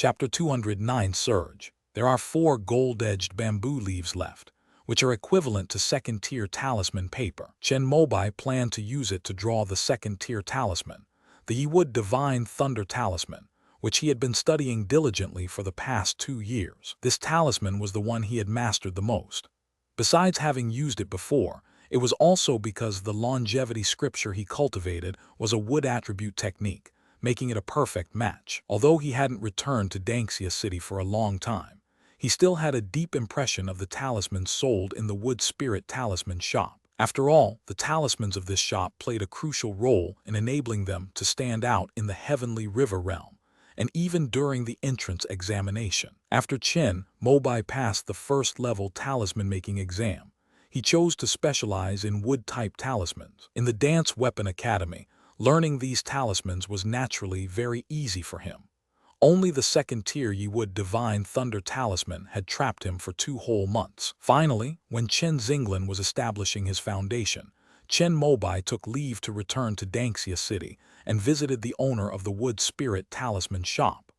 Chapter 209 Surge. There are 4 gold-edged bamboo leaves left, which are equivalent to second-tier talisman paper. Chen Mobai planned to use it to draw the second-tier talisman, the Yiwood Divine Thunder Talisman, which he had been studying diligently for the past 2 years. This talisman was the one he had mastered the most. Besides having used it before, it was also because the longevity scripture he cultivated was a wood attribute technique, making it a perfect match. Although he hadn't returned to Danxia City for a long time, he still had a deep impression of the talismans sold in the Wood Spirit Talisman shop. After all, the talismans of this shop played a crucial role in enabling them to stand out in the heavenly river realm, and even during the entrance examination. After Chen Mobai passed the first-level talisman-making exam, he chose to specialize in wood-type talismans. In the Dance Weapon Academy, learning these talismans was naturally very easy for him. Only the second-tier Yiwood Divine Thunder Talisman had trapped him for 2 whole months. Finally, when Chen Xinglan was establishing his foundation, Chen Mobai took leave to return to Danxia City and visited the owner of the Wood Spirit Talisman shop.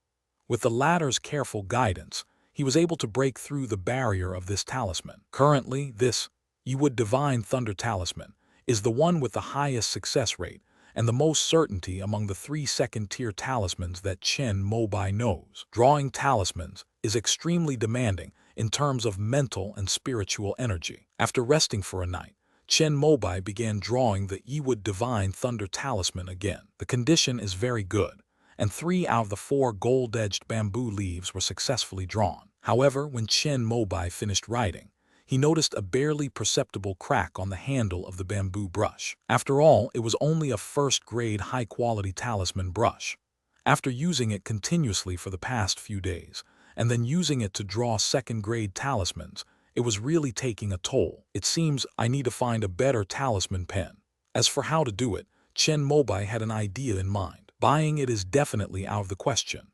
With the latter's careful guidance, he was able to break through the barrier of this talisman. Currently, this Yiwood Divine Thunder Talisman is the one with the highest success rate and the most certainty among the 3 second-tier talismans that Chen Mobai knows. Drawing talismans is extremely demanding in terms of mental and spiritual energy. After resting for a night, Chen Mobai began drawing the Yiwood Divine Thunder Talisman again. The condition is very good, and 3 out of the 4 gold-edged bamboo leaves were successfully drawn. However, when Chen Mobai finished writing, he noticed a barely perceptible crack on the handle of the bamboo brush. After all, it was only a first-grade high-quality talisman brush. After using it continuously for the past few days, and then using it to draw second-grade talismans, it was really taking a toll. It seems I need to find a better talisman pen. As for how to do it, Chen Mobai had an idea in mind. Buying it is definitely out of the question.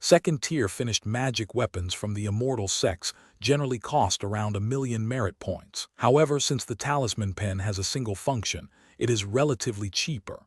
Second-tier finished magic weapons from the immortal sects generally cost around 1,000,000 merit points. However, since the talisman pen has a single function, it is relatively cheaper.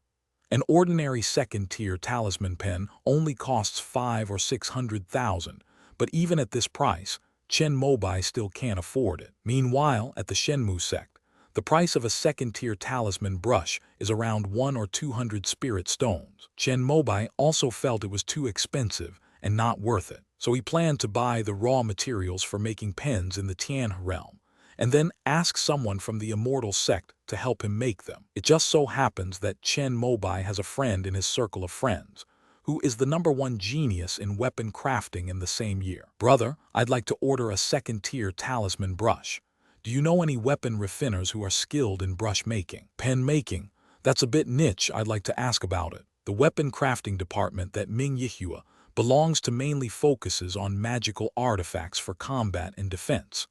An ordinary second-tier talisman pen only costs 500,000 or 600,000, but even at this price, Chen Mobai still can't afford it. Meanwhile, at the Shenmu sect, the price of a second-tier talisman brush is around 100 or 200 spirit stones. Chen Mobai also felt it was too expensive and not worth it, so he planned to buy the raw materials for making pens in the Tian realm, and then ask someone from the immortal sect to help him make them. It just so happens that Chen Mobai has a friend in his circle of friends, who is the #1 genius in weapon crafting in the same year. "Brother, I'd like to order a second-tier talisman brush. Do you know any weapon refiners who are skilled in brush making?" "Pen making? That's a bit niche. I'd like to ask about it. The weapon crafting department that Ming Yihua belongs to mainly focuses on magical artifacts for combat and defense.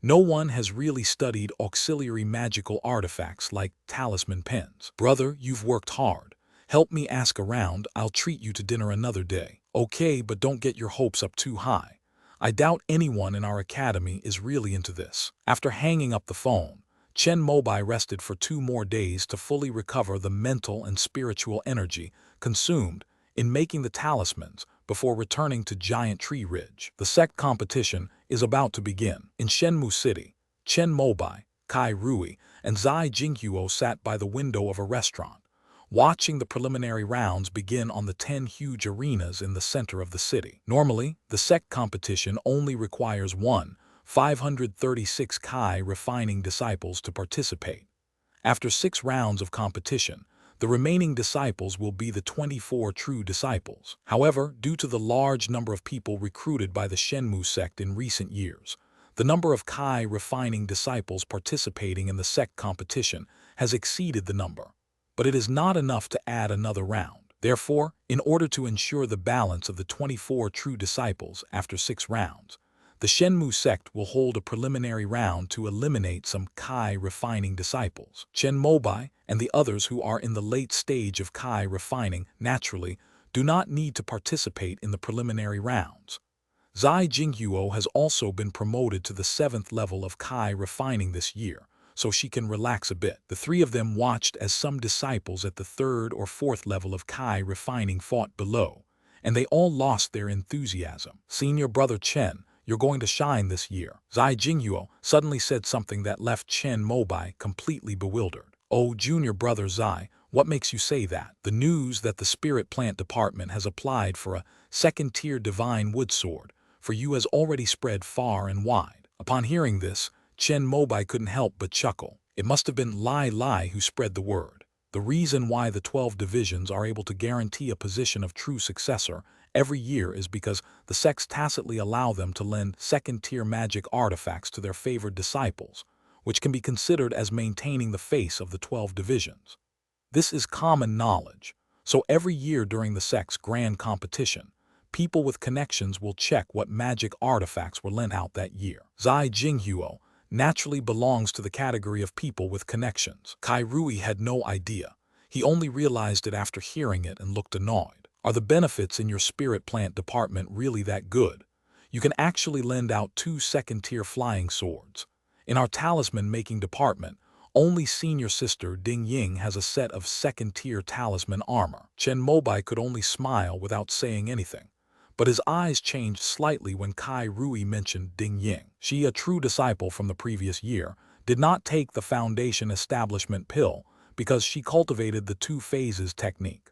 No one has really studied auxiliary magical artifacts like talisman pens." "Brother, you've worked hard. Help me ask around. I'll treat you to dinner another day." "Okay, but don't get your hopes up too high. I doubt anyone in our academy is really into this." After hanging up the phone, Chen Mobai rested for 2 more days to fully recover the mental and spiritual energy consumed in making the talismans before returning to Giant Tree Ridge. The sect competition is about to begin. In Shenmu City, Chen Mobai, Kai Rui, and Zai Jinghuo sat by the window of a restaurant, watching the preliminary rounds begin on the 10 huge arenas in the center of the city. Normally, the sect competition only requires 536 Kai refining disciples to participate. After 6 rounds of competition, the remaining disciples will be the 24 true disciples. However, due to the large number of people recruited by the Shenmu sect in recent years, the number of Kai refining disciples participating in the sect competition has exceeded the number. But it is not enough to add another round. Therefore, in order to ensure the balance of the 24 true disciples after 6 rounds, the Shenmu sect will hold a preliminary round to eliminate some Kai refining disciples. Chen Mobai and the others who are in the late stage of Kai refining naturally do not need to participate in the preliminary rounds. Zai Jinghuo has also been promoted to the 7th level of Kai refining this year, so she can relax a bit. The 3 of them watched as some disciples at the 3rd or 4th level of Kai refining fought below, and they all lost their enthusiasm. Senior brother Chen, you're going to shine this year. Zai Jinghuo suddenly said something that left Chen Mobai completely bewildered. Oh, junior brother Zai, what makes you say that? The news that the spirit plant department has applied for a second-tier divine wood sword for you has already spread far and wide. Upon hearing this, Chen Mobai couldn't help but chuckle. It must have been Lai who spread the word. The reason why the 12 divisions are able to guarantee a position of true successor every year is because the sects tacitly allow them to lend second-tier magic artifacts to their favored disciples, which can be considered as maintaining the face of the 12 divisions. This is common knowledge, so every year during the sect's grand competition, people with connections will check what magic artifacts were lent out that year. Zai Jinghuo naturally belongs to the category of people with connections. Kai Rui had no idea. He only realized it after hearing it and looked annoyed. Are the benefits in your spirit plant department really that good? You can actually lend out 2 second-tier flying swords. In our talisman-making department, only senior sister Ding Ying has a set of second-tier talisman armor. Chen Mobai could only smile without saying anything, but his eyes changed slightly when Kai Rui mentioned Ding Ying. She, a true disciple from the previous year, did not take the foundation establishment pill because she cultivated the 2 phases technique.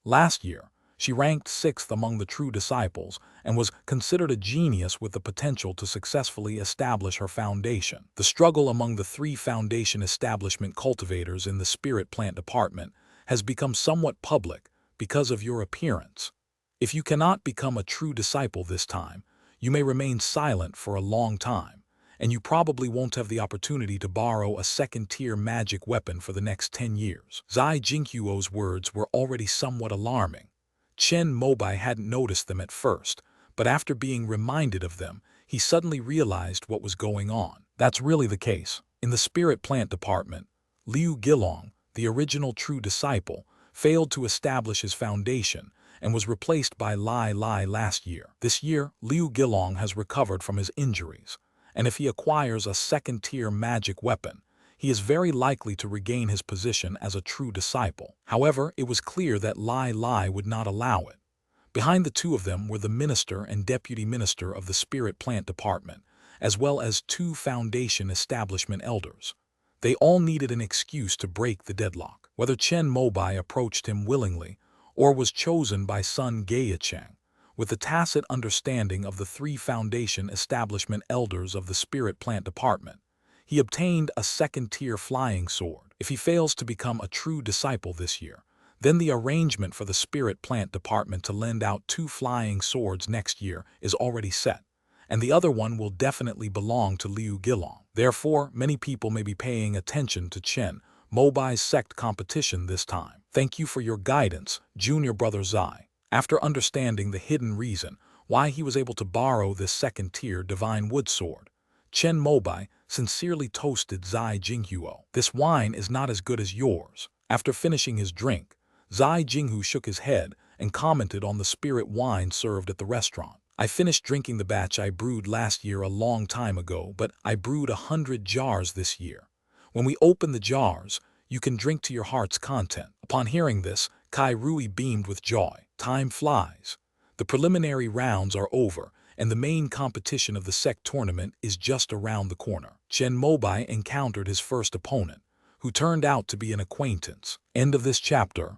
Last year, she ranked 6th among the true disciples and was considered a genius with the potential to successfully establish her foundation. The struggle among the 3 foundation establishment cultivators in the spirit plant department has become somewhat public because of your appearance. If you cannot become a true disciple this time, you may remain silent for a long time, and you probably won't have the opportunity to borrow a second-tier magic weapon for the next 10 years. Zai Jinghuo's words were already somewhat alarming. Chen Mobai hadn't noticed them at first, but after being reminded of them, he suddenly realized what was going on. That's really the case. In the spirit plant department, Liu Gilong, the original true disciple, failed to establish his foundation and was replaced by Lai last year. This year, Liu Gilong has recovered from his injuries, and if he acquires a second-tier magic weapon, he is very likely to regain his position as a true disciple. However, it was clear that Lai would not allow it. Behind the 2 of them were the minister and deputy minister of the spirit plant department, as well as 2 foundation establishment elders. They all needed an excuse to break the deadlock. Whether Chen Mobai approached him willingly or was chosen by Sun Gaicheng, with the tacit understanding of the 3 foundation establishment elders of the spirit plant department, he obtained a second-tier flying sword. If he fails to become a true disciple this year, then the arrangement for the spirit plant department to lend out 2 flying swords next year is already set, and the other one will definitely belong to Liu Gilong. Therefore, many people may be paying attention to Chen Mobai's sect competition this time. Thank you for your guidance, junior brother Zai. After understanding the hidden reason why he was able to borrow this second-tier divine wood sword, Chen Mobai sincerely toasted Zai Jinghuo. This wine is not as good as yours. After finishing his drink, Zai Jinghu shook his head and commented on the spirit wine served at the restaurant. I finished drinking the batch I brewed last year a long time ago, but I brewed 100 jars this year. When we open the jars, you can drink to your heart's content. Upon hearing this, Kai Rui beamed with joy. Time flies. The preliminary rounds are over, and the main competition of the sect tournament is just around the corner. Chen Mobai encountered his first opponent, who turned out to be an acquaintance. End of this chapter.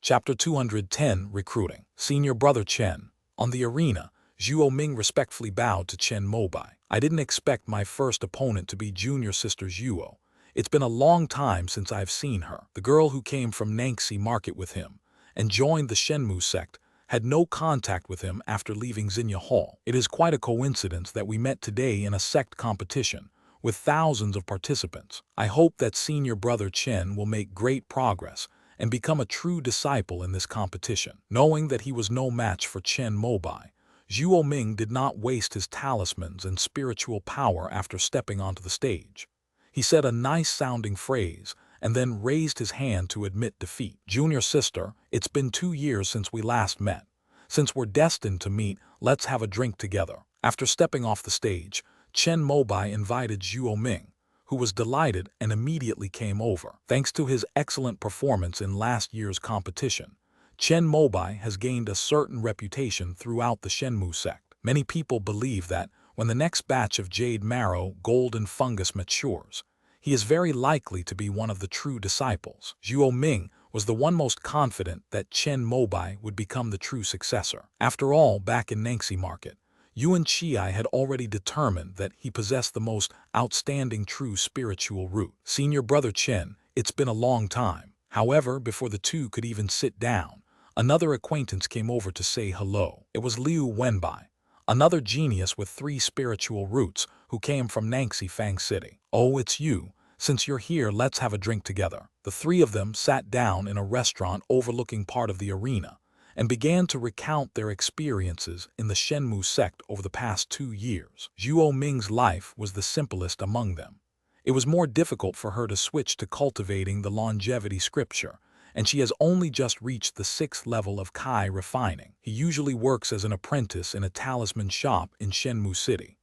Chapter 210, Recruiting. Senior brother Chen. On the arena, Zhuo Ming respectfully bowed to Chen Mobai. I didn't expect my first opponent to be junior sister Zhuo. It's been a long time since I've seen her. The girl who came from Nangxi Market with him and joined the Shenmu sect had no contact with him after leaving Xinye Hall. It is quite a coincidence that we met today in a sect competition with thousands of participants. I hope that senior brother Chen will make great progress and become a true disciple in this competition. Knowing that he was no match for Chen Mobai, Zhuo Ming did not waste his talismans and spiritual power after stepping onto the stage. He said a nice-sounding phrase and then raised his hand to admit defeat. Junior sister, it's been 2 years since we last met. Since we're destined to meet, let's have a drink together. After stepping off the stage, Chen Mobai invited Zhuo Ming, who was delighted and immediately came over. Thanks to his excellent performance in last year's competition, Chen Mobai has gained a certain reputation throughout the Shenmue sect. Many people believe that when the next batch of Jade Marrow Golden Fungus matures, he is very likely to be one of the true disciples. Zhuo Ming was the one most confident that Chen Mobai would become the true successor. After all, back in Nangxi Market, Yuan Chiai had already determined that he possessed the most outstanding true spiritual root. Senior brother Chen, it's been a long time. However, before the two could even sit down, another acquaintance came over to say hello. It was Liu Wenbai, another genius with 3 spiritual roots who came from Nangxi Fang City. "Oh, it's you. Since you're here, let's have a drink together." The 3 of them sat down in a restaurant overlooking part of the arena and began to recount their experiences in the Shenmue sect over the past 2 years. Zhuo Ming's life was the simplest among them. It was more difficult for her to switch to cultivating the longevity scripture, and she has only just reached the 6th level of Kai refining. He usually works as an apprentice in a talisman shop in Shenmue City.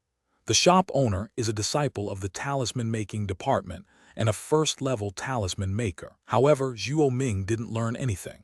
The shop owner is a disciple of the talisman-making department and a first-level talisman maker. However, Zhuo Ming didn't learn anything.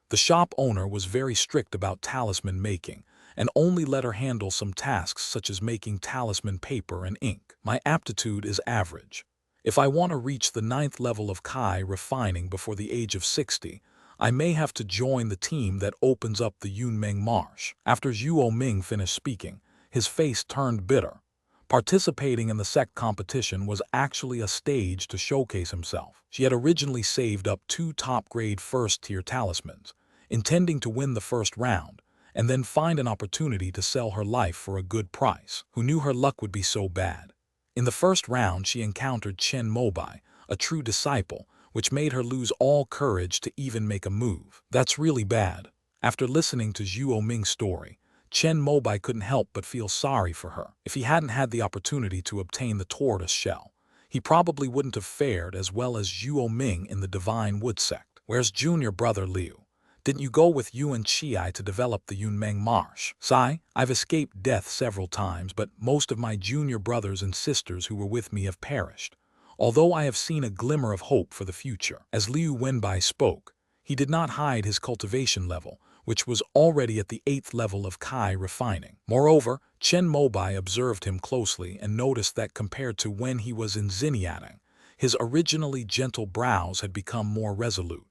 The shop owner was very strict about talisman making and only let her handle some tasks such as making talisman paper and ink. "My aptitude is average. If I want to reach the 9th level of Kai refining before the age of 60, I may have to join the team that opens up the Yunmeng Marsh." After Zhuo Ming finished speaking, his face turned bitter. Participating in the sect competition was actually a stage to showcase himself. She had originally saved up 2 top-grade first-tier talismans, intending to win the first round, and then find an opportunity to sell her life for a good price. Who knew her luck would be so bad? In the first round, she encountered Chen Mobai, a true disciple, which made her lose all courage to even make a move. That's really bad. After listening to Zhuo Ming's story, Chen Mobai couldn't help but feel sorry for her. If he hadn't had the opportunity to obtain the tortoise shell, he probably wouldn't have fared as well as Zhuo Ming in the Divine Wood sect. "Where's junior brother Liu? Didn't you go with Yuan Chiai to develop the Yunmeng Marsh?" "Sai, I've escaped death several times, but most of my junior brothers and sisters who were with me have perished, although I have seen a glimmer of hope for the future." As Liu Wenbai spoke, he did not hide his cultivation level, which was already at the 8th level of Kai refining. Moreover, Chen Mobai observed him closely and noticed that compared to when he was in Xinjiang, his originally gentle brows had become more resolute.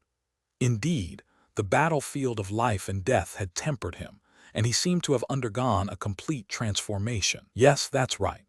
Indeed, the battlefield of life and death had tempered him, and he seemed to have undergone a complete transformation. Yes, that's right.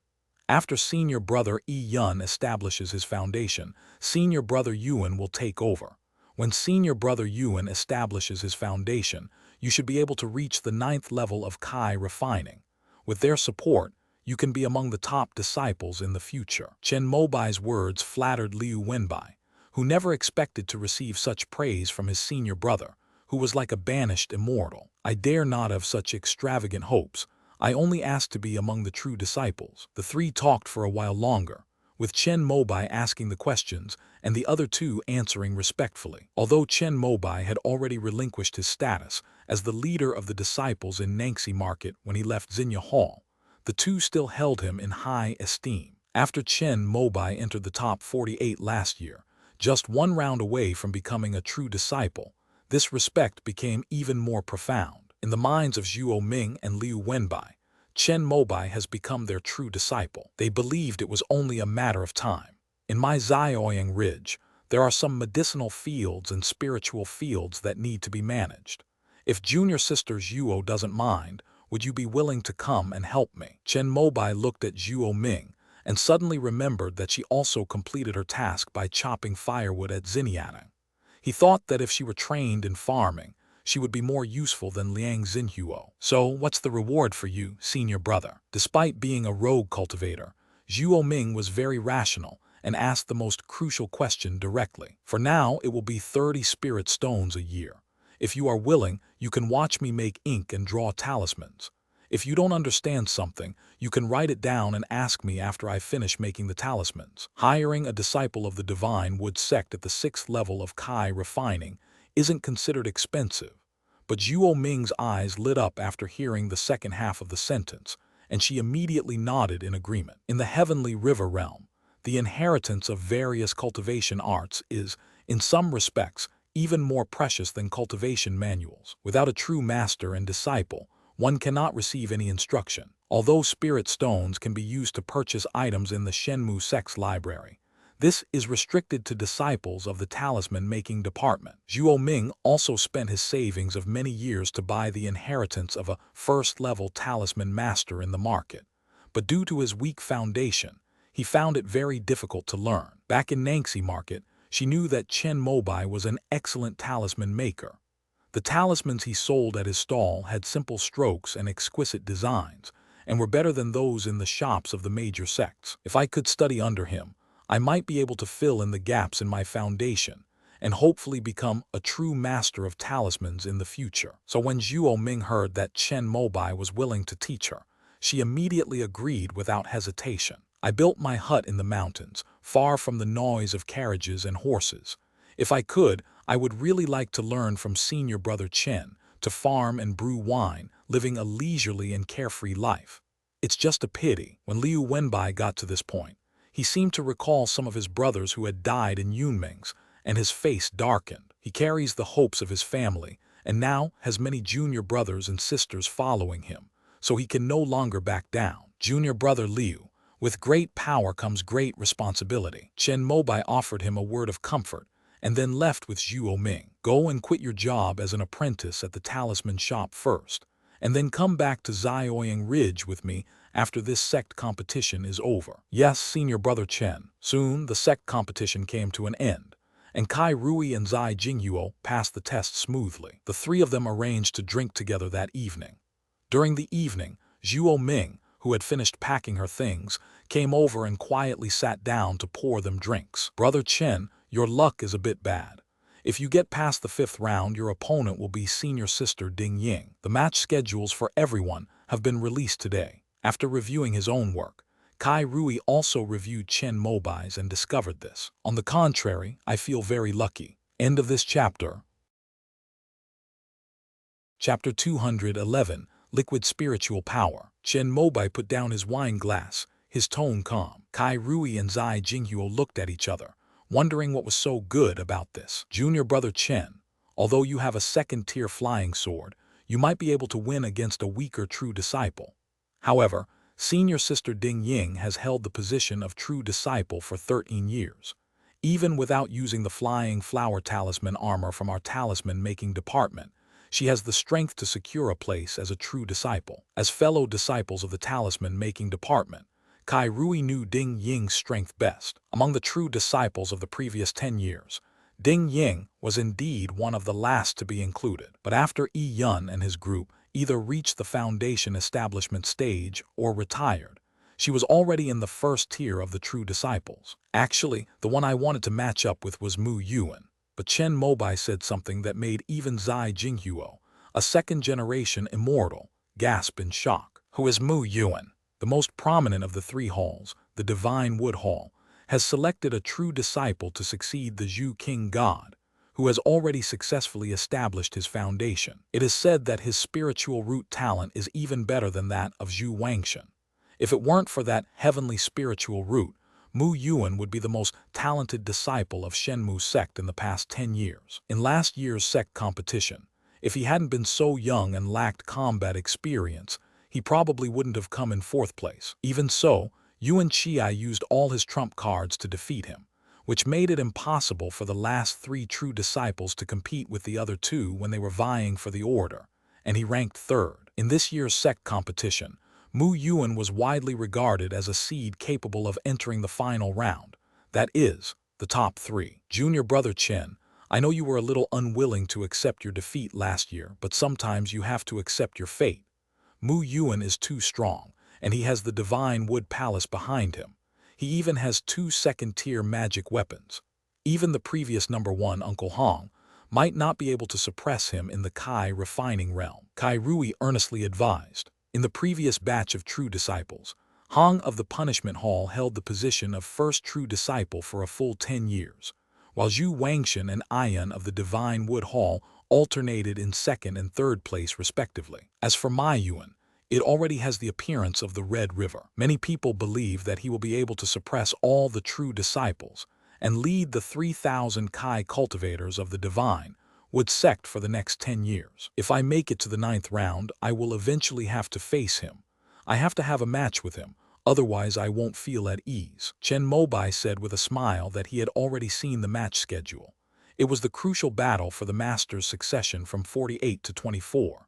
After senior brother Yun establishes his foundation, senior brother Yuan will take over. When senior brother Yuan establishes his foundation, you should be able to reach the 9th level of Kai refining. With their support, you can be among the top disciples in the future. Chen Mobai's words flattered Liu Wenbai, who never expected to receive such praise from his senior brother, who was like a banished immortal. "I dare not have such extravagant hopes. I only asked to be among the true disciples." The 3 talked for a while longer, with Chen Mobai asking the questions and the other 2 answering respectfully. Although Chen Mobai had already relinquished his status as the leader of the disciples in Nangxi Market when he left Xinye Hall, the 2 still held him in high esteem. After Chen Mobai entered the top 48 last year, just 1 round away from becoming a true disciple, this respect became even more profound. In the minds of Zhuo Ming and Liu Wenbai, Chen Mobai has become their true disciple. They believed it was only a matter of time. "In my Zioyang Ridge, there are some medicinal fields and spiritual fields that need to be managed. If junior sister Zhuo doesn't mind, would you be willing to come and help me?" Chen Mobai looked at Zhuo Ming and suddenly remembered that she also completed her task by chopping firewood at Xinjiang. He thought that if she were trained in farming, she would be more useful than Liang Xinhuo. "So, what's the reward for you, senior brother?" Despite being a rogue cultivator, Zhuo Ming was very rational and asked the most crucial question directly. "For now, it will be 30 spirit stones a year. If you are willing, you can watch me make ink and draw talismans. If you don't understand something, you can write it down and ask me after I finish making the talismans." Hiring a disciple of the Divine Wood sect at the 6th level of Kai refining isn't considered expensive, but Zhuo Ming's eyes lit up after hearing the second half of the sentence, and she immediately nodded in agreement. In the Heavenly River realm, The inheritance of various cultivation arts is, in some respects, even more precious than cultivation manuals. Without a true master and disciple, one cannot receive any instruction. Although spirit stones can be used to purchase items in the Shenmue sect's library, this is restricted to disciples of the talisman-making department. Zhuo Ming also spent his savings of many years to buy the inheritance of a first-level talisman master in the market, but due to his weak foundation, he found it very difficult to learn. Back in Nangxi Market, she knew that Chen Mobai was an excellent talisman maker. The talismans he sold at his stall had simple strokes and exquisite designs, and were better than those in the shops of the major sects. If I could study under him, I might be able to fill in the gaps in my foundation, and hopefully become a true master of talismans in the future. So when Zhuo Ming heard that Chen Mobai was willing to teach her, she immediately agreed without hesitation. I built my hut in the mountains, far from the noise of carriages and horses. If I could, I would really like to learn from senior brother Chen, to farm and brew wine, living a leisurely and carefree life. It's just a pity. When Liu Wenbai got to this point, he seemed to recall some of his brothers who had died in Yunming's, and his face darkened. He carries the hopes of his family, and now has many junior brothers and sisters following him, so he can no longer back down. Junior brother Liu, with great power comes great responsibility. Chen Mobai offered him a word of comfort, and then left with Zhuo Ming. Go and quit your job as an apprentice at the talisman shop first, and then come back to Zioying Ridge with me after this sect competition is over. Yes, senior brother Chen. Soon the sect competition came to an end, and Kai Rui and Zai Jinghuo passed the test smoothly. The three of them arranged to drink together that evening. During the evening, Zhuo Ming, who had finished packing her things, came over and quietly sat down to pour them drinks. Brother Chen, your luck is a bit bad. If you get past the 5th round, your opponent will be senior sister Ding Ying. The match schedules for everyone have been released today. After reviewing his own work, Kai Rui also reviewed Chen Mobai's and discovered this. On the contrary, I feel very lucky. End of this chapter. Chapter 211, Liquid Spiritual Power. Chen Mobai put down his wine glass, his tone calm. Kai Rui and Zai Jinghuo looked at each other, wondering what was so good about this. Junior brother Chen, although you have a second-tier flying sword, you might be able to win against a weaker true disciple. However, senior sister Ding Ying has held the position of true disciple for 13 years. Even without using the flying flower talisman armor from our talisman-making department, she has the strength to secure a place as a true disciple. As fellow disciples of the talisman-making department, Kai Rui knew Ding Ying's strength best. Among the true disciples of the previous 10 years, Ding Ying was indeed one of the last to be included. But after Yi Yun and his group either reached the foundation establishment stage or retired, she was already in the first tier of the true disciples. Actually, the one I wanted to match up with was Mu Yuan. But Chen Mobai said something that made even Zai Jinghuo, a second-generation immortal, gasp in shock. Who is Mu Yuan? The most prominent of the 3 halls, the Divine Wood Hall, has selected a true disciple to succeed the Zhu King God, who has already successfully established his foundation. It is said that his spiritual root talent is even better than that of Zhu Wangshan. If it weren't for that heavenly spiritual root, Mu Yuan would be the most talented disciple of Shenmue sect in the past 10 years. In last year's sect competition, if he hadn't been so young and lacked combat experience, he probably wouldn't have come in 4th place. Even so, Yuan Qiai used all his trump cards to defeat him, which made it impossible for the last 3 true disciples to compete with the other 2 when they were vying for the order, and he ranked 3rd. In this year's sect competition, Mu Yuan was widely regarded as a seed capable of entering the final round, that is, the top 3. Junior brother Chen, I know you were a little unwilling to accept your defeat last year, but sometimes you have to accept your fate. Mu Yuan is too strong, and he has the Divine Wood Palace behind him. He even has 2 second-tier magic weapons. Even the previous number 1 Uncle Hong might not be able to suppress him in the Kai refining realm. Kai Rui earnestly advised. In the previous batch of true disciples, Hong of the Punishment Hall held the position of first true disciple for a full 10 years, while Zhu Wangshan and Ayan of the Divine Wood Hall alternated in 2nd and 3rd place respectively. As for Mai Yuan, It already has the appearance of the Red River. Many people believe that he will be able to suppress all the true disciples and lead the 3,000 Kai cultivators of the divine Wood sect for the next 10 years. If I make it to the 9th round, I will eventually have to face him. I have to have a match with him, otherwise I won't feel at ease. Chen Mobai said with a smile that he had already seen the match schedule. It was the crucial battle for the master's succession from 48 to 24.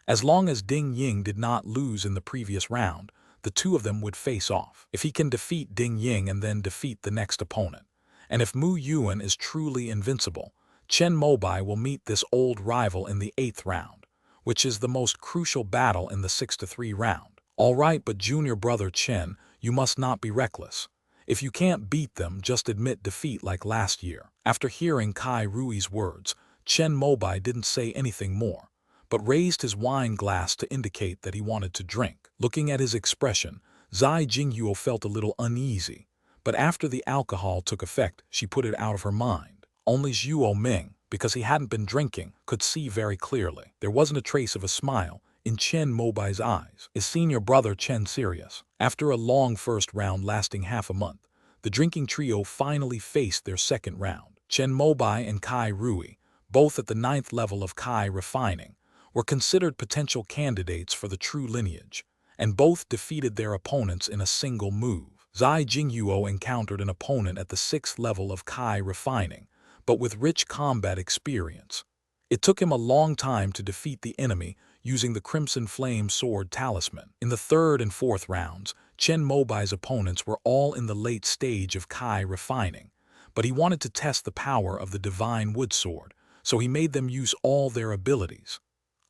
As long as Ding Ying did not lose in the previous round, the two of them would face off. If he can defeat Ding Ying and then defeat the next opponent, and if Mu Yuan is truly invincible, Chen Mobai will meet this old rival in the 8th round, which is the most crucial battle in the 6-3 round. All right, but junior brother Chen, you must not be reckless. If you can't beat them, just admit defeat like last year. After hearing Kai Rui's words, Chen Mobai didn't say anything more, but raised his wine glass to indicate that he wanted to drink. Looking at his expression, Zai Jingyuo felt a little uneasy, but after the alcohol took effect, she put it out of her mind. Only Zhuo Ming, because he hadn't been drinking, could see very clearly. There wasn't a trace of a smile in Chen Mobai's eyes. Is senior brother Chen serious? After a long first round lasting half a month, the drinking trio finally faced their second round. Chen Mobai and Kai Rui, both at the 9th level of Kai refining, were considered potential candidates for the true lineage, and both defeated their opponents in a single move. Zai Jingyuo encountered an opponent at the 6th level of Kai refining, but with rich combat experience. It took him a long time to defeat the enemy using the Crimson Flame Sword Talisman. In the 3rd and 4th rounds, Chen Mobai's opponents were all in the late stage of Kai refining, but he wanted to test the power of the Divine Wood Sword, so he made them use all their abilities.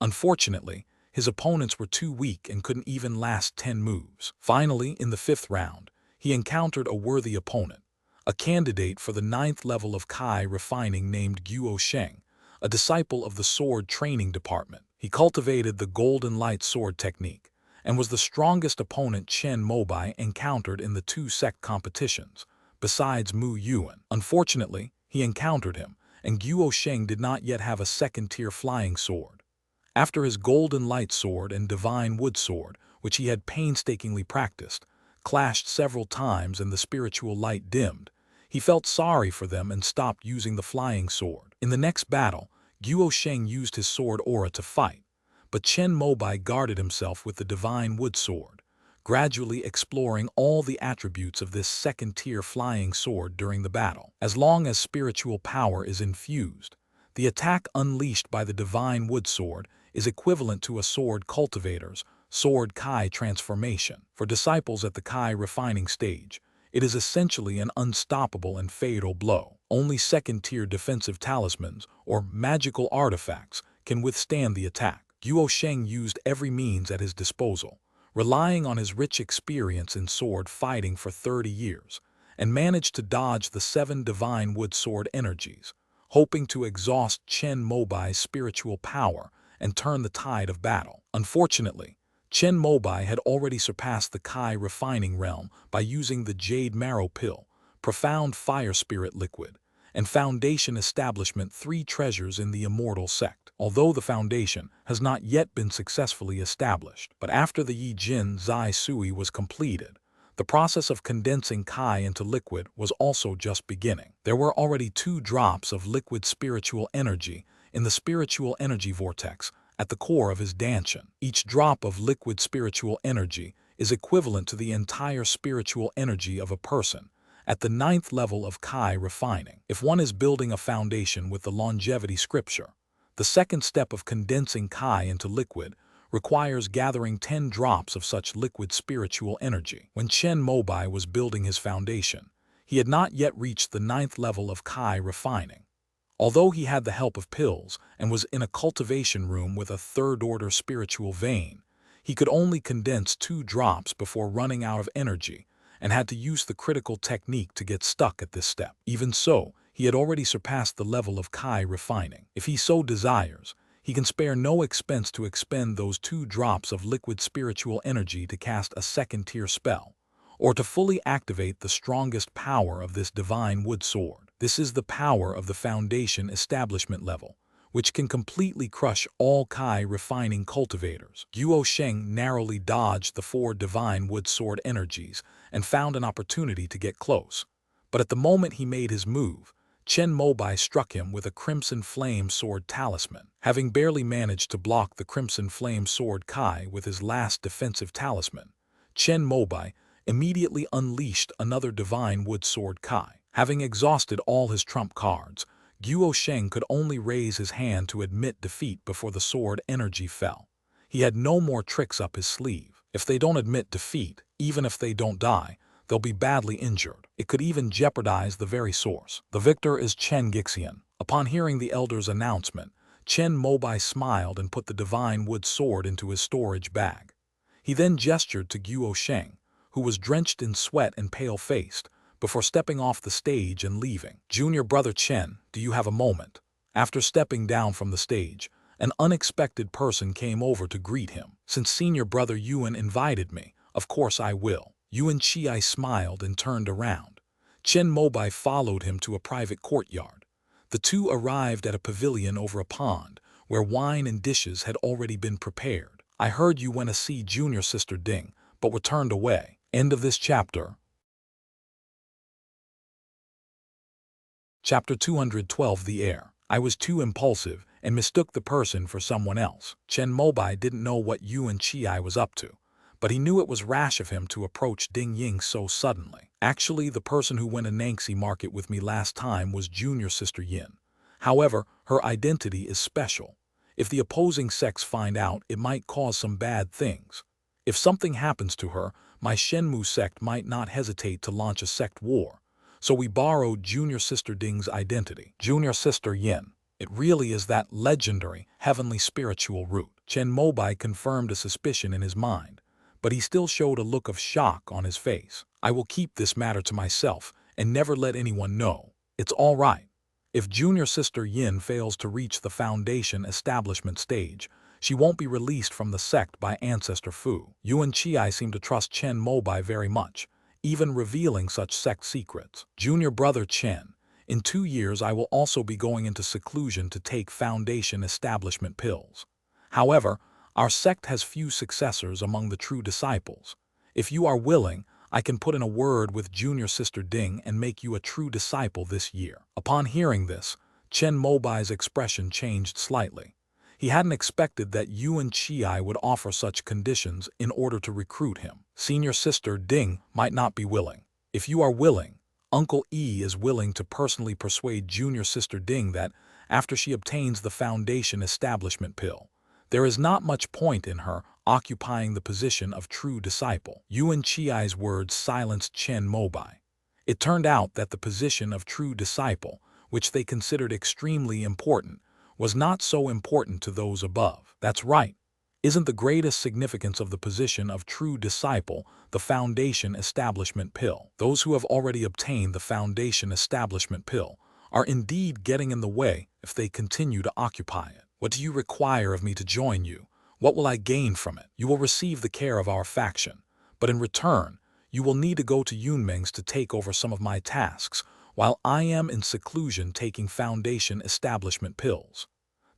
Unfortunately, his opponents were too weak and couldn't even last 10 moves. Finally, in the 5th round, he encountered a worthy opponent, a candidate for the 9th level of Kai refining named Guo Sheng, a disciple of the sword training department. He cultivated the golden light sword technique and was the strongest opponent Chen Mobai encountered in the 2 sect competitions, besides Mu Yuan. Unfortunately, he encountered him, and Guo Sheng did not yet have a 2nd-tier flying sword. After his golden light sword and divine wood sword, which he had painstakingly practiced, clashed several times and the spiritual light dimmed, he felt sorry for them and stopped using the flying sword. In the next battle, Guo Sheng used his sword aura to fight, but Chen Mobai guarded himself with the divine wood sword, gradually exploring all the attributes of this 2nd-tier flying sword during the battle. As long as spiritual power is infused, the attack unleashed by the divine wood sword is equivalent to a sword cultivator's sword Kai transformation. For disciples at the Kai refining stage, it is essentially an unstoppable and fatal blow. Only 2nd-tier defensive talismans or magical artifacts can withstand the attack. Guo Sheng used every means at his disposal, relying on his rich experience in sword fighting for 30 years, and managed to dodge the 7 divine wood sword energies, hoping to exhaust Chen Mobai's spiritual power and turn the tide of battle. Unfortunately, Chen Mobai had already surpassed the Kai refining realm by using the Jade Marrow Pill, Profound Fire Spirit Liquid, and Foundation Establishment 3 treasures in the Immortal sect. Although the foundation has not yet been successfully established, but after the Yi Jin Zai Sui was completed, the process of condensing Kai into liquid was also just beginning. There were already 2 drops of liquid spiritual energy in the spiritual energy vortex at the core of his dantian. Each drop of liquid spiritual energy is equivalent to the entire spiritual energy of a person at the 9th level of Kai refining. If one is building a foundation with the longevity scripture, the 2nd step of condensing Kai into liquid requires gathering 10 drops of such liquid spiritual energy. When Chen Mobai was building his foundation, he had not yet reached the 9th level of Kai refining. Although he had the help of pills and was in a cultivation room with a 3rd-order spiritual vein, he could only condense 2 drops before running out of energy and had to use the critical technique to get stuck at this step. Even so, he had already surpassed the level of Kai refining. If he so desires, he can spare no expense to expend those 2 drops of liquid spiritual energy to cast a 2nd-tier spell, or to fully activate the strongest power of this divine wood sword. This is the power of the foundation establishment level, which can completely crush all Kai refining cultivators. Guo Sheng narrowly dodged the 4 divine wood sword energies and found an opportunity to get close. But at the moment he made his move, Chen Mobai struck him with a Crimson Flame Sword talisman. Having barely managed to block the Crimson Flame Sword Kai with his last defensive talisman, Chen Mobai immediately unleashed another Divine Wood Sword Kai. Having exhausted all his trump cards, Guo Sheng could only raise his hand to admit defeat before the sword energy fell. He had no more tricks up his sleeve. If they don't admit defeat, even if they don't die, they'll be badly injured. It could even jeopardize the very source. The victor is Chen Gixian. Upon hearing the elder's announcement, Chen Mobai smiled and put the divine wood sword into his storage bag. He then gestured to Guo Sheng, who was drenched in sweat and pale-faced, before stepping off the stage and leaving. "Junior brother Chen, do you have a moment?" After stepping down from the stage, an unexpected person came over to greet him. "Since senior brother Yuan invited me, of course I will." Yuan Chi smiled and turned around. Chen Mobai followed him to a private courtyard. The two arrived at a pavilion over a pond, where wine and dishes had already been prepared. "I heard you went to see junior sister Ding, but were turned away." End of this chapter. Chapter 212 The Heir. I was too impulsive and mistook the person for someone else. Chen Mobai didn't know what Yuan Chi was up to, but he knew it was rash of him to approach Ding Ying so suddenly. Actually, the person who went to Nanxi Market with me last time was junior sister Yin. However, her identity is special. If the opposing sects find out, it might cause some bad things. If something happens to her, my Shenmu sect might not hesitate to launch a sect war. So we borrowed junior sister Ding's identity. Junior sister Yin. It really is that legendary, heavenly spiritual root. Chen Mobai confirmed a suspicion in his mind, but he still showed a look of shock on his face. "I will keep this matter to myself and never let anyone know. It's all right. If junior sister Yin fails to reach the foundation establishment stage, she won't be released from the sect by Ancestor Fu." Yuan Chi seemed to trust Chen Mobai very much, even revealing such sect secrets. "Junior brother Chen, in 2 years I will also be going into seclusion to take foundation establishment pills. However, our sect has few successors among the true disciples. If you are willing, I can put in a word with junior sister Ding and make you a true disciple this year." Upon hearing this, Chen Mobai's expression changed slightly. He hadn't expected that Yuan Chi would offer such conditions in order to recruit him. "Senior sister Ding might not be willing. If you are willing, Uncle E is willing to personally persuade junior sister Ding that, after she obtains the foundation establishment pill, there is not much point in her occupying the position of true disciple." Yuan Chi's words silenced Chen Mobai. It turned out that the position of true disciple, which they considered extremely important, was not so important to those above. That's right. Isn't the greatest significance of the position of true disciple the foundation establishment pill? Those who have already obtained the foundation establishment pill are indeed getting in the way if they continue to occupy it. "What do you require of me to join you? What will I gain from it?" "You will receive the care of our faction, but in return, you will need to go to Yunmeng's to take over some of my tasks, while I am in seclusion taking foundation establishment pills.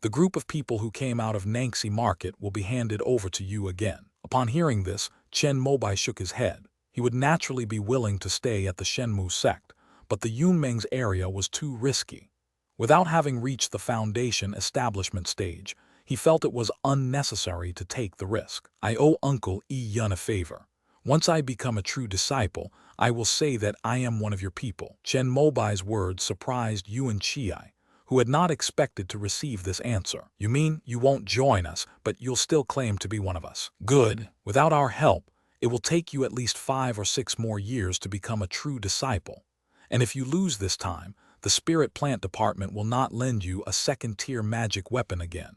The group of people who came out of Nanxi Market will be handed over to you again." Upon hearing this, Chen Mobai shook his head. He would naturally be willing to stay at the Shenmu sect, but the Yunmeng's area was too risky. Without having reached the foundation establishment stage, he felt it was unnecessary to take the risk. "I owe Uncle E Yun a favor. Once I become a true disciple, I will say that I am one of your people." Chen Mobai's words surprised Yuan Chi, who had not expected to receive this answer. "You mean you won't join us, but you'll still claim to be one of us?" "Good. Without our help, it will take you at least 5 or 6 more years to become a true disciple. And if you lose this time, the Spirit Plant Department will not lend you a second-tier magic weapon again.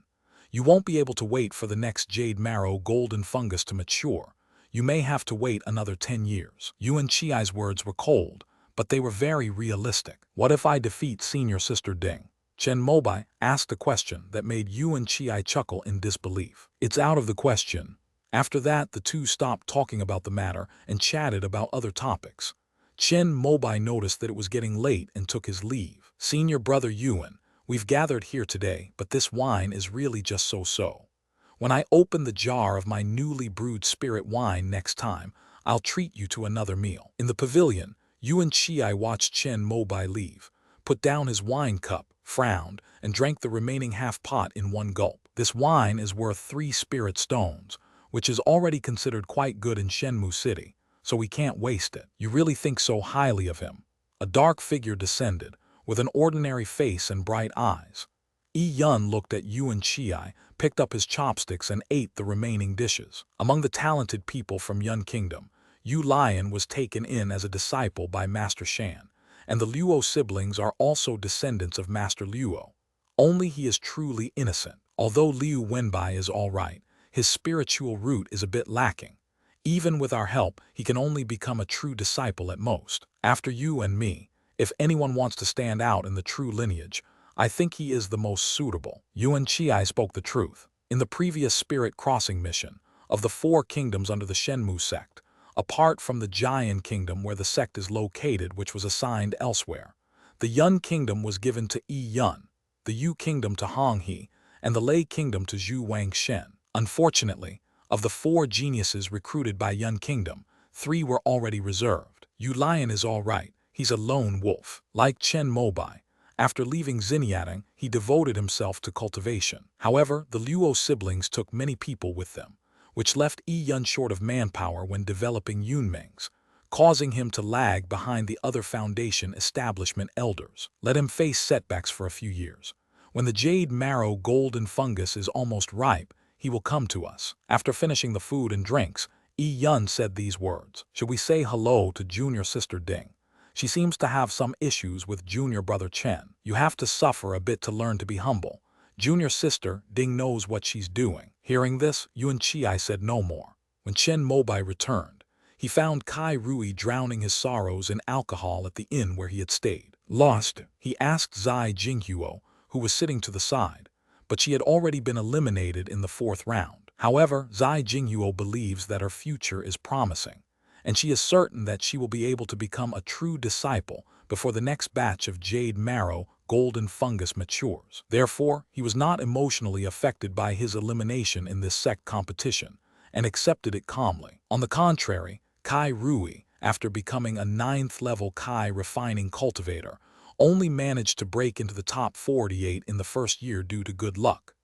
You won't be able to wait for the next Jade Marrow Golden Fungus to mature. You may have to wait another 10 years. Yuan Chi's words were cold, but they were very realistic. "What if I defeat senior sister Ding?" Chen Mobai asked a question that made Yuan Chi chuckle in disbelief. "It's out of the question." After that, the two stopped talking about the matter and chatted about other topics. Chen Mobai noticed that it was getting late and took his leave. "Senior brother Yuan, We've gathered here today, but this wine is really just so-so. When I open the jar of my newly brewed spirit wine next time, I'll treat you to another meal." In the pavilion, Yuan Chiai watched Chen Mobai leave, put down his wine cup, frowned, and drank the remaining half-pot in one gulp. "This wine is worth 3 spirit stones, which is already considered quite good in Shenmue City, so we can't waste it." "You really think so highly of him?" A dark figure descended, with an ordinary face and bright eyes. Yi Yun looked at Yuan Chiai, picked up his chopsticks and ate the remaining dishes. Among the talented people from Yun Kingdom, Yu Lion was taken in as a disciple by Master Shan, and the Luo siblings are also descendants of Master Luo. Only he is truly innocent. Although Liu Wenbai is all right, his spiritual root is a bit lacking. Even with our help, he can only become a true disciple at most. After you and me, if anyone wants to stand out in the true lineage, I think he is the most suitable. Yuan Chiai spoke the truth. In the previous Spirit Crossing mission, of the 4 kingdoms under the Shenmue sect, apart from the Jian Kingdom where the sect is located which was assigned elsewhere, the Yun Kingdom was given to Yi Yun, the Yu Kingdom to Hong He, and the Lei Kingdom to Zhu Wangshen. Unfortunately, of the 4 geniuses recruited by Yun Kingdom, 3 were already reserved. Yu Lion is all right, he's a lone wolf. Like Chen Mobai, after leaving Xinjiang, he devoted himself to cultivation. However, the Luo siblings took many people with them, which left Yi Yun short of manpower when developing Yunmeng's, causing him to lag behind the other Foundation establishment elders. Let him face setbacks for a few years. When the jade marrow golden fungus is almost ripe, he will come to us. After finishing the food and drinks, Yi Yun said these words. "Should we say hello to junior sister Ding? She seems to have some issues with junior brother Chen. You have to suffer a bit to learn to be humble. Junior sister Ding knows what she's doing." Hearing this, Yuan Chiai said no more. When Chen Mobai returned, he found Kai Rui drowning his sorrows in alcohol at the inn where he had stayed. "Lost?" he asked Zai Jinghuo, who was sitting to the side, but she had already been eliminated in the 4th round. However, Zai Jinghuo believes that her future is promising, and she is certain that she will be able to become a true disciple before the next batch of jade marrow golden fungus matures. Therefore, he was not emotionally affected by his elimination in this sect competition, and accepted it calmly. On the contrary, Kai Rui, after becoming a 9th level Kai refining cultivator, only managed to break into the top 48 in the first year due to good luck.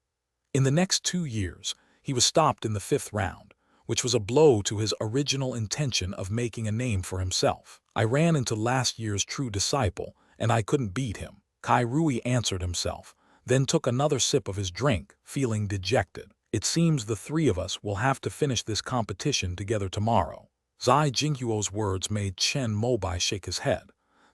In the next 2 years, he was stopped in the 5th round, which was a blow to his original intention of making a name for himself. "I ran into last year's true disciple, and I couldn't beat him," Kai Rui answered himself, then took another sip of his drink, feeling dejected. "It seems the 3 of us will have to finish this competition together tomorrow." Zai Jinghuo's words made Chen Mobai shake his head.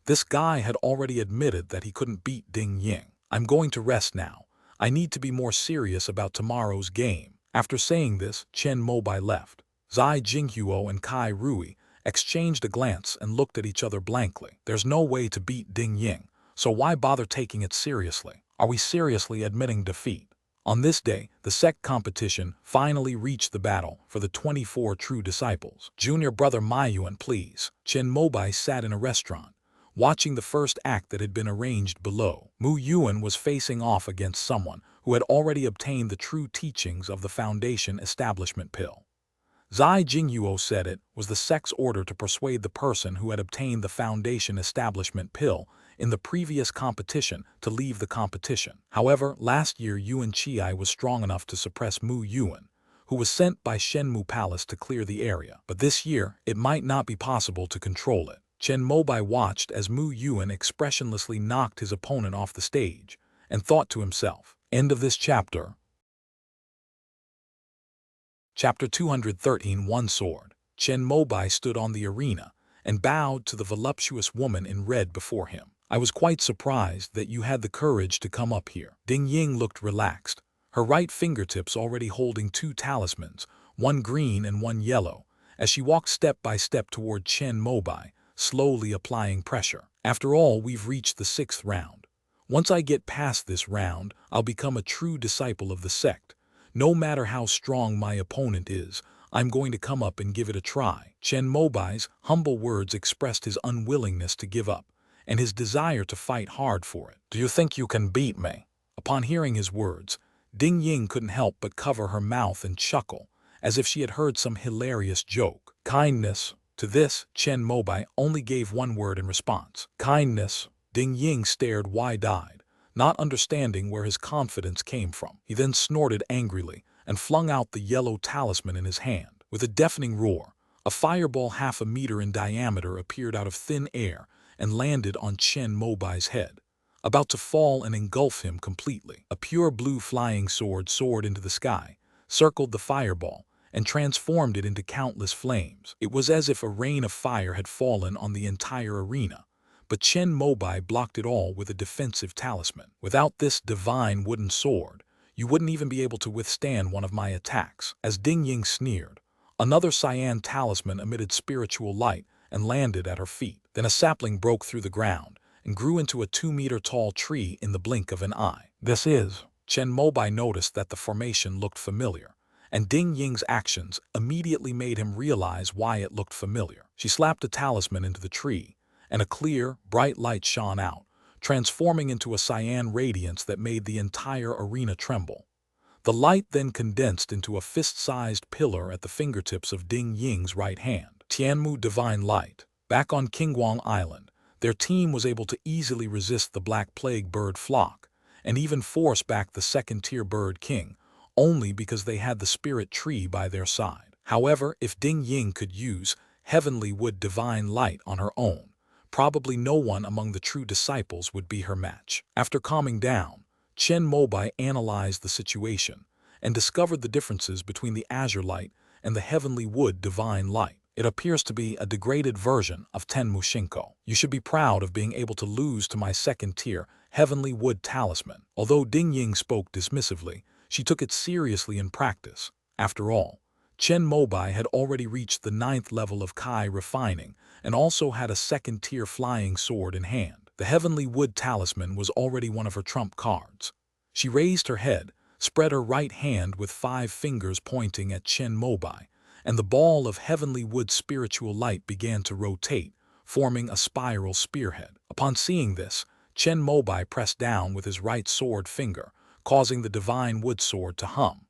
This guy had already admitted that he couldn't beat Ding Ying. "I'm going to rest now. I need to be more serious about tomorrow's game." After saying this, Chen Mobai left. Zai Jinghuo and Kai Rui exchanged a glance and looked at each other blankly. There's no way to beat Ding Ying, so why bother taking it seriously? Are we seriously admitting defeat? On this day, the sect competition finally reached the battle for the 24 true disciples. "Junior brother Mayuan, please." Chen Mobai sat in a restaurant, watching the first act that had been arranged below. Mu Yuan was facing off against someone who had already obtained the true teachings of the Foundation establishment pill. Zai Jinghuo said it was the sect's order to persuade the person who had obtained the Foundation establishment pill in the previous competition to leave the competition. However, last year Yuan Chiai was strong enough to suppress Mu Yuan, who was sent by Shenmue Palace to clear the area. But this year, it might not be possible to control it. Chen Mobai watched as Mu Yuan expressionlessly knocked his opponent off the stage, and thought to himself, end of this chapter. Chapter 213 One Sword. Chen Mobai stood on the arena and bowed to the voluptuous woman in red before him. "I was quite surprised that you had the courage to come up here." Ding Ying looked relaxed, her right fingertips already holding 2 talismans, one green and one yellow, as she walked step by step toward Chen Mobai, slowly applying pressure. "After all, we've reached the 6th round. Once I get past this round, I'll become a true disciple of the sect. No matter how strong my opponent is, I'm going to come up and give it a try." Chen Mobai's humble words expressed his unwillingness to give up, and his desire to fight hard for it. "Do you think you can beat me?" Upon hearing his words, Ding Ying couldn't help but cover her mouth and chuckle, as if she had heard some hilarious joke. Kindness. To this, Chen Mobai only gave one word in response. Kindness. Ding Ying stared wide-eyed, not understanding where his confidence came from. He then snorted angrily and flung out the yellow talisman in his hand. With a deafening roar, a fireball half a meter in diameter appeared out of thin air and landed on Chen Mobai's head, about to fall and engulf him completely. A pure blue flying sword soared into the sky, circled the fireball, and transformed it into countless flames. It was as if a rain of fire had fallen on the entire arena, but Chen Mobai blocked it all with a defensive talisman. Without this divine wooden sword, you wouldn't even be able to withstand one of my attacks. As Ding Ying sneered, another cyan talisman emitted spiritual light and landed at her feet. Then a sapling broke through the ground and grew into a 2-meter-tall tree in the blink of an eye. Chen Mobai noticed that the formation looked familiar, and Ding Ying's actions immediately made him realize why it looked familiar. She slapped a talisman into the tree, and a clear, bright light shone out, transforming into a cyan radiance that made the entire arena tremble. The light then condensed into a fist-sized pillar at the fingertips of Ding Ying's right hand. Tianmu Divine Light. Back on Qingguang Island, their team was able to easily resist the Black Plague bird flock, and even force back the second-tier bird king, only because they had the spirit tree by their side. However, if Ding Ying could use Heavenly Wood Divine Light on her own, probably no one among the true disciples would be her match. After calming down, Chen Mobai analyzed the situation and discovered the differences between the Azure Light and the Heavenly Wood Divine Light. It appears to be a degraded version of Tenmu Shinko. You should be proud of being able to lose to my second-tier Heavenly Wood Talisman. Although Ding Ying spoke dismissively, she took it seriously in practice. After all, Chen Mobai had already reached the 9th level of Kai refining and also had a second-tier flying sword in hand. The Heavenly Wood Talisman was already one of her trump cards. She raised her head, spread her right hand with 5 fingers pointing at Chen Mobai, and the ball of Heavenly Wood spiritual light began to rotate, forming a spiral spearhead. Upon seeing this, Chen Mobai pressed down with his right sword finger, causing the divine wood sword to hum.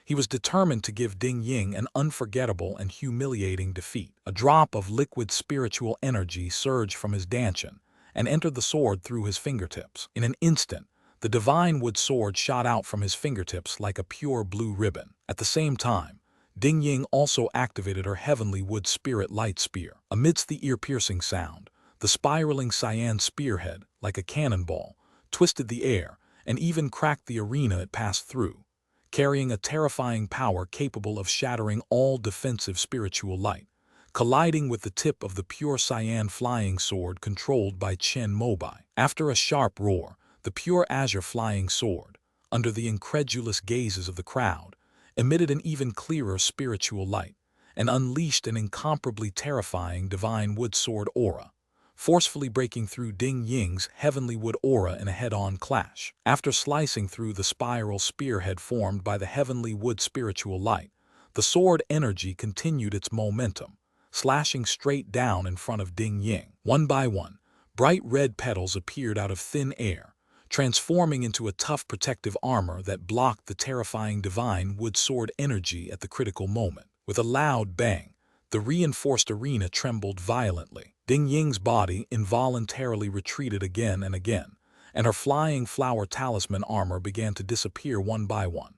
He was determined to give Ding Ying an unforgettable and humiliating defeat. A drop of liquid spiritual energy surged from his dantian and entered the sword through his fingertips. In an instant, the divine wood sword shot out from his fingertips like a pure blue ribbon. At the same time, Ding Ying also activated her Heavenly Wood Spirit Light Spear. Amidst the ear-piercing sound, the spiraling cyan spearhead, like a cannonball, twisted the air and even cracked the arena it passed through, carrying a terrifying power capable of shattering all defensive spiritual light, colliding with the tip of the pure cyan flying sword controlled by Chen Mobai. After a sharp roar, the pure azure flying sword, under the incredulous gazes of the crowd, emitted an even clearer spiritual light and unleashed an incomparably terrifying divine wood sword aura, forcefully breaking through Ding Ying's Heavenly Wood aura in a head-on clash. After slicing through the spiral spearhead formed by the Heavenly Wood spiritual light, the sword energy continued its momentum, slashing straight down in front of Ding Ying. One by one, bright red petals appeared out of thin air, transforming into a tough protective armor that blocked the terrifying divine wood sword energy at the critical moment. With a loud bang, the reinforced arena trembled violently. Ding Ying's body involuntarily retreated again and again, and her flying flower talisman armor began to disappear one by one.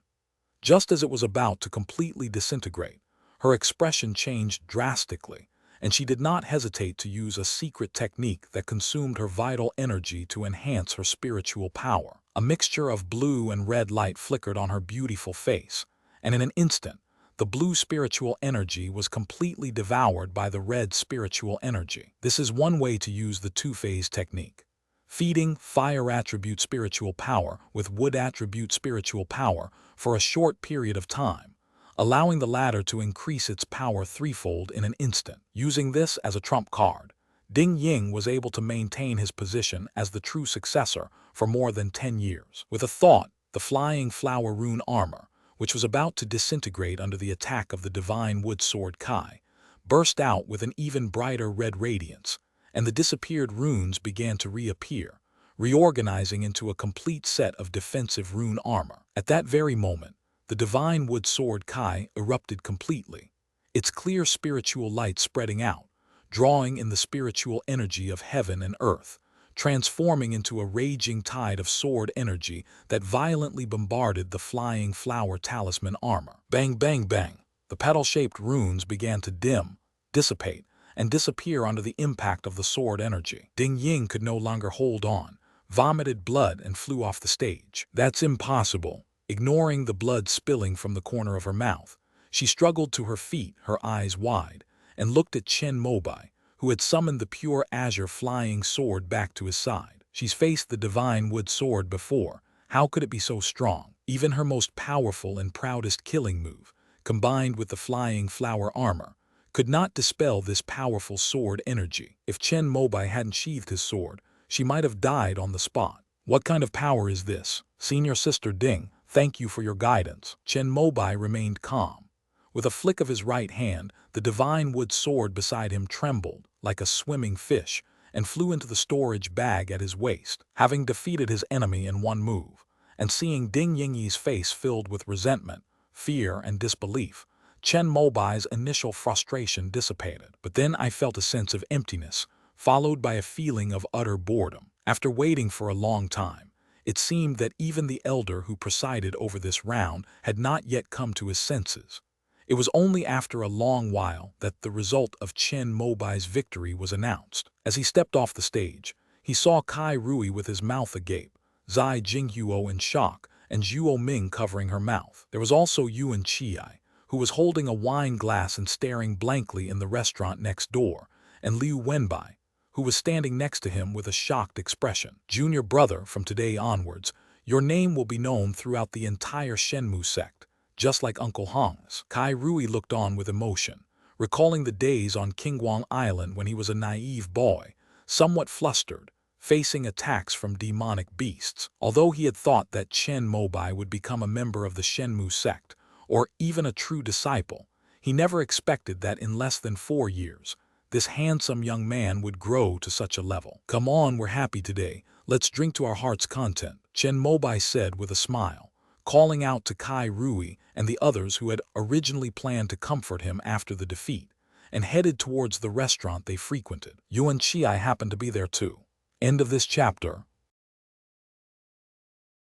Just as it was about to completely disintegrate, her expression changed drastically, and she did not hesitate to use a secret technique that consumed her vital energy to enhance her spiritual power. A mixture of blue and red light flickered on her beautiful face, and in an instant, the blue spiritual energy was completely devoured by the red spiritual energy. This is one way to use the two-phase technique, feeding fire attribute spiritual power with wood attribute spiritual power for a short period of time, allowing the latter to increase its power threefold in an instant. Using this as a trump card, Ding Ying was able to maintain his position as the true successor for more than 10 years. With a thought, the flying flower rune armor, which was about to disintegrate under the attack of the divine wood sword Kai, burst out with an even brighter red radiance, and the disappeared runes began to reappear, reorganizing into a complete set of defensive rune armor. At that very moment, the divine wood sword Kai erupted completely, its clear spiritual light spreading out, drawing in the spiritual energy of heaven and earth, transforming into a raging tide of sword energy that violently bombarded the flying flower talisman armor. Bang, bang, bang. The petal-shaped runes began to dim, dissipate, and disappear under the impact of the sword energy. Ding Ying could no longer hold on, vomited blood and flew off the stage. That's impossible. Ignoring the blood spilling from the corner of her mouth, she struggled to her feet, her eyes wide, and looked at Chen Mobai, who had summoned the pure azure flying sword back to his side. She's faced the divine wood sword before. How could it be so strong? Even her most powerful and proudest killing move, combined with the flying flower armor, could not dispel this powerful sword energy. If Chen Mobai hadn't sheathed his sword, she might have died on the spot. What kind of power is this? Senior Sister Ding, thank you for your guidance. Chen Mobai remained calm. With a flick of his right hand, the divine wood sword beside him trembled like a swimming fish and flew into the storage bag at his waist. Having defeated his enemy in one move, and seeing Ding Yingyi's face filled with resentment, fear, and disbelief, Chen Mobai's initial frustration dissipated. But then I felt a sense of emptiness, followed by a feeling of utter boredom. After waiting for a long time, it seemed that even the elder who presided over this round had not yet come to his senses. It was only after a long while that the result of Chen Mobai's victory was announced. As he stepped off the stage, he saw Kai Rui with his mouth agape, Zai Jinghuo in shock, and Zhuo Ming covering her mouth. There was also Yuan Qiai, who was holding a wine glass and staring blankly in the restaurant next door, and Liu Wenbai, who was standing next to him with a shocked expression. Junior brother, from today onwards, your name will be known throughout the entire Shenmu sect, just like Uncle Hong's. Kai Rui looked on with emotion, recalling the days on Qingguang Island when he was a naive boy, somewhat flustered, facing attacks from demonic beasts. Although he had thought that Chen Mobai would become a member of the Shenmu sect, or even a true disciple, he never expected that in less than 4 years, this handsome young man would grow to such a level. Come on, we're happy today. Let's drink to our heart's content, Chen Mobai said with a smile, calling out to Kai Rui and the others who had originally planned to comfort him after the defeat, and headed towards the restaurant they frequented. Yuan Qiai happened to be there too. End of this chapter.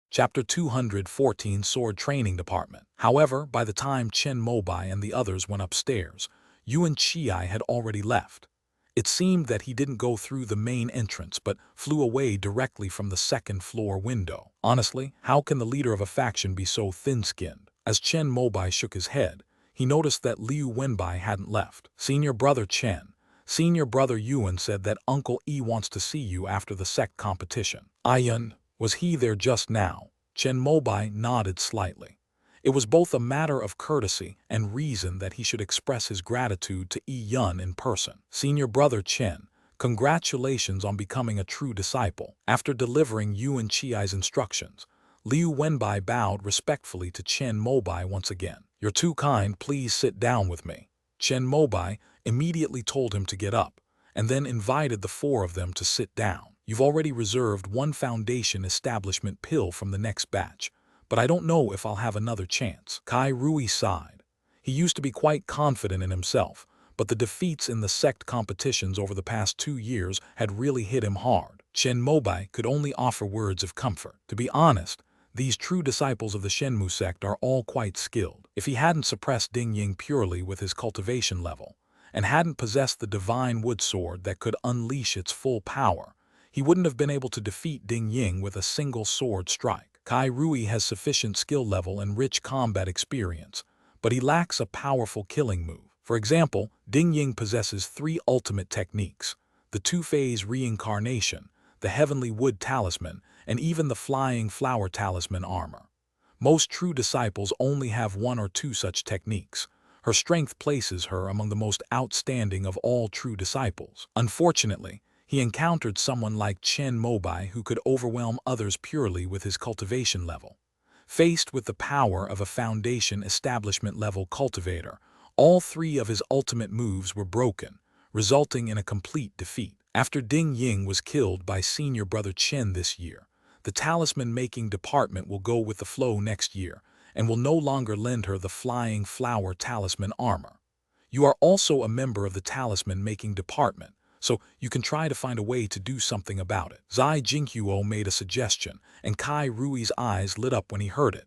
Chapter 214, Sword Training Department. However, by the time Chen Mobai and the others went upstairs, Yuan Qiai had already left. It seemed that he didn't go through the main entrance but flew away directly from the second-floor window. Honestly, how can the leader of a faction be so thin-skinned? As Chen Mobai shook his head, he noticed that Liu Wenbai hadn't left. Senior brother Chen, Senior brother Yuan said that Uncle E wants to see you after the sect competition. Ayun, was he there just now? Chen Mobai nodded slightly. It was both a matter of courtesy and reason that he should express his gratitude to Yi Yun in person. Senior brother Chen, congratulations on becoming a true disciple. After delivering Yuan Qiai's instructions, Liu Wenbai bowed respectfully to Chen Mobai once again. You're too kind, please sit down with me. Chen Mobai immediately told him to get up, and then invited the 4 of them to sit down. You've already reserved 1 foundation establishment pill from the next batch, but I don't know if I'll have another chance. Kai Rui sighed. He used to be quite confident in himself, but the defeats in the sect competitions over the past 2 years had really hit him hard. Chen Mobai could only offer words of comfort. To be honest, these true disciples of the Shenmu sect are all quite skilled. If he hadn't suppressed Ding Ying purely with his cultivation level, and hadn't possessed the divine wood sword that could unleash its full power, he wouldn't have been able to defeat Ding Ying with a single sword strike. Kai Rui has sufficient skill level and rich combat experience, but he lacks a powerful killing move. For example, Ding Ying possesses 3 ultimate techniques: the 2-phase reincarnation, the heavenly wood talisman, and even the flying flower talisman armor. Most true disciples only have 1 or 2 such techniques. Her strength places her among the most outstanding of all true disciples. Unfortunately, he encountered someone like Chen Mobai who could overwhelm others purely with his cultivation level. Faced with the power of a foundation establishment level cultivator, all 3 of his ultimate moves were broken, resulting in a complete defeat. After Ding Ying was killed by senior brother Chen this year, the talisman-making department will go with the flow next year and will no longer lend her the flying flower talisman armor. You are also a member of the talisman-making department, so you can try to find a way to do something about it. Zai Jinghuo made a suggestion, and Kai Rui's eyes lit up when he heard it.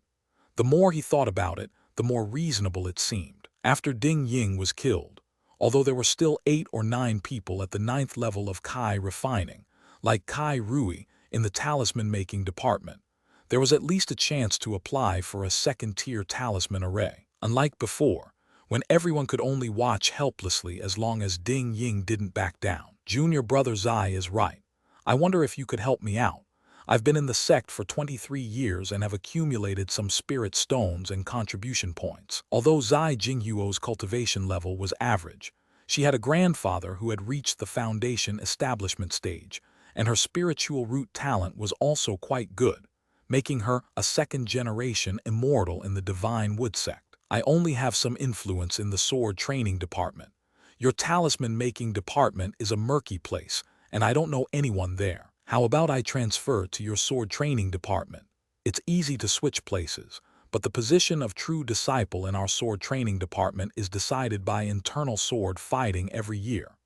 The more he thought about it, the more reasonable it seemed. After Ding Ying was killed, although there were still 8 or 9 people at the 9th level of Kai refining, like Kai Rui in the talisman-making department, there was at least a chance to apply for a second-tier talisman array. Unlike before, when everyone could only watch helplessly as long as Ding Ying didn't back down. Junior brother Zai is right. I wonder if you could help me out. I've been in the sect for 23 years and have accumulated some spirit stones and contribution points. Although Zai Jinghuo's cultivation level was average, she had a grandfather who had reached the foundation establishment stage, and her spiritual root talent was also quite good, making her a second-generation immortal in the divine wood sect. I only have some influence in the sword training department. Your talisman-making department is a murky place, and I don't know anyone there. How about I transfer to your sword training department? It's easy to switch places, but the position of true disciple in our sword training department is decided by internal sword fighting every year.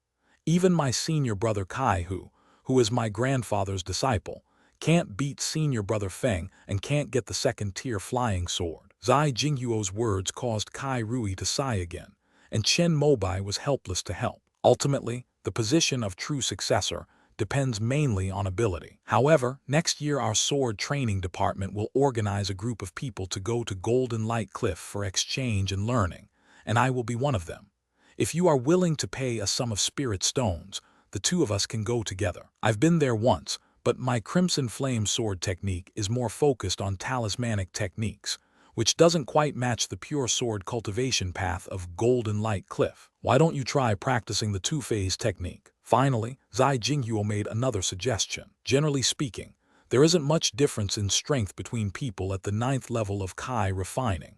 Even my senior brother Kai, who is my grandfather's disciple, can't beat senior brother Feng and can't get the second-tier flying sword. Zai Jinghuo's words caused Kai Rui to sigh again, and Chen Mobai was helpless to help. Ultimately, the position of true successor depends mainly on ability. However, next year our sword training department will organize a group of people to go to Golden Light Cliff for exchange and learning, and I will be one of them. If you are willing to pay a sum of spirit stones, the two of us can go together. I've been there once, but my Crimson Flame sword technique is more focused on talismanic techniques, which doesn't quite match the pure sword cultivation path of Golden Light Cliff. Why don't you try practicing the two-phase technique? Finally, Zai Jinghuo made another suggestion. Generally speaking, there isn't much difference in strength between people at the 9th level of Kai refining.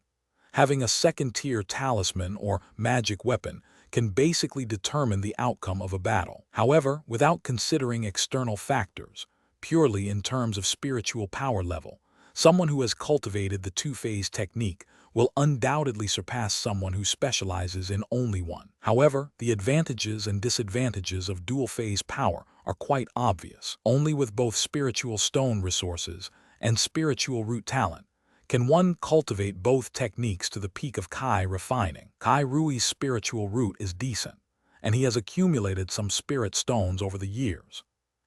Having a second-tier talisman or magic weapon can basically determine the outcome of a battle. However, without considering external factors, purely in terms of spiritual power level, someone who has cultivated the two-phase technique will undoubtedly surpass someone who specializes in only one. However, the advantages and disadvantages of dual-phase power are quite obvious. Only with both spiritual stone resources and spiritual root talent can one cultivate both techniques to the peak of Kai refining. Kai Rui's spiritual root is decent, and he has accumulated some spirit stones over the years.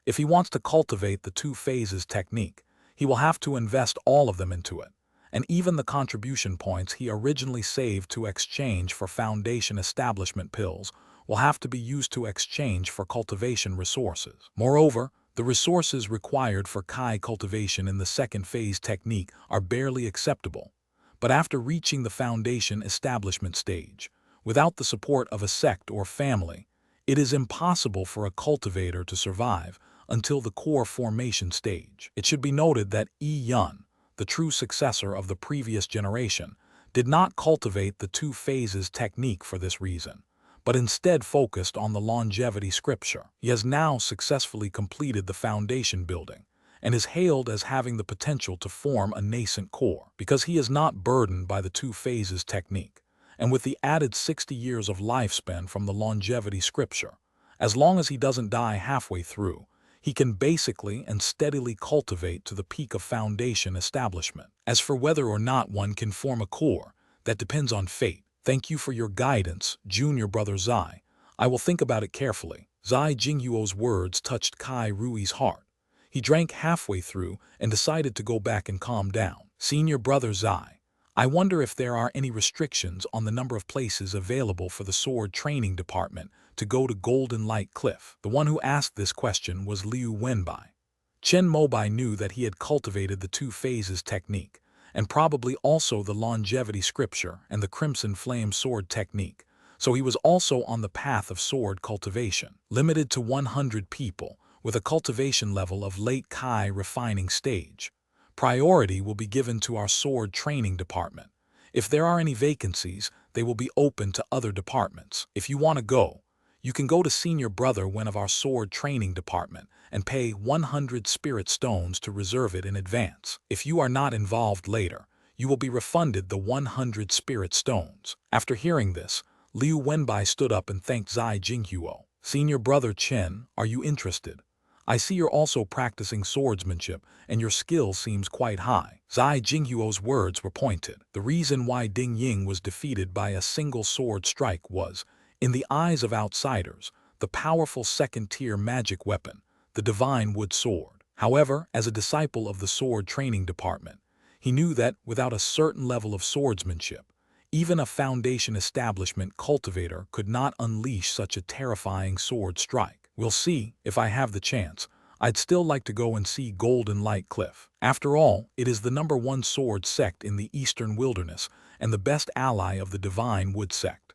If he wants to cultivate the two phases technique, he will have to invest all of them into it, and even the contribution points he originally saved to exchange for foundation establishment pills will have to be used to exchange for cultivation resources. Moreover, the resources required for Kai cultivation in the second phase technique are barely acceptable, but after reaching the foundation establishment stage, without the support of a sect or family, it is impossible for a cultivator to survive until the core formation stage. It should be noted that Yi Yun, the true successor of the previous generation, did not cultivate the two phases technique for this reason, but instead focused on the longevity scripture. He has now successfully completed the foundation building and is hailed as having the potential to form a nascent core, because he is not burdened by the two phases technique, and with the added 60 years of lifespan from the longevity scripture, as long as he doesn't die halfway through, he can basically and steadily cultivate to the peak of foundation establishment. As for whether or not one can form a core, that depends on fate. Thank you for your guidance, junior brother Zai. I will think about it carefully. Zai Jinghuo's words touched Kai Rui's heart. He drank halfway through and decided to go back and calm down. Senior brother Zai, I wonder if there are any restrictions on the number of places available for the sword training department to go to Golden Light Cliff. The one who asked this question was Liu Wenbai. Chen Mobai knew that he had cultivated the two phases technique, and probably also the longevity scripture and the crimson flame sword technique, so he was also on the path of sword cultivation. Limited to 100 people, with a cultivation level of late Kai refining stage. Priority will be given to our sword training department. If there are any vacancies, they will be open to other departments. If you want to go, You can go to Senior Brother one of our sword training department and pay 100 spirit stones to reserve it in advance. If you are not involved later, you will be refunded the 100 spirit stones. After hearing this, Liu Wenbai stood up and thanked Zai Jinghuo. Senior Brother Chen, are you interested? I see you're also practicing swordsmanship, and your skill seems quite high. Zai Jinghuo's words were pointed. The reason why Ding Ying was defeated by a single sword strike was, in the eyes of outsiders, the powerful second-tier magic weapon, the divine wood sword. However, as a disciple of the sword training department, he knew that without a certain level of swordsmanship, even a foundation establishment cultivator could not unleash such a terrifying sword strike. We'll see, if I have the chance. I'd still like to go and see Golden Light Cliff. After all, it is the #1 sword sect in the Eastern Wilderness and the best ally of the Divine Wood sect.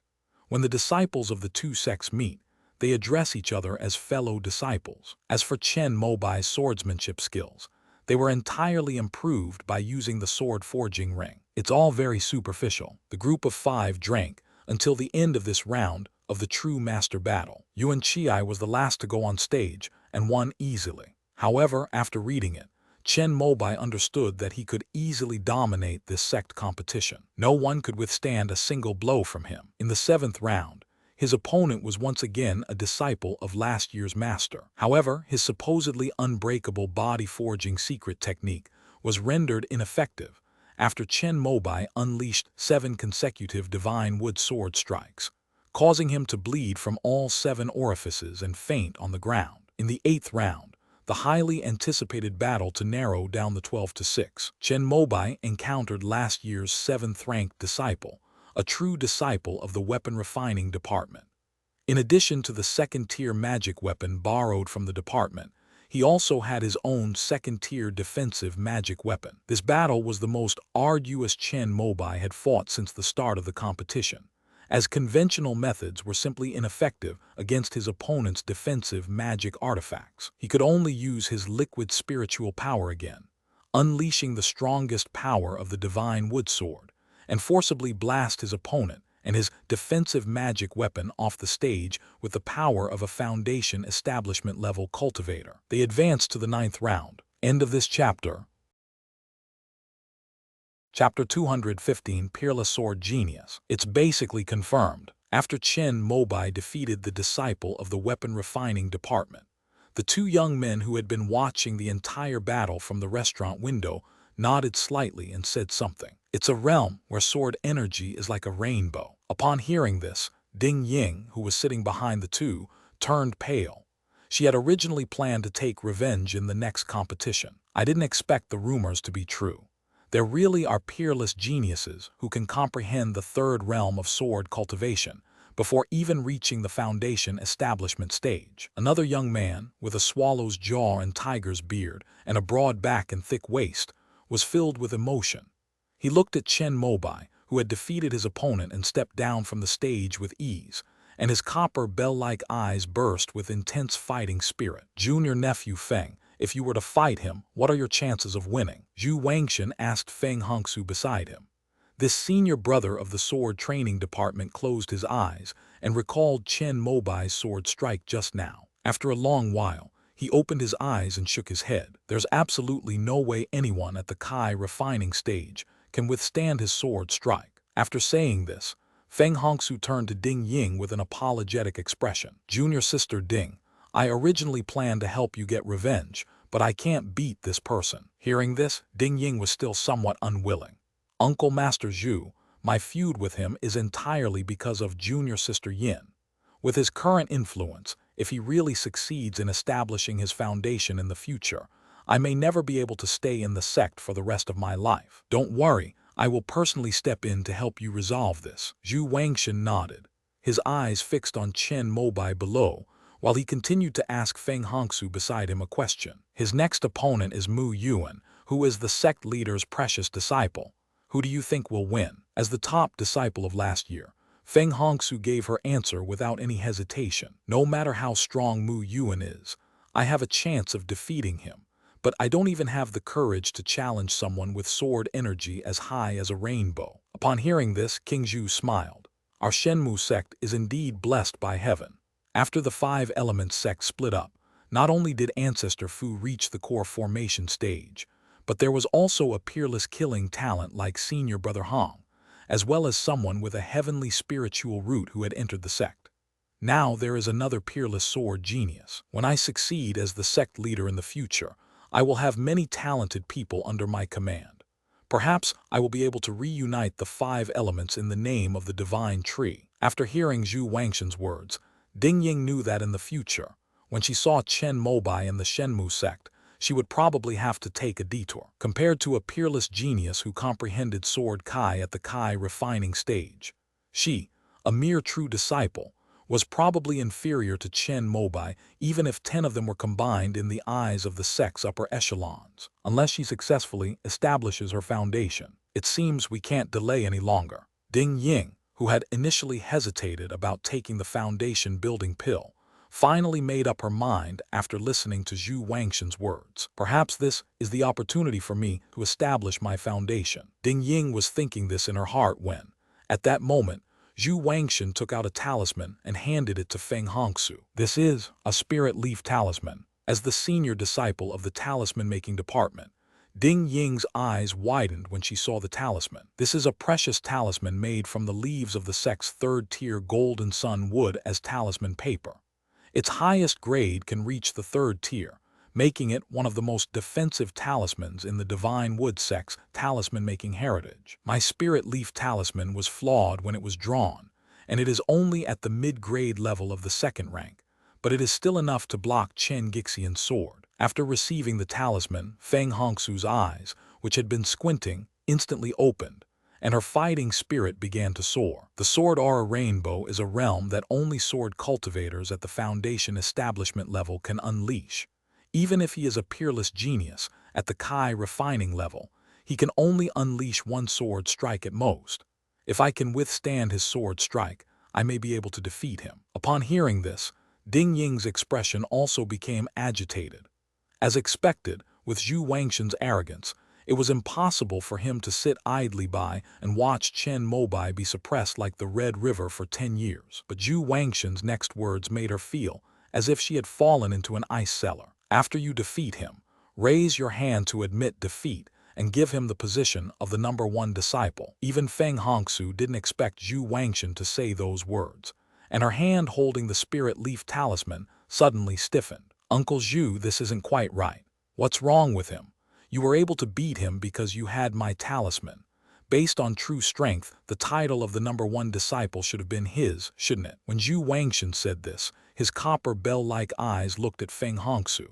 When the disciples of the two sects meet, they address each other as fellow disciples. As for Chen Mobai's swordsmanship skills, they were entirely improved by using the sword forging ring. It's all very superficial. The group of 5 drank until the end of this round of the true master battle. Yuan Chiai was the last to go on stage and won easily. However, after reading it, Chen Mobai understood that he could easily dominate this sect competition. No one could withstand a single blow from him. In the 7th round, his opponent was once again a disciple of last year's master. However, his supposedly unbreakable body-forging secret technique was rendered ineffective after Chen Mobai unleashed 7 consecutive divine wood sword strikes, causing him to bleed from all 7 orifices and faint on the ground. In the 8th round, the highly anticipated battle to narrow down the 12-6, Chen Mobai encountered last year's 7th-ranked disciple, a true disciple of the weapon refining department. In addition to the second-tier magic weapon borrowed from the department, he also had his own second-tier defensive magic weapon. This battle was the most arduous Chen Mobai had fought since the start of the competition, as conventional methods were simply ineffective against his opponent's defensive magic artifacts. He could only use his liquid spiritual power again, unleashing the strongest power of the divine wood sword, and forcibly blast his opponent and his defensive magic weapon off the stage with the power of a foundation establishment-level cultivator. They advanced to the 9th round. End of this chapter. Chapter 215, Peerless Sword Genius. It's basically confirmed. After Chen Mobai defeated the disciple of the weapon refining department, the 2 young men who had been watching the entire battle from the restaurant window nodded slightly and said something. It's a realm where sword energy is like a rainbow. Upon hearing this, Ding Ying, who was sitting behind the 2, turned pale. She had originally planned to take revenge in the next competition. I didn't expect the rumors to be true. There really are peerless geniuses who can comprehend the 3rd realm of sword cultivation before even reaching the foundation establishment stage. Another young man, with a swallow's jaw and tiger's beard and a broad back and thick waist, was filled with emotion. He looked at Chen Mobai, who had defeated his opponent and stepped down from the stage with ease, and his copper bell-like eyes burst with intense fighting spirit. Junior nephew Feng, if you were to fight him, what are your chances of winning? Zhu Wangshan asked Feng Hongsu beside him. This senior brother of the sword training department closed his eyes and recalled Chen Mobai's sword strike just now. After a long while, he opened his eyes and shook his head. There's absolutely no way anyone at the Kai refining stage can withstand his sword strike. After saying this, Feng Hongsu turned to Ding Ying with an apologetic expression. Junior sister Ding, I originally planned to help you get revenge, but I can't beat this person. Hearing this, Ding Ying was still somewhat unwilling. Uncle Master Zhu, my feud with him is entirely because of junior sister Yin. With his current influence, if he really succeeds in establishing his foundation in the future, I may never be able to stay in the sect for the rest of my life. Don't worry, I will personally step in to help you resolve this. Zhu Wangshan nodded, his eyes fixed on Chen Mobai below, while he continued to ask Feng Hongsu beside him a question. His next opponent is Mu Yuan, who is the sect leader's precious disciple. Who do you think will win? As the top disciple of last year, Feng Hongsu gave her answer without any hesitation. No matter how strong Mu Yuan is, I have a chance of defeating him, but I don't even have the courage to challenge someone with sword energy as high as a rainbow. Upon hearing this, King Zhu smiled. Our Shenmu sect is indeed blessed by heaven. After the five elements sect split up, not only did Ancestor Fu reach the core formation stage, but there was also a peerless killing talent like Senior Brother Hong, as well as someone with a heavenly spiritual root who had entered the sect. Now there is another peerless sword genius. When I succeed as the sect leader in the future, I will have many talented people under my command. Perhaps I will be able to reunite the five elements in the name of the divine tree. After hearing Zhu Wangshan's words, Ding Ying knew that in the future, when she saw Chen Mobai and the Shenmu sect, she would probably have to take a detour. Compared to a peerless genius who comprehended Sword Kai at the Kai refining stage, she, a mere true disciple, was probably inferior to Chen Mobai even if 10 of them were combined in the eyes of the sect's upper echelons. Unless she successfully establishes her foundation, it seems we can't delay any longer. Ding Ying, who had initially hesitated about taking the foundation building pill, finally made up her mind after listening to Zhu Wangshan's words. Perhaps this is the opportunity for me to establish my foundation. Ding Ying was thinking this in her heart when, at that moment, Zhu Wangshan took out a talisman and handed it to Feng Hongsu. This is a spirit leaf talisman. As the senior disciple of the talisman-making department, Ding Ying's eyes widened when she saw the talisman. This is a precious talisman made from the leaves of the sect's third-tier golden sun wood as talisman paper. Its highest grade can reach the third tier, making it one of the most defensive talismans in the Divine Wood sect's talisman-making heritage. My spirit leaf talisman was flawed when it was drawn, and it is only at the mid-grade level of the second rank, but it is still enough to block Chen Gixian's sword. After receiving the talisman, Feng Hongsu's eyes, which had been squinting, instantly opened, and her fighting spirit began to soar. The Sword Aura Rainbow is a realm that only sword cultivators at the Foundation establishment level can unleash. Even if he is a peerless genius, at the Kai refining level, he can only unleash one sword strike at most. If I can withstand his sword strike, I may be able to defeat him. Upon hearing this, Ding Ying's expression also became agitated. As expected, with Zhu Wangshan's arrogance, it was impossible for him to sit idly by and watch Chen Mobai be suppressed like the Red River for 10 years. But Zhu Wangshan's next words made her feel as if she had fallen into an ice cellar. After you defeat him, raise your hand to admit defeat and give him the position of the #1 disciple. Even Feng Hongsu didn't expect Zhu Wangshan to say those words, and her hand holding the spirit leaf talisman suddenly stiffened. Uncle Zhu, this isn't quite right. What's wrong with him? You were able to beat him because you had my talisman. Based on true strength, the title of the #1 disciple should have been his, shouldn't it? When Zhu Wangshan said this, his copper bell-like eyes looked at Feng Hongsu.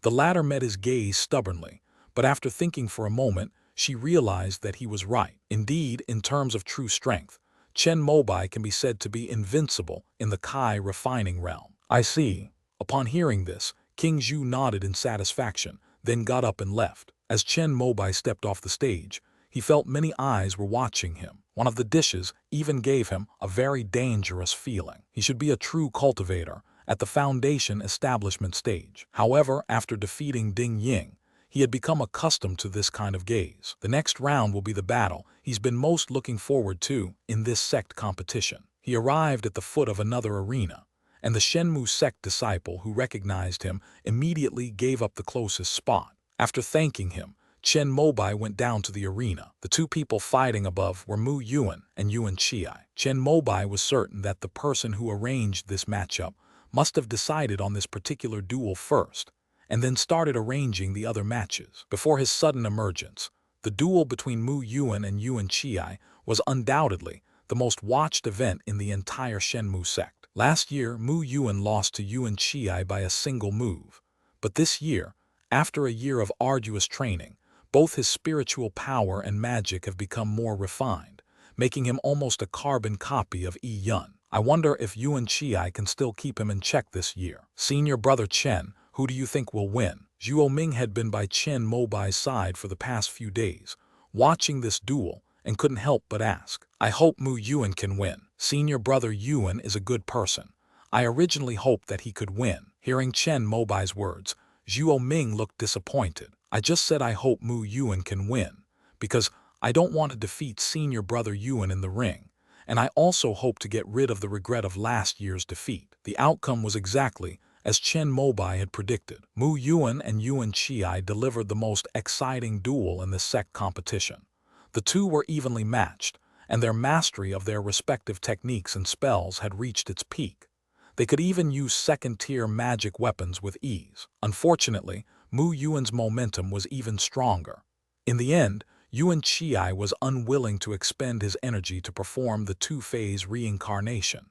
The latter met his gaze stubbornly, but after thinking for a moment, she realized that he was right. Indeed, in terms of true strength, Chen Mobai can be said to be invincible in the Kai refining realm. I see. Upon hearing this, King Zhu nodded in satisfaction, then got up and left. As Chen Mobai stepped off the stage, he felt many eyes were watching him. One of the dishes even gave him a very dangerous feeling. He should be a true cultivator at the Foundation establishment stage. However, after defeating Ding Ying, he had become accustomed to this kind of gaze. The next round will be the battle he's been most looking forward to in this sect competition. He arrived at the foot of another arena, and the Shenmu sect disciple who recognized him immediately gave up the closest spot. After thanking him, Chen Mobai went down to the arena. The two people fighting above were Mu Yuan and Yuan Chiai. Chen Mobai was certain that the person who arranged this matchup must have decided on this particular duel first, and then started arranging the other matches. Before his sudden emergence, the duel between Mu Yuan and Yuan Chiai was undoubtedly the most watched event in the entire Shenmu sect. Last year, Mu Yuan lost to Yuan Chiai by a single move, but this year, after a year of arduous training, both his spiritual power and magic have become more refined, making him almost a carbon copy of Yi Yun. I wonder if Yuan Chiai can still keep him in check this year. Senior brother Chen, who do you think will win? Zhuo Ming had been by Chen Mobai's side for the past few days, watching this duel, and couldn't help but ask. I hope Mu Yuan can win. Senior brother Yuan is a good person. I originally hoped that he could win. Hearing Chen Mobai's words, Zhuo Ming looked disappointed. I just said I hope Mu Yuan can win, because I don't want to defeat senior brother Yuan in the ring, and I also hope to get rid of the regret of last year's defeat. The outcome was exactly as Chen Mobai had predicted. Mu Yuan and Yuan Qi delivered the most exciting duel in the sect competition. The two were evenly matched, and their mastery of their respective techniques and spells had reached its peak. They could even use second-tier magic weapons with ease. Unfortunately, Mu Yuan's momentum was even stronger. In the end, Yuan Qi was unwilling to expend his energy to perform the two-phase reincarnation.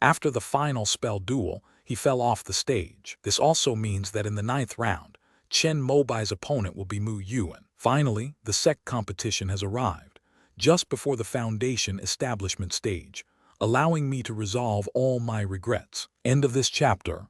After the final spell duel, he fell off the stage. This also means that in the 9th round, Chen Mobai's opponent will be Mu Yuan. Finally, the sect competition has arrived, just before the foundation establishment stage, allowing me to resolve all my regrets. End of this chapter.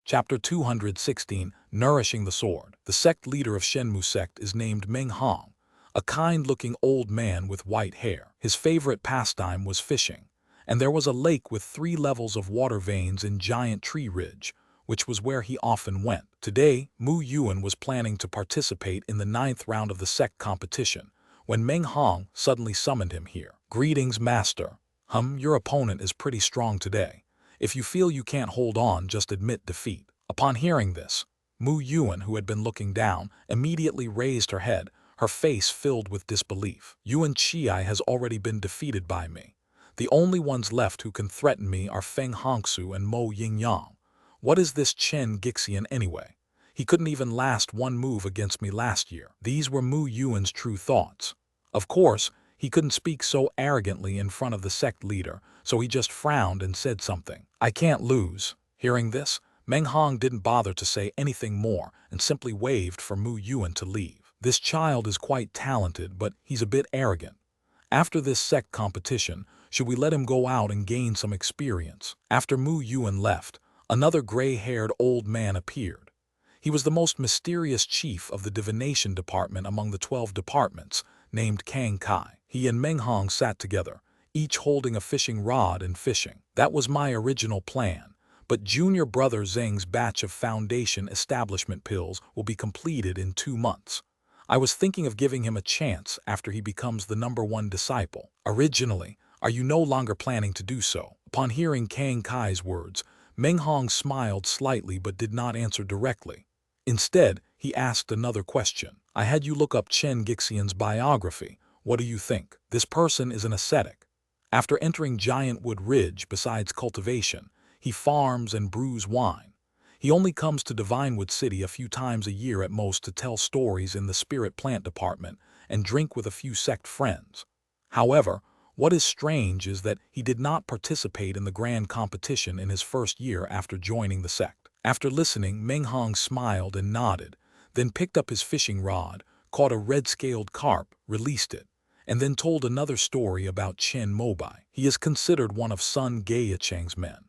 Chapter 216, Nourishing the Sword. The sect leader of Shenmu sect is named Meng Hong, a kind-looking old man with white hair. His favorite pastime was fishing, and there was a lake with 3 levels of water veins in Giant Tree Ridge, which was where he often went. Today, Mu Yuan was planning to participate in the 9th round of the sect competition, when Meng Hong suddenly summoned him here. "Greetings, master. Your opponent is pretty strong today. If you feel you can't hold on, just admit defeat." Upon hearing this, Mu Yuan, who had been looking down, immediately raised her head, her face filled with disbelief. "Yuan Qi has already been defeated by me. The only ones left who can threaten me are Feng Hongsu and Mo Yingyang. What is this Chen Gixian anyway? He couldn't even last one move against me last year." These were Mu Yuan's true thoughts. Of course, he couldn't speak so arrogantly in front of the sect leader, so he just frowned and said something. "I can't lose." Hearing this, Meng Hong didn't bother to say anything more and simply waved for Mu Yuan to leave. "This child is quite talented, but he's a bit arrogant. After this sect competition, should we let him go out and gain some experience?" After Mu Yuan left, another gray-haired old man appeared. He was the most mysterious chief of the divination department among the 12 departments, named Kang Kai. He and Meng Hong sat together, each holding a fishing rod and fishing. "That was my original plan, but junior brother Zheng's batch of foundation establishment pills will be completed in 2 months. I was thinking of giving him a chance after he becomes the #1 disciple." "Originally, are you no longer planning to do so?" Upon hearing Kang Kai's words, Meng Hong smiled slightly but did not answer directly. Instead, he asked another question. "I had you look up Chen Gixian's biography. What do you think?" "This person is an ascetic. After entering Giant Wood Ridge besides cultivation, he farms and brews wine. He only comes to Divinewood City a few times a year at most to tell stories in the spirit plant department and drink with a few sect friends. However, what is strange is that he did not participate in the grand competition in his first year after joining the sect." After listening, Meng Hong smiled and nodded, then picked up his fishing rod, caught a red-scaled carp, released it, and then told another story about Chen Mobai. "He is considered one of Sun Gayacheng's men.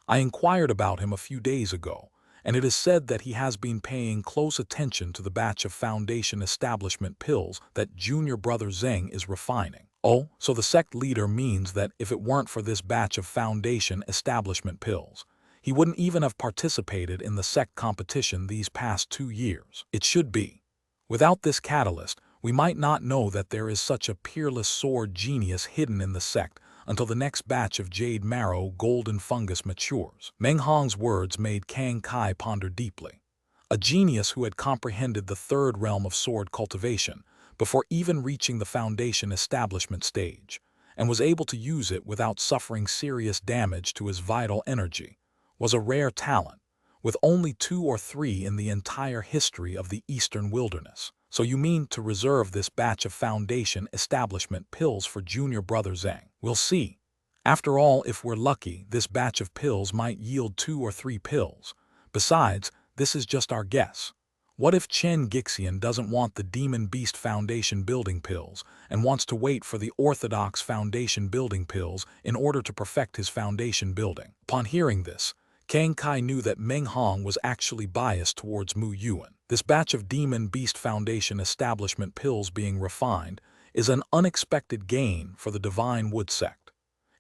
I inquired about him a few days ago, and it is said that he has been paying close attention to the batch of foundation establishment pills that junior brother Zheng is refining." "Oh, so the sect leader means that if it weren't for this batch of foundation establishment pills, he wouldn't even have participated in the sect competition these past 2 years. It should be. Without this catalyst, we might not know that there is such a peerless sword genius hidden in the sect until the next batch of Jade Marrow Golden Fungus matures." Meng Hong's words made Kang Kai ponder deeply. A genius who had comprehended the 3rd realm of sword cultivation before even reaching the foundation establishment stage, and was able to use it without suffering serious damage to his vital energy, was a rare talent, with only 2 or 3 in the entire history of the Eastern Wilderness. "So you mean to reserve this batch of foundation establishment pills for junior brother Zheng?" "We'll see. After all, if we're lucky, this batch of pills might yield 2 or 3 pills. Besides, this is just our guess. What if Chen Gixian doesn't want the Demon Beast Foundation building pills and wants to wait for the Orthodox Foundation building pills in order to perfect his foundation building?" Upon hearing this, Kang Kai knew that Meng Hong was actually biased towards Mu Yuan. This batch of Demon Beast Foundation establishment pills being refined is an unexpected gain for the Divine Wood sect.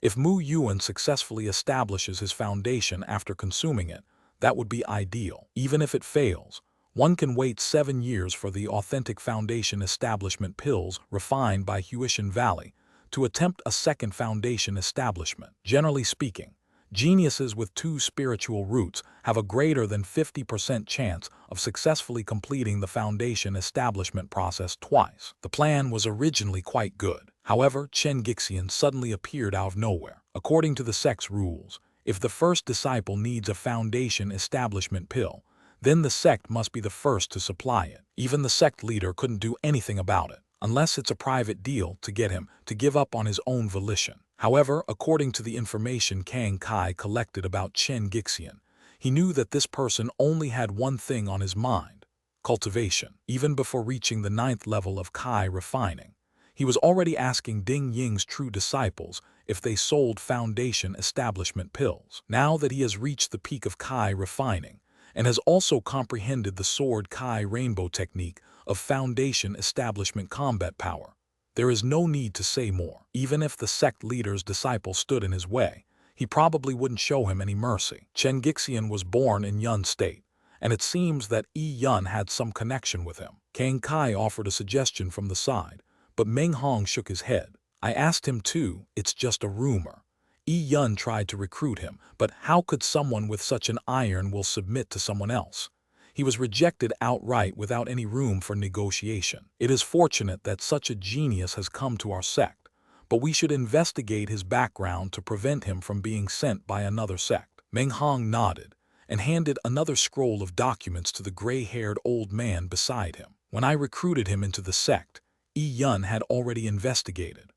If Mu Yuan successfully establishes his foundation after consuming it, that would be ideal. Even if it fails, one can wait 7 years for the authentic foundation establishment pills refined by Huishan Valley to attempt a second foundation establishment. Generally speaking, geniuses with two spiritual roots have a greater than 50% chance of successfully completing the foundation establishment process twice. The plan was originally quite good. However, Chen Gixian suddenly appeared out of nowhere. According to the sect's rules, if the first disciple needs a foundation establishment pill, then the sect must be the first to supply it. Even the sect leader couldn't do anything about it, unless it's a private deal to get him to give up on his own volition. However, according to the information Kang Kai collected about Chen Gixian, he knew that this person only had one thing on his mind: cultivation. Even before reaching the 9th level of Kai refining, he was already asking Ding Ying's true disciples if they sold foundation establishment pills. Now that he has reached the peak of Kai refining, and has also comprehended the Sword Kai Rainbow technique of foundation establishment combat power, there is no need to say more. Even if the sect leader's disciple stood in his way, he probably wouldn't show him any mercy. Chen Gixian was born in Yun State, and it seems that Yi Yun had some connection with him. Kang Kai offered a suggestion from the side, but Meng Hong shook his head. I asked him too, it's just a rumor. Yi Yun tried to recruit him, but how could someone with such an iron will submit to someone else? He was rejected outright without any room for negotiation. It is fortunate that such a genius has come to our sect, but we should investigate his background to prevent him from being sent by another sect. Meng Hong nodded and handed another scroll of documents to the gray-haired old man beside him. When I recruited him into the sect, Yi Yun had already investigated.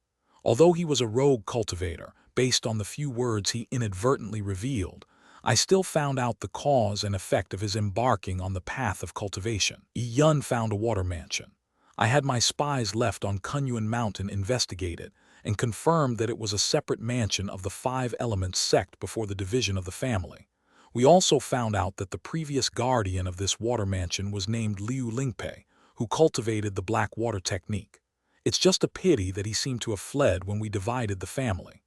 Although he was a rogue cultivator, based on the few words he inadvertently revealed, I still found out the cause and effect of his embarking on the path of cultivation. Yi Yun found a water mansion. I had my spies left on Kunyuan Mountain investigate it and confirmed that it was a separate mansion of the 5 Elements sect before the division of the family. We also found out that the previous guardian of this water mansion was named Liu Lingpei, who cultivated the black water technique. It's just a pity that he seemed to have fled when we divided the family.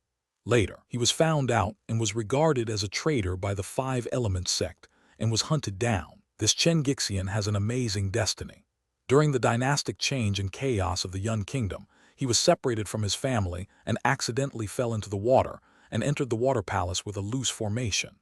Later, he was found out and was regarded as a traitor by the 5 Elements sect and was hunted down. This Chen Gixian has an amazing destiny. During the dynastic change and chaos of the Yun Kingdom, he was separated from his family and accidentally fell into the water and entered the water palace with a loose formation.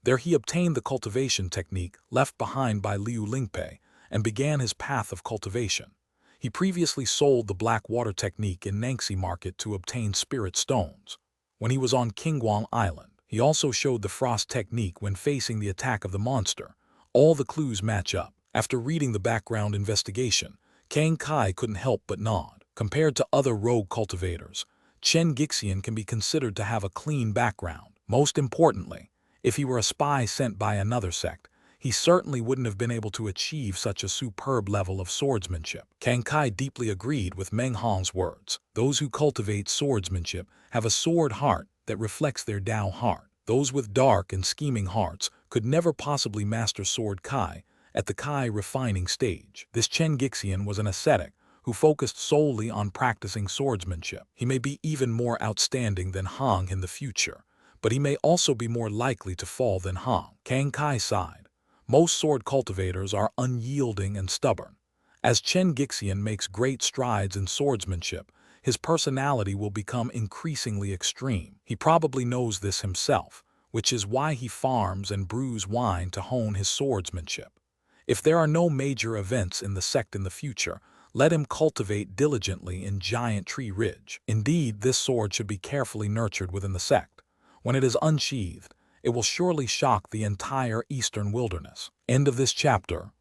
There he obtained the cultivation technique left behind by Liu Lingpei and began his path of cultivation. He previously sold the black water technique in Nangxi Market to obtain spirit stones. When he was on Qingguang Island, he also showed the frost technique when facing the attack of the monster. All the clues match up. After reading the background investigation, Kang Kai couldn't help but nod. Compared to other rogue cultivators, Chen Gixian can be considered to have a clean background. Most importantly, if he were a spy sent by another sect, he certainly wouldn't have been able to achieve such a superb level of swordsmanship. Kang Kai deeply agreed with Meng Hong's words. Those who cultivate swordsmanship have a sword heart that reflects their Dao heart. Those with dark and scheming hearts could never possibly master Sword Kai at the Kai refining stage. This Chen Gixian was an ascetic who focused solely on practicing swordsmanship. He may be even more outstanding than Hong in the future, but he may also be more likely to fall than Hong. Kang Kai sighed. Most sword cultivators are unyielding and stubborn. As Chen Gixian makes great strides in swordsmanship, his personality will become increasingly extreme. He probably knows this himself, which is why he farms and brews wine to hone his swordsmanship. If there are no major events in the sect in the future, let him cultivate diligently in Giant Tree Ridge. Indeed, this sword should be carefully nurtured within the sect. When it is unsheathed, it will surely shock the entire eastern wilderness. End of this chapter.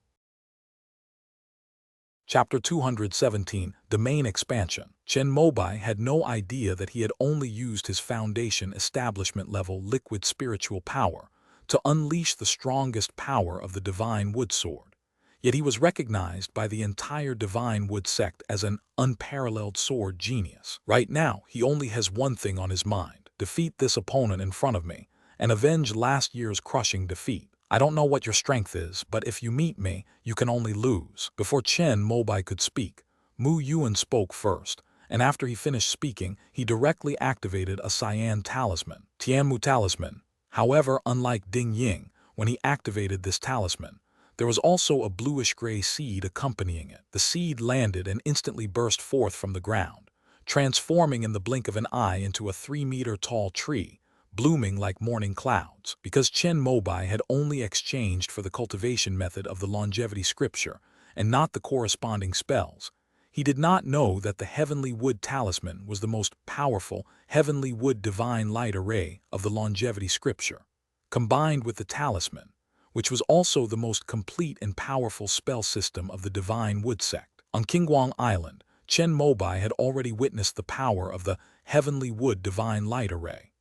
Chapter 217, Domain Expansion. Chen Mobai had no idea that he had only used his foundation establishment level liquid spiritual power to unleash the strongest power of the Divine Wood Sword. Yet he was recognized by the entire Divine Wood sect as an unparalleled sword genius. Right now, he only has one thing on his mind: defeat this opponent in front of me and avenge last year's crushing defeat. I don't know what your strength is, but if you meet me, you can only lose. Before Chen Mobai could speak, Mu Yuan spoke first, and after he finished speaking, he directly activated a cyan talisman, Tianmu talisman. However, unlike Ding Ying, when he activated this talisman, there was also a bluish-gray seed accompanying it. The seed landed and instantly burst forth from the ground, transforming in the blink of an eye into a 3-meter-tall tree, blooming like morning clouds. Because Chen Mobai had only exchanged for the cultivation method of the longevity scripture and not the corresponding spells, he did not know that the heavenly wood talisman was the most powerful heavenly wood divine light array of the longevity scripture, combined with the talisman, which was also the most complete and powerful spell system of the divine wood sect. On Qinguang Island, Chen Mobai had already witnessed the power of the heavenly wood divine light array.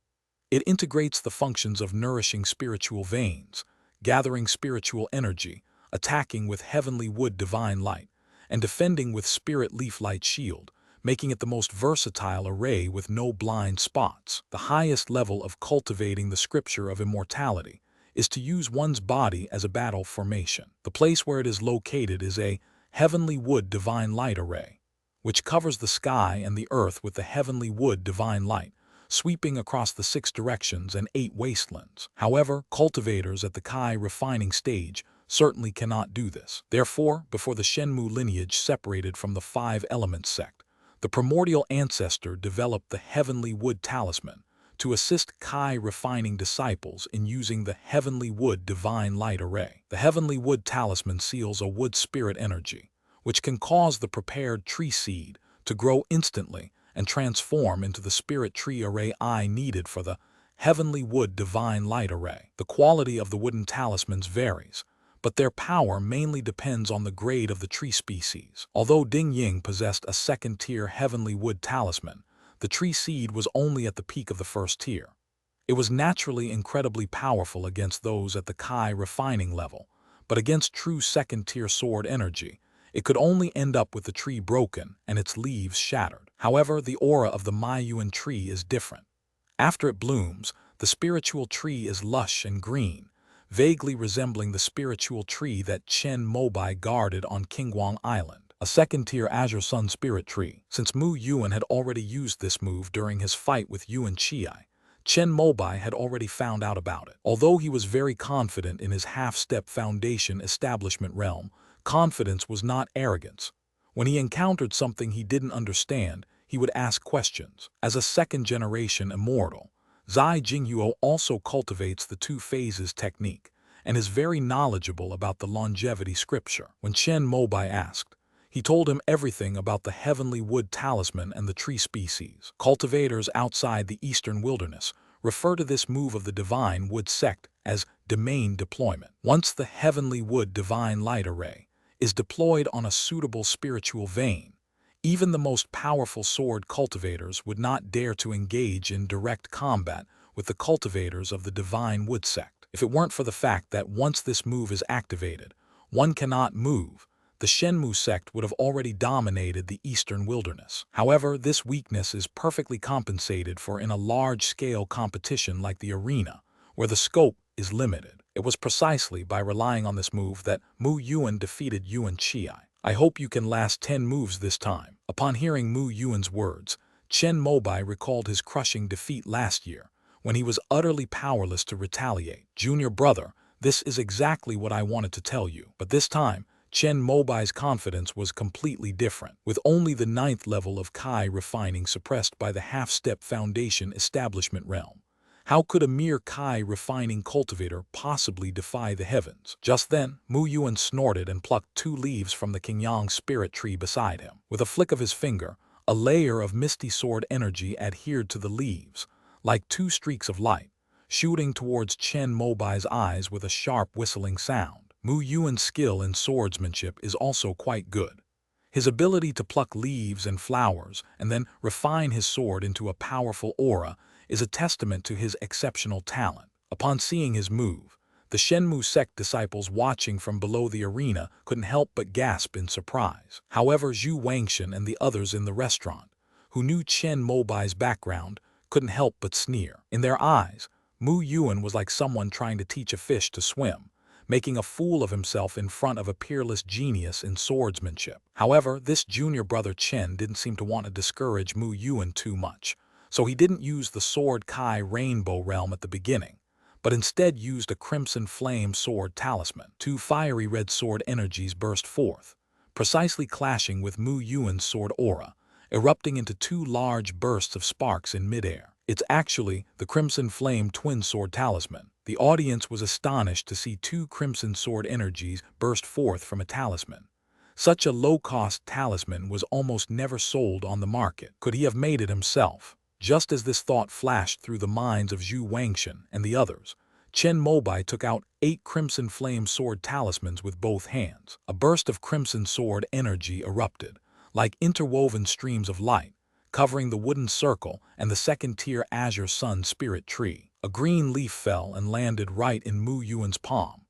It integrates the functions of nourishing spiritual veins, gathering spiritual energy, attacking with heavenly wood divine light, and defending with spirit leaf light shield, making it the most versatile array with no blind spots. The highest level of cultivating the scripture of immortality is to use one's body as a battle formation. The place where it is located is a heavenly wood divine light array, which covers the sky and the earth with the heavenly wood divine light, sweeping across the 6 directions and 8 wastelands. However, cultivators at the Kai refining stage certainly cannot do this. Therefore, before the Shenmu lineage separated from the 5-element sect, the primordial ancestor developed the heavenly wood talisman to assist Kai refining disciples in using the heavenly wood divine light array. The heavenly wood talisman seals a wood spirit energy, which can cause the prepared tree seed to grow instantly and transform into the spirit tree array needed for the heavenly wood divine light array. The quality of the wooden talismans varies, but their power mainly depends on the grade of the tree species. Although Ding Ying possessed a 2nd-tier heavenly wood talisman, the tree seed was only at the peak of the 1st tier. It was naturally incredibly powerful against those at the Kai refining level, but against true 2nd-tier sword energy, it could only end up with the tree broken and its leaves shattered. However, the aura of the Maiyuan tree is different. After it blooms, the spiritual tree is lush and green, vaguely resembling the spiritual tree that Chen Mobai guarded on Qinguang Island, a 2nd-tier Azure Sun spirit tree. Since Mu Yuan had already used this move during his fight with Yuan Chiai, Chen Mobai had already found out about it. Although he was very confident in his half-step foundation establishment realm, confidence was not arrogance. When he encountered something he didn't understand, he would ask questions. As a 2nd-generation immortal, Zai Jinghuo also cultivates the 2 phases technique and is very knowledgeable about the longevity scripture. When Chen Mobai asked, he told him everything about the heavenly wood talisman and the tree species. Cultivators outside the eastern wilderness refer to this move of the divine wood sect as domain deployment. Once the heavenly wood divine light array is deployed on a suitable spiritual vein, even the most powerful sword cultivators would not dare to engage in direct combat with the cultivators of the divine wood sect. If it weren't for the fact that once this move is activated, one cannot move, the Shenmu sect would have already dominated the eastern wilderness. However, this weakness is perfectly compensated for in a large-scale competition like the arena, where the scope is limited. It was precisely by relying on this move that Mu Yuan defeated Yuan Chiai. I hope you can last 10 moves this time. Upon hearing Mu Yuan's words, Chen Mobai recalled his crushing defeat last year, when he was utterly powerless to retaliate. Junior brother, this is exactly what I wanted to tell you. But this time, Chen Mobai's confidence was completely different. With only the 9th level of Kai refining suppressed by the half-step foundation establishment realm, how could a mere Kai refining cultivator possibly defy the heavens? Just then, Mu Yuan snorted and plucked 2 leaves from the Qingyang spirit tree beside him. With a flick of his finger, a layer of misty sword energy adhered to the leaves, like 2 streaks of light, shooting towards Chen Mobai's eyes with a sharp whistling sound. Mu Yuan's skill in swordsmanship is also quite good. His ability to pluck leaves and flowers and then refine his sword into a powerful aura is a testament to his exceptional talent. Upon seeing his move, the Shenmu sect disciples watching from below the arena couldn't help but gasp in surprise. However, Zhu Wangshan and the others in the restaurant, who knew Chen Mobai's background, couldn't help but sneer. In their eyes, Mu Yuan was like someone trying to teach a fish to swim, making a fool of himself in front of a peerless genius in swordsmanship. However, this junior brother Chen didn't seem to want to discourage Mu Yuan too much, so he didn't use the sword Kai Rainbow Realm at the beginning, but instead used a crimson flame sword talisman. 2 fiery red sword energies burst forth, precisely clashing with Mu Yuan's sword aura, erupting into two large bursts of sparks in midair. It's actually the Crimson Flame Twin Sword Talisman. The audience was astonished to see two Crimson Sword energies burst forth from a talisman. Such a low-cost talisman was almost never sold on the market. Could he have made it himself? Just as this thought flashed through the minds of Zhu Wangshan and the others, Chen Mobai took out 8 Crimson Flame Sword talismans with both hands. A burst of Crimson Sword energy erupted, like interwoven streams of light, covering the wooden circle and the second-tier Azure Sun Spirit Tree. A green leaf fell and landed right in Mu Yuan's palm.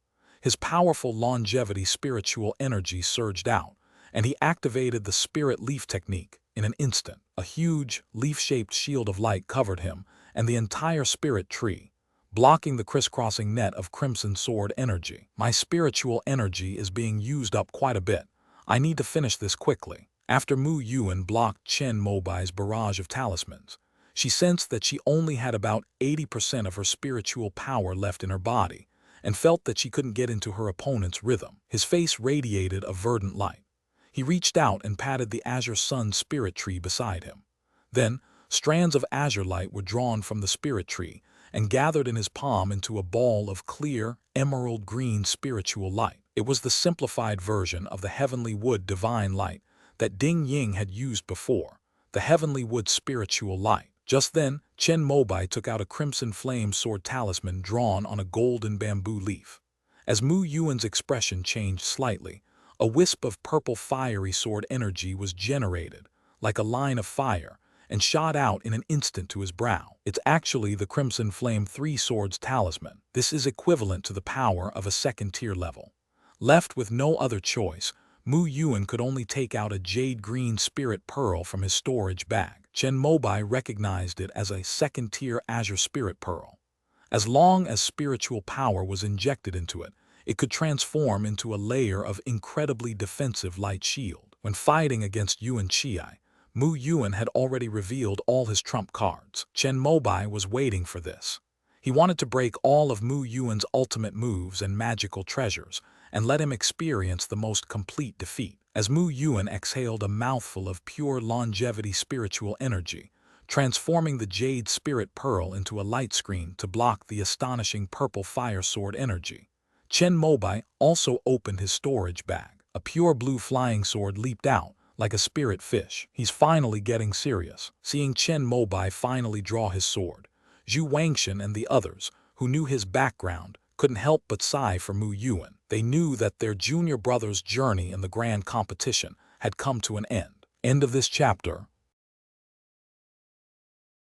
His powerful longevity spiritual energy surged out, and he activated the Spirit Leaf technique in an instant. A huge, leaf-shaped shield of light covered him and the entire spirit tree, blocking the crisscrossing net of Crimson Sword energy. My spiritual energy is being used up quite a bit. I need to finish this quickly. After Mu Yuan blocked Chen Mobai's barrage of talismans, she sensed that she only had about 80% of her spiritual power left in her body, and felt that she couldn't get into her opponent's rhythm. His face radiated a verdant light. He reached out and patted the Azure Sun Spirit Tree beside him. Then, strands of azure light were drawn from the spirit tree and gathered in his palm into a ball of clear, emerald green spiritual light. It was the simplified version of the Heavenly Wood Divine Light that Ding Ying had used before, the Heavenly Wood Spiritual Light. Just then, Chen Mobai took out a Crimson Flame Sword talisman drawn on a golden bamboo leaf. As Mu Yuan's expression changed slightly, a wisp of purple fiery sword energy was generated, like a line of fire, and shot out in an instant to his brow. It's actually the Crimson Flame Three Swords Talisman. This is equivalent to the power of a second-tier level. Left with no other choice, Mu Yuan could only take out a jade-green spirit pearl from his storage bag. Chen Mobai recognized it as a second-tier azure spirit pearl. As long as spiritual power was injected into it, it could transform into a layer of incredibly defensive light shield. When fighting against Yuan Qi, Mu Yuan had already revealed all his trump cards. Chen Mobai was waiting for this. He wanted to break all of Mu Yuan's ultimate moves and magical treasures, and let him experience the most complete defeat. As Mu Yuan exhaled a mouthful of pure longevity spiritual energy, transforming the jade spirit pearl into a light screen to block the astonishing purple fire sword energy, Chen Mobai also opened his storage bag. A pure blue flying sword leaped out, like a spirit fish. He's finally getting serious. Seeing Chen Mobai finally draw his sword, Zhu Wangshan and the others, who knew his background, couldn't help but sigh for Mu Yuan. They knew that their junior brother's journey in the grand competition had come to an end. End of this chapter.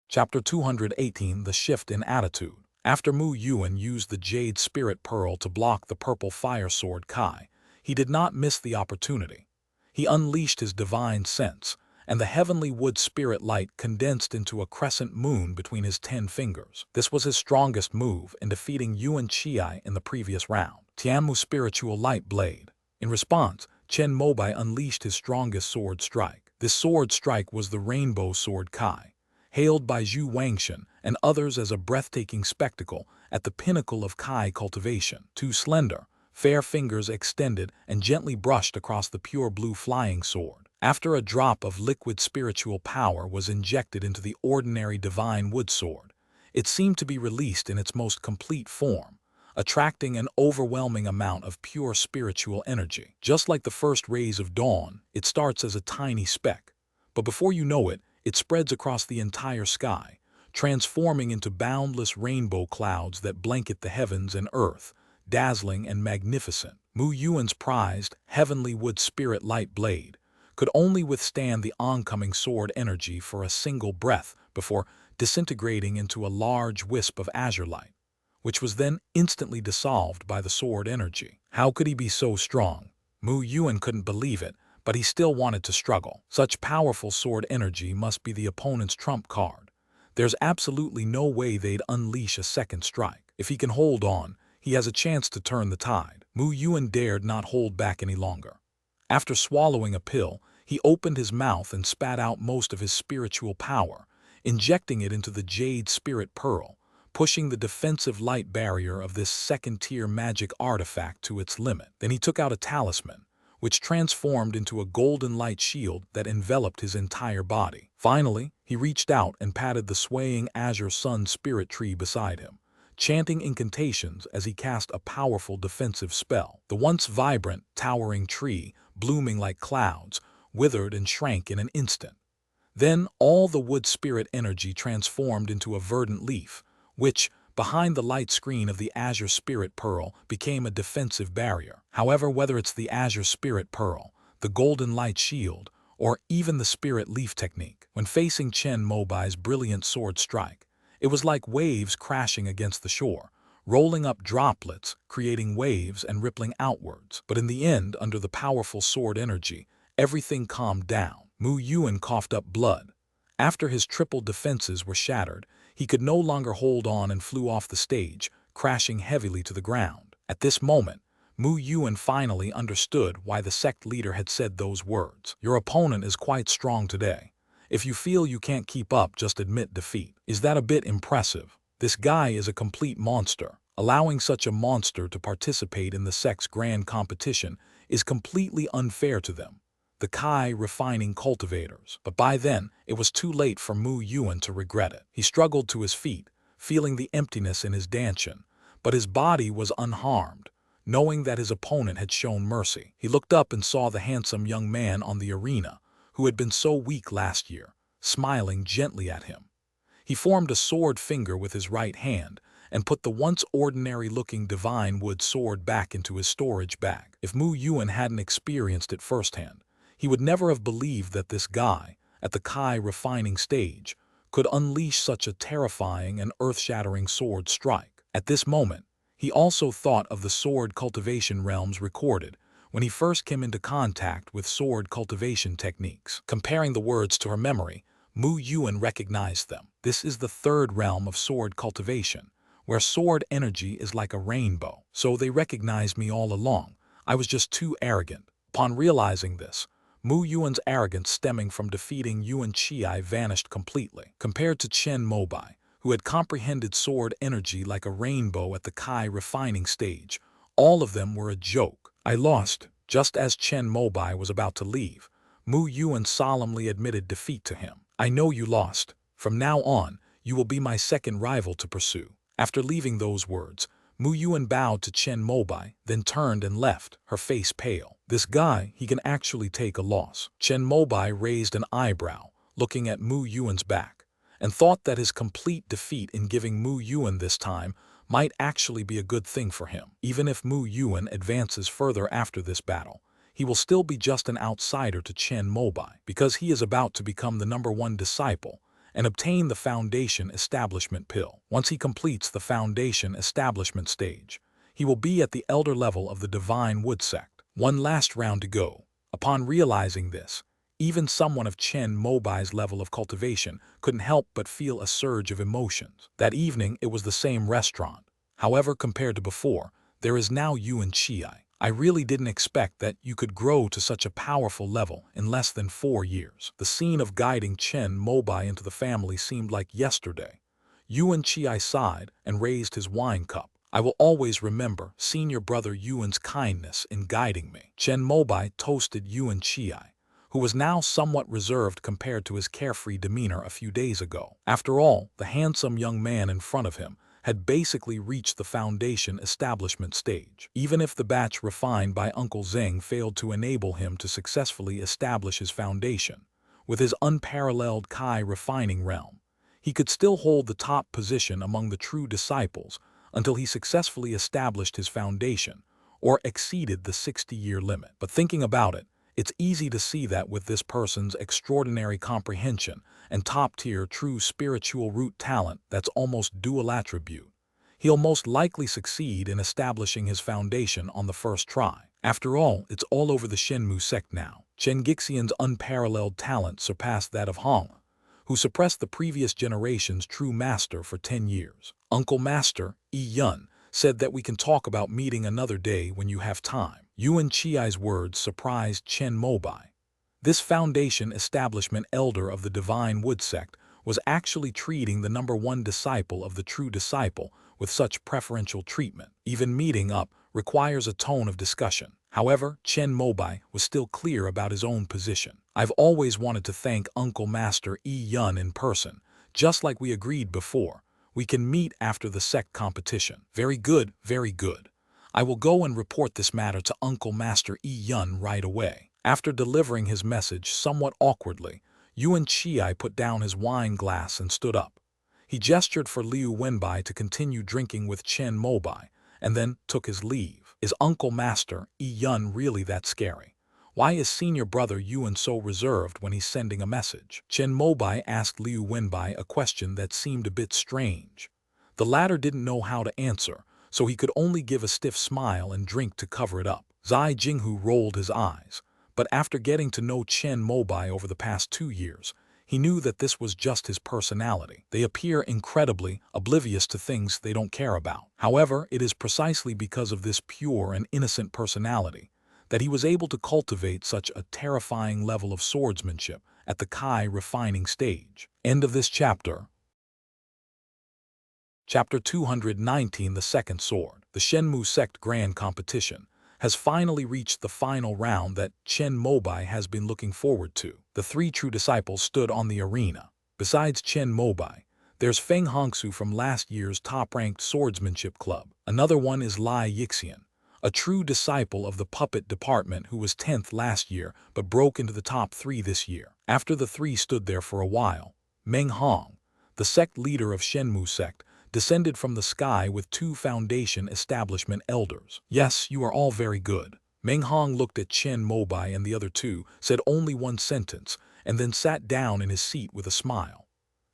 Chapter 218, The Shift in Attitude. After Mu Yuan used the Jade Spirit Pearl to block the purple fire sword Kai, he did not miss the opportunity. He unleashed his divine sense, and the heavenly wood spirit light condensed into a crescent moon between his 10 fingers. This was his strongest move in defeating Yuan Qi in the previous round. Tianmu's spiritual light blade. In response, Chen Mobai unleashed his strongest sword strike. This sword strike was the Rainbow Sword Kai, hailed by Zhu Wangshan and others as a breathtaking spectacle at the pinnacle of Kai cultivation. Two slender, fair fingers extended and gently brushed across the pure blue flying sword. After a drop of liquid spiritual power was injected into the ordinary divine wood sword, it seemed to be released in its most complete form, attracting an overwhelming amount of pure spiritual energy. Just like the first rays of dawn, it starts as a tiny speck, but before you know it, it spreads across the entire sky, transforming into boundless rainbow clouds that blanket the heavens and earth, dazzling and magnificent. Mu Yuan's prized, heavenly wood spirit light blade could only withstand the oncoming sword energy for a single breath before disintegrating into a large wisp of azure light, which was then instantly dissolved by the sword energy. How could he be so strong? Mu Yuan couldn't believe it, but he still wanted to struggle. Such powerful sword energy must be the opponent's trump card. There's absolutely no way they'd unleash a second strike. If he can hold on, he has a chance to turn the tide. Mu Yuan dared not hold back any longer. After swallowing a pill, he opened his mouth and spat out most of his spiritual power, injecting it into the Jade Spirit Pearl, pushing the defensive light barrier of this second-tier magic artifact to its limit. Then he took out a talisman, which transformed into a golden light shield that enveloped his entire body. Finally, he reached out and patted the swaying azure sun spirit tree beside him, chanting incantations as he cast a powerful defensive spell. The once vibrant, towering tree, blooming like clouds, withered and shrank in an instant. Then all the wood spirit energy transformed into a verdant leaf, which, behind the light screen of the azure spirit pearl, became a defensive barrier. However, whether it's the azure spirit pearl, the golden light shield, or even the spirit leaf technique, when facing Chen Mobai's brilliant sword strike, it was like waves crashing against the shore, rolling up droplets, creating waves and rippling outwards. But in the end, under the powerful sword energy, everything calmed down. Mu Yuan coughed up blood. After his triple defenses were shattered, he could no longer hold on and flew off the stage, crashing heavily to the ground. At this moment, Mu Yuan finally understood why the sect leader had said those words. Your opponent is quite strong today. If you feel you can't keep up, just admit defeat. Is that a bit impressive? This guy is a complete monster. Allowing such a monster to participate in the sect's grand competition is completely unfair to them, the Kai refining cultivators. But by then, it was too late for Mu Yuan to regret it. He struggled to his feet, feeling the emptiness in his dantian, but his body was unharmed, knowing that his opponent had shown mercy. He looked up and saw the handsome young man on the arena, who had been so weak last year, smiling gently at him. He formed a sword finger with his right hand and put the once ordinary-looking divine wood sword back into his storage bag. If Mu Yuan hadn't experienced it firsthand, he would never have believed that this guy, at the Kai refining stage, could unleash such a terrifying and earth-shattering sword strike. At this moment, he also thought of the sword cultivation realms recorded when he first came into contact with sword cultivation techniques. Comparing the words to her memory, Mu Yuan recognized them. This is the third realm of sword cultivation, where sword energy is like a rainbow. So they recognized me all along. I was just too arrogant. Upon realizing this, Mu Yuan's arrogance stemming from defeating Yuan Qi vanished completely. Compared to Chen Mobai, who had comprehended sword energy like a rainbow at the Kai refining stage, all of them were a joke. I lost. Just as Chen Mobai was about to leave, Mu Yuan solemnly admitted defeat to him. I know you lost. From now on, you will be my second rival to pursue. After leaving those words, Mu Yuan bowed to Chen Mobai, then turned and left, her face pale. This guy, he can actually take a loss. Chen Mobai raised an eyebrow, looking at Mu Yuan's back, and thought that his complete defeat in giving Mu Yuan this time might actually be a good thing for him. Even if Mu Yuan advances further after this battle, he will still be just an outsider to Chen Mobai, because he is about to become the #1 disciple and obtain the Foundation Establishment Pill. Once he completes the Foundation Establishment stage, he will be at the elder level of the Divine Wood Sect. One last round to go. Upon realizing this, even someone of Chen Mobai's level of cultivation couldn't help but feel a surge of emotions. That evening, it was the same restaurant. However, compared to before, there is now Yuan Qi. I really didn't expect that you could grow to such a powerful level in less than 4 years. The scene of guiding Chen Mobai into the family seemed like yesterday. Yuan Qi sighed and raised his wine cup. I will always remember senior brother Yuan's kindness in guiding me. Chen Mobai toasted Yuan Qi, who was now somewhat reserved compared to his carefree demeanor a few days ago. After all, the handsome young man in front of him had basically reached the Foundation Establishment stage. Even if the batch refined by Uncle Zeng failed to enable him to successfully establish his foundation, with his unparalleled Kai refining realm, he could still hold the top position among the true disciples until he successfully established his foundation or exceeded the 60-year limit. But thinking about it, it's easy to see that with this person's extraordinary comprehension and top-tier true spiritual root talent that's almost dual attribute, he'll most likely succeed in establishing his foundation on the first try. After all, it's all over the Shenmu sect now. Chen Gixian's unparalleled talent surpassed that of Hong, who suppressed the previous generation's true master for 10 years. Uncle Master, Yi Yun, said that we can talk about meeting another day when you have time. Yuan Qi's words surprised Chen Mobai. This Foundation Establishment elder of the Divine Wood Sect was actually treating the #1 disciple of the true disciple with such preferential treatment. Even meeting up requires a tone of discussion. However, Chen Mobai was still clear about his own position. I've always wanted to thank Uncle Master Yi Yun in person, just like we agreed before. We can meet after the sect competition. Very good, very good. I will go and report this matter to Uncle Master Yi Yun right away. After delivering his message somewhat awkwardly, Yuan Chiai put down his wine glass and stood up. He gestured for Liu Wenbai to continue drinking with Chen Mobai, and then took his leave. Is Uncle Master Yi Yun really that scary? Why is senior brother Yuan so reserved when he's sending a message? Chen Mobai asked Liu Wenbai a question that seemed a bit strange. The latter didn't know how to answer, so he could only give a stiff smile and drink to cover it up. Zai Jinghu rolled his eyes, but after getting to know Chen Mobai over the past 2 years, he knew that this was just his personality. They appear incredibly oblivious to things they don't care about. However, it is precisely because of this pure and innocent personality that he was able to cultivate such a terrifying level of swordsmanship at the Kai refining stage. End of this chapter. Chapter 219, The Second Sword. The Shenmu Sect Grand Competition has finally reached the final round that Chen Mobai has been looking forward to. The 3 true disciples stood on the arena. Besides Chen Mobai, there's Feng Hongsu from last year's top-ranked swordsmanship club. Another one is Lai Yixian, a true disciple of the puppet department who was 10th last year but broke into the top 3 this year. After the 3 stood there for a while, Meng Hong, the sect leader of Shenmu Sect, descended from the sky with 2 foundation establishment elders. Yes, you are all very good. Meng Hong looked at Chen Mobai and the other 2, said only one sentence, and then sat down in his seat with a smile.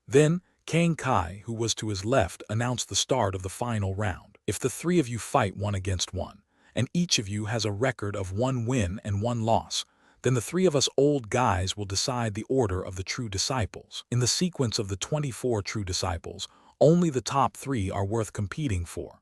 Then, Kang Kai, who was to his left, announced the start of the final round. If the 3 of you fight 1 against 1, and each of you has a record of 1 win and 1 loss, then the 3 of us old guys will decide the order of the true disciples. In the sequence of the 24 true disciples, only the top 3 are worth competing for.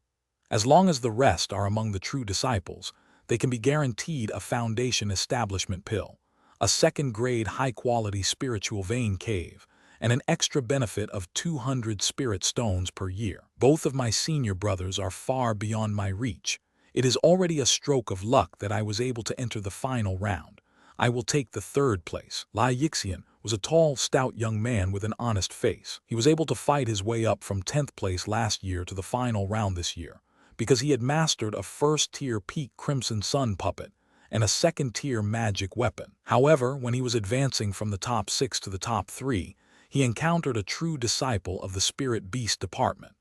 As long as the rest are among the true disciples, they can be guaranteed a foundation establishment pill, a second-grade high-quality spiritual vein cave, and an extra benefit of 200 spirit stones per year. Both of my senior brothers are far beyond my reach. It is already a stroke of luck that I was able to enter the final round. I will take the 3rd place. Lai Yixian was a tall, stout young man with an honest face. He was able to fight his way up from 10th place last year to the final round this year, because he had mastered a 1st-tier peak Crimson Sun puppet and a 2nd-tier magic weapon. However, when he was advancing from the top 6 to the top 3, he encountered a true disciple of the Spirit Beast department.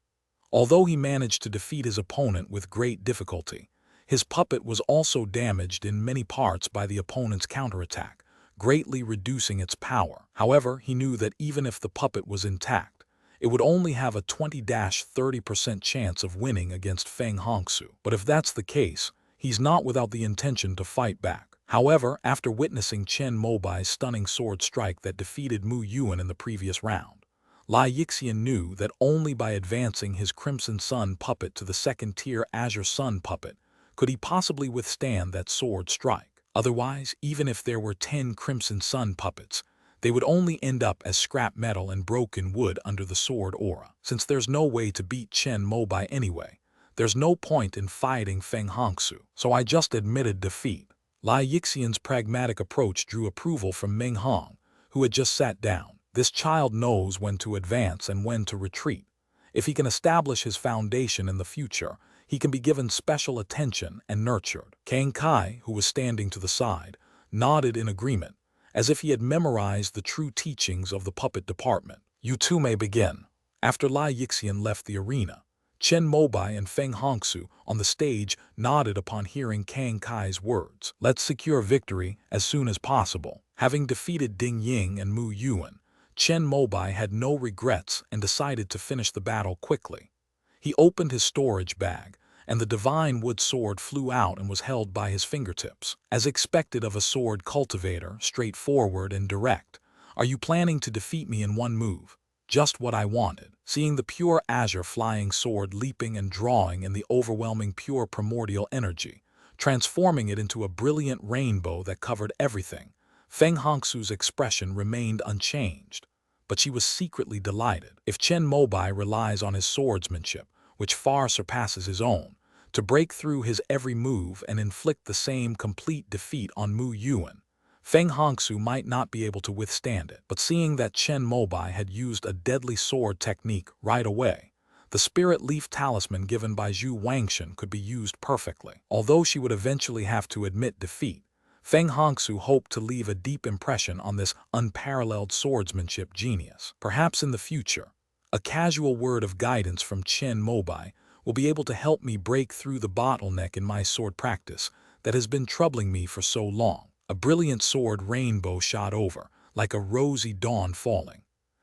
Although he managed to defeat his opponent with great difficulty, his puppet was also damaged in many parts by the opponent's counterattack, greatly reducing its power. However, he knew that even if the puppet was intact, it would only have a 20–30% chance of winning against Feng Hongsu. But if that's the case, he's not without the intention to fight back. However, after witnessing Chen Mobai's stunning sword strike that defeated Mu Yuan in the previous round, Lai Yixian knew that only by advancing his Crimson Sun puppet to the 2nd-tier Azure Sun puppet could he possibly withstand that sword strike. Otherwise, even if there were 10 Crimson Sun puppets, they would only end up as scrap metal and broken wood under the sword aura. Since there's no way to beat Chen Mobai anyway, there's no point in fighting Feng Hongsu. So I just admitted defeat. Lai Yixian's pragmatic approach drew approval from Meng Hong, who had just sat down. This child knows when to advance and when to retreat. If he can establish his foundation in the future, he can be given special attention and nurtured. Kang Kai, who was standing to the side, nodded in agreement, as if he had memorized the true teachings of the puppet department. You 2 may begin. After Lai Yixian left the arena, Chen Mobai and Feng Hongsu on the stage nodded upon hearing Kang Kai's words. Let's secure victory as soon as possible. Having defeated Ding Ying and Mu Yuan, Chen Mobai had no regrets and decided to finish the battle quickly. He opened his storage bag, and the divine wood sword flew out and was held by his fingertips. As expected of a sword cultivator, straightforward and direct. Are you planning to defeat me in 1 move? Just what I wanted. Seeing the pure azure flying sword leaping and drawing in the overwhelming pure primordial energy, transforming it into a brilliant rainbow that covered everything, Feng Hongsu's expression remained unchanged. But she was secretly delighted. If Chen Mobai relies on his swordsmanship, which far surpasses his own, to break through his every move and inflict the same complete defeat on Mu Yuan. Feng Hongsu might not be able to withstand it, but seeing that Chen Mobai had used a deadly sword technique right away, the spirit leaf talisman given by Zhu Wangshan could be used perfectly. Although she would eventually have to admit defeat, Feng Hongsu hoped to leave a deep impression on this unparalleled swordsmanship genius. Perhaps in the future, a casual word of guidance from Chen Mobai will be able to help me break through the bottleneck in my sword practice that has been troubling me for so long. A brilliant sword rainbow shot over, like a rosy dawn falling.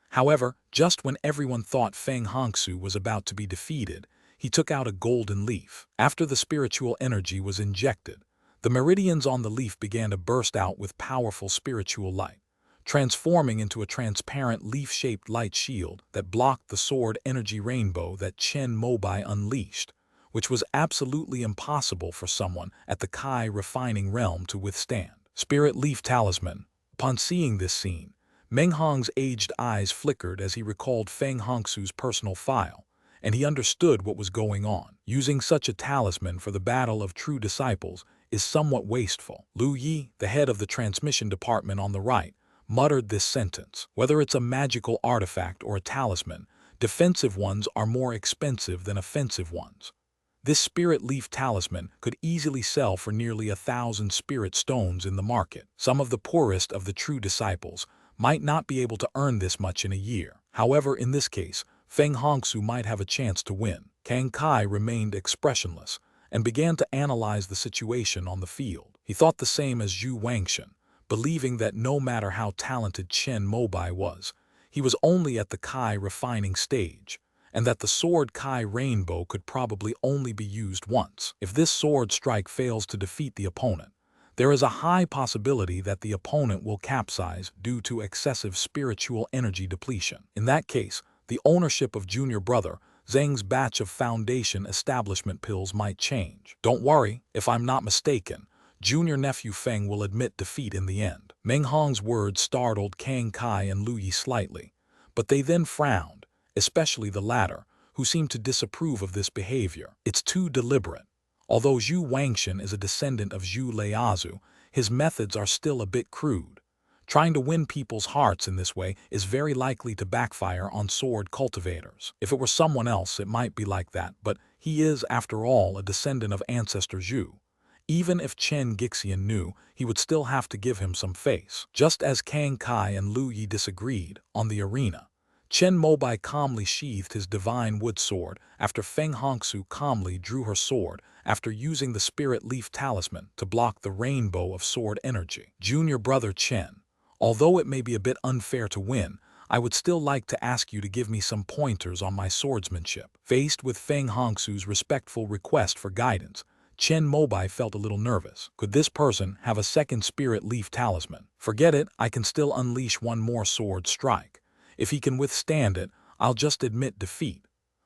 However, just when everyone thought Feng Hongsu was about to be defeated, he took out a golden leaf. After the spiritual energy was injected, the meridians on the leaf began to burst out with powerful spiritual light, transforming into a transparent leaf-shaped light shield that blocked the sword energy rainbow that Chen Mobai unleashed, which was absolutely impossible for someone at the Kai refining realm to withstand. Spirit Leaf Talisman. Upon seeing this scene, Meng Hong's aged eyes flickered as he recalled Feng Hongsu's personal file, and he understood what was going on. Using such a talisman for the battle of true disciples is somewhat wasteful. Lu Yi, the head of the transmission department on the right, muttered this sentence. Whether it's a magical artifact or a talisman, defensive ones are more expensive than offensive ones. This spirit leaf talisman could easily sell for nearly 1,000 spirit stones in the market. Some of the poorest of the true disciples might not be able to earn this much in a year. However, in this case, Feng Hongsu might have a chance to win. Kang Kai remained expressionless and began to analyze the situation on the field. He thought the same as Zhu Wangshan, believing that no matter how talented Chen Mobai was, he was only at the Kai refining stage, and that the sword Kai Rainbow could probably only be used once. If this sword strike fails to defeat the opponent, there is a high possibility that the opponent will capsize due to excessive spiritual energy depletion. In that case, the ownership of junior brother Zheng's batch of foundation establishment pills might change. Don't worry, if I'm not mistaken, junior nephew Feng will admit defeat in the end. Meng Hong's words startled Kang Kai and Lu Yi slightly, but they then frowned, especially the latter, who seemed to disapprove of this behavior. It's too deliberate. Although Zhu Wangshan is a descendant of Zhu Leiazu, his methods are still a bit crude. Trying to win people's hearts in this way is very likely to backfire on sword cultivators. If it were someone else, it might be like that, but he is, after all, a descendant of ancestor Zhu. Even if Chen Gixian knew, he would still have to give him some face. Just as Kang Kai and Lu Yi disagreed on the arena, Chen Mobai calmly sheathed his divine wood sword after Feng Hongsu calmly drew her sword after using the spirit leaf talisman to block the rainbow of sword energy. Junior brother Chen, although it may be a bit unfair to win, I would still like to ask you to give me some pointers on my swordsmanship. Faced with Feng Hongsu's respectful request for guidance, Chen Mobai felt a little nervous. Could this person have a second spirit leaf talisman? Forget it, I can still unleash one more sword strike. If he can withstand it, I'll just admit defeat.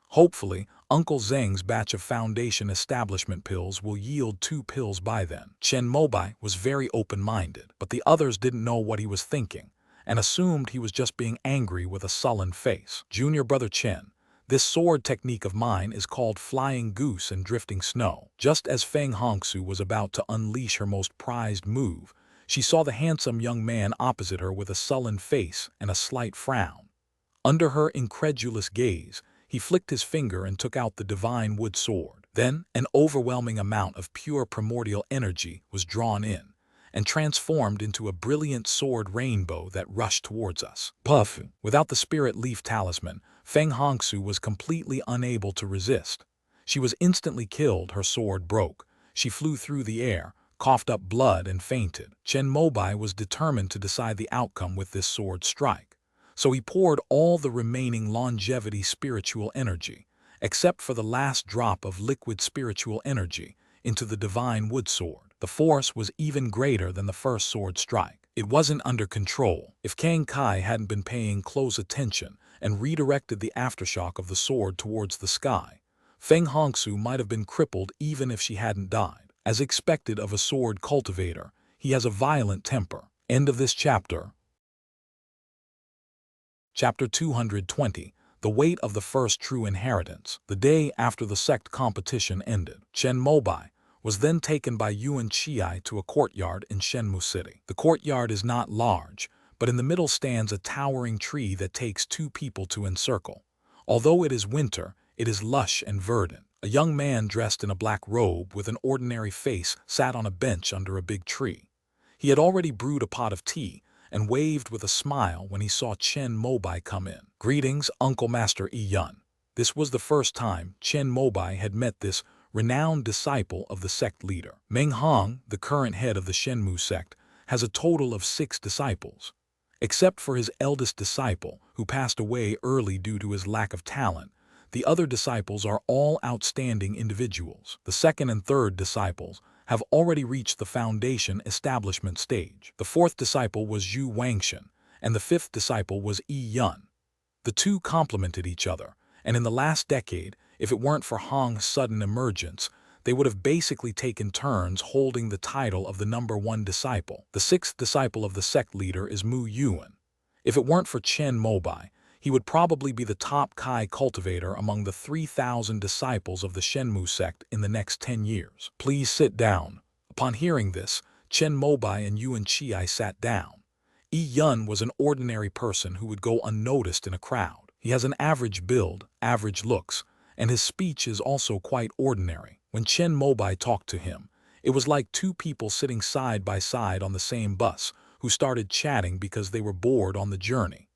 Hopefully, Uncle Zheng's batch of foundation establishment pills will yield 2 pills by then. Chen Mobai was very open-minded, but the others didn't know what he was thinking, and assumed he was just being angry with a sullen face. Junior brother Chen, this sword technique of mine is called flying goose and drifting snow. Just as Feng Hongsu was about to unleash her most prized move, she saw the handsome young man opposite her with a sullen face and a slight frown. Under her incredulous gaze, he flicked his finger and took out the divine wood sword. Then, an overwhelming amount of pure primordial energy was drawn in and transformed into a brilliant sword rainbow that rushed towards us. Puff! Without the spirit leaf talisman, Feng Hongsu was completely unable to resist. She was instantly killed, her sword broke. She flew through the air, coughed up blood and fainted. Chen Mobai was determined to decide the outcome with this sword strike. So he poured all the remaining longevity spiritual energy, except for the last drop of liquid spiritual energy, into the divine wood sword. The force was even greater than the first sword strike. It wasn't under control. If Kang Kai hadn't been paying close attention and redirected the aftershock of the sword towards the sky, Feng Hongsu might have been crippled even if she hadn't died. As expected of a sword cultivator, he has a violent temper. End of this chapter. Chapter 220, the weight of the first true inheritance. The day after the sect competition ended, Chen Mobai was then taken by Yuan Chiai to a courtyard in Shenmu City. The courtyard is not large, but in the middle stands a towering tree that takes 2 people to encircle. Although it is winter, it is lush and verdant. A young man dressed in a black robe with an ordinary face sat on a bench under a big tree. He had already brewed a pot of tea and waved with a smile when he saw Chen Mobai come in. "Greetings, Uncle Master Yun." This was the first time Chen Mobai had met this renowned disciple of the sect leader. Meng Hong, the current head of the Shenmu sect, has a total of 6 disciples. Except for his eldest disciple, who passed away early due to his lack of talent, the other disciples are all outstanding individuals. The second and third disciples have already reached the foundation establishment stage. The 4th disciple was Yu Wangshan, and the 5th disciple was Yi Yun. The two complemented each other, and in the last decade, if it weren't for Hong's sudden emergence, they would have basically taken turns holding the title of the #1 disciple. The 6th disciple of the sect leader is Mu Yuan. If it weren't for Chen Mobai, he would probably be the top Kai cultivator among the 3,000 disciples of the Shenmu sect in the next 10 years. "Please sit down." Upon hearing this, Chen Mobai and Yuan Chiai sat down. Yi Yun was an ordinary person who would go unnoticed in a crowd. He has an average build, average looks, and his speech is also quite ordinary. When Chen Mobai talked to him, it was like 2 people sitting side by side on the same bus who started chatting because they were bored on the journey.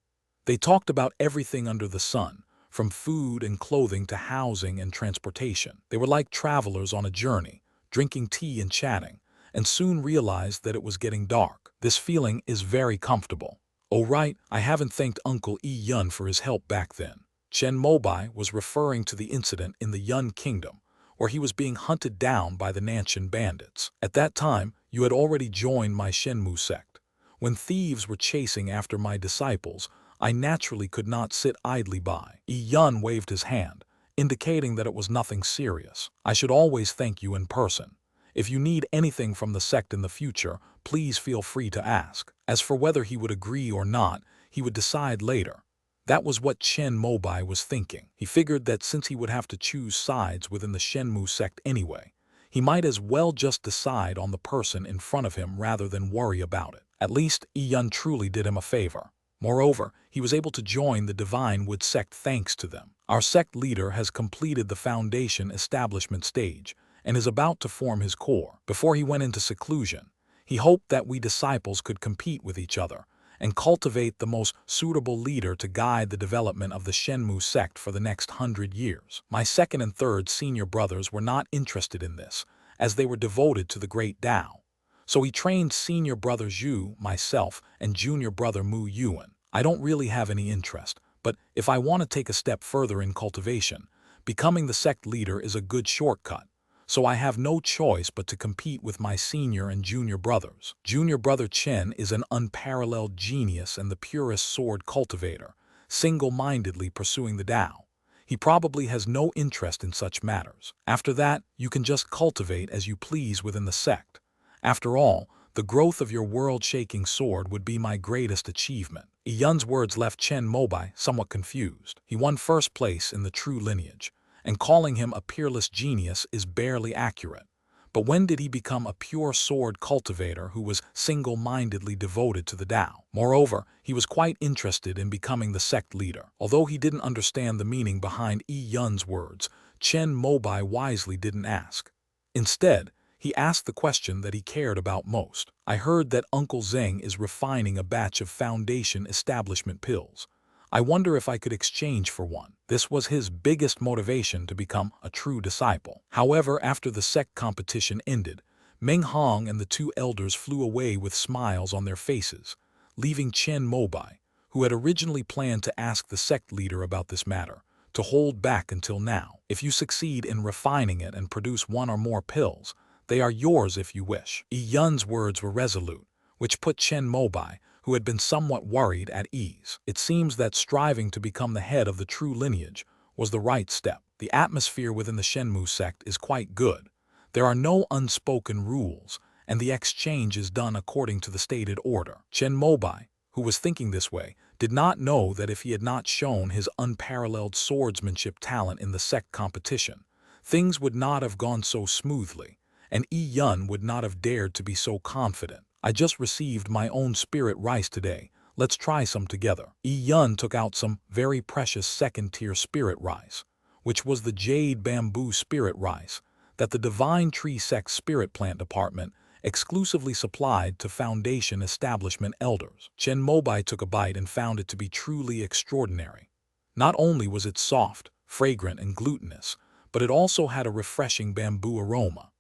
They talked about everything under the sun, from food and clothing to housing and transportation. They were like travelers on a journey, drinking tea and chatting, and soon realized that it was getting dark. This feeling is very comfortable. "Oh right, I haven't thanked Uncle Yi Yun for his help back then." Chen Mobai was referring to the incident in the Yun Kingdom, where he was being hunted down by the Nanshan bandits. "At that time, you had already joined my Shenmu sect. When thieves were chasing after my disciples, I naturally could not sit idly by." Yi Yun waved his hand, indicating that it was nothing serious. "I should always thank you in person. If you need anything from the sect in the future, please feel free to ask." As for whether he would agree or not, he would decide later. That was what Chen Mobai was thinking. He figured that since he would have to choose sides within the Shenmu sect anyway, he might as well just decide on the person in front of him rather than worry about it. At least, Yi Yun truly did him a favor. Moreover, he was able to join the Divine Wood sect thanks to them. "Our sect leader has completed the foundation establishment stage and is about to form his core." Before he went into seclusion, he hoped that we disciples could compete with each other and cultivate the most suitable leader to guide the development of the Shenmu sect for the next 100 years. My second and third senior brothers were not interested in this, as they were devoted to the great Tao. So he trained senior brother Zhu, myself, and junior brother Mu Yuan. I don't really have any interest, but if I want to take a step further in cultivation, becoming the sect leader is a good shortcut. So I have no choice but to compete with my senior and junior brothers. Junior brother Chen is an unparalleled genius and the purest sword cultivator, single-mindedly pursuing the Tao. He probably has no interest in such matters. After that, you can just cultivate as you please within the sect. After all, the growth of your world-shaking sword would be my greatest achievement. Yi Yun's words left Chen Mobai somewhat confused. He won first place in the true lineage, and calling him a peerless genius is barely accurate. But when did he become a pure sword cultivator who was single-mindedly devoted to the Tao? Moreover, he was quite interested in becoming the sect leader. Although he didn't understand the meaning behind Yi Yun's words, Chen Mobai wisely didn't ask. Instead, he asked the question that he cared about most. "I heard that Uncle Zeng is refining a batch of foundation establishment pills. I wonder if I could exchange for one." This was his biggest motivation to become a true disciple. However, after the sect competition ended, Meng Hong and the 2 elders flew away with smiles on their faces, leaving Chen Mobai, who had originally planned to ask the sect leader about this matter, to hold back until now. "If you succeed in refining it and produce 1 or more pills, they are yours if you wish." Yi Yun's words were resolute, which put Chen Mobai, who had been somewhat worried, at ease. It seems that striving to become the head of the true lineage was the right step. The atmosphere within the Shenmu sect is quite good. There are no unspoken rules, and the exchange is done according to the stated order. Chen Mobai, who was thinking this way, did not know that if he had not shown his unparalleled swordsmanship talent in the sect competition, things would not have gone so smoothly, and Yun would not have dared to be so confident. I just received my own spirit rice today. Let's try some together. Yun took out some very precious second-tier spirit rice, which was the jade bamboo spirit rice that the Divine Tree Sect Spirit Plant Department exclusively supplied to Foundation establishment elders. Chen Mobai took a bite and found it to be truly extraordinary. Not only was it soft, fragrant, and glutinous, but it also had a refreshing bamboo aroma.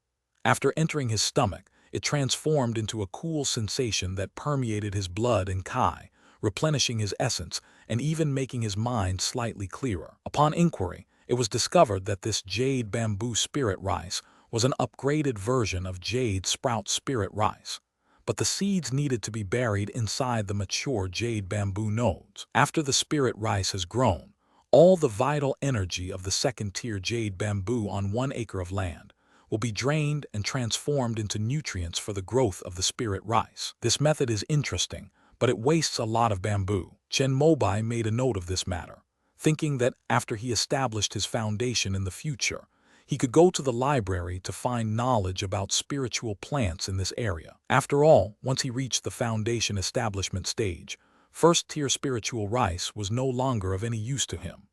After entering his stomach, it transformed into a cool sensation that permeated his blood and chi, replenishing his essence and even making his mind slightly clearer. Upon inquiry, it was discovered that this jade bamboo spirit rice was an upgraded version of jade sprout spirit rice, but the seeds needed to be buried inside the mature jade bamboo nodes. After the spirit rice has grown, all the vital energy of the second-tier jade bamboo on 1 acre of land will be drained and transformed into nutrients for the growth of the spirit rice. This method is interesting, but it wastes a lot of bamboo. Chen Mobai made a note of this matter, thinking that after he established his foundation in the future, he could go to the library to find knowledge about spiritual plants in this area. After all, once he reached the foundation establishment stage, first-tier spiritual rice was no longer of any use to him.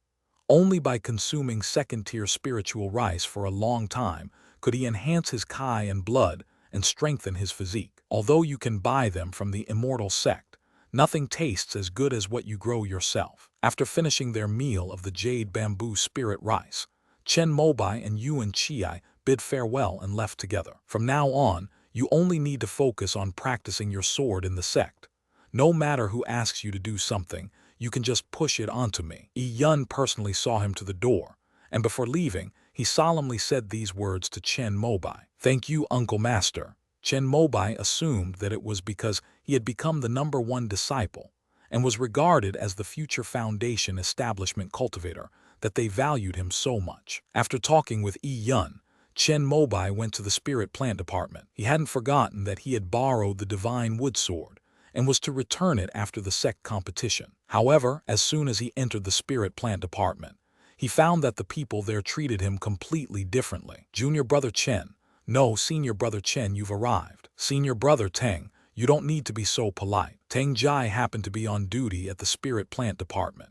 Only by consuming second-tier spiritual rice for a long time could he enhance his chi and blood and strengthen his physique. Although you can buy them from the immortal sect, nothing tastes as good as what you grow yourself. After finishing their meal of the jade bamboo spirit rice, Chen Mobai and Yuan Chiai bid farewell and left together. From now on, you only need to focus on practicing your sword in the sect. No matter who asks you to do something, you can just push it onto me. Yun personally saw him to the door, and before leaving, he solemnly said these words to Chen Mobai. "Thank you, Uncle Master." Chen Mobai assumed that it was because he had become the #1 disciple and was regarded as the future foundation establishment cultivator that they valued him so much. After talking with Yun, Chen Mobai went to the spirit plant department. He hadn't forgotten that he had borrowed the divine wood sword and was to return it after the sect competition. However, as soon as he entered the spirit plant department, he found that the people there treated him completely differently. "Junior brother Chen." "No, senior brother Chen, you've arrived." "Senior brother Teng, you don't need to be so polite." Teng Jai happened to be on duty at the spirit plant department.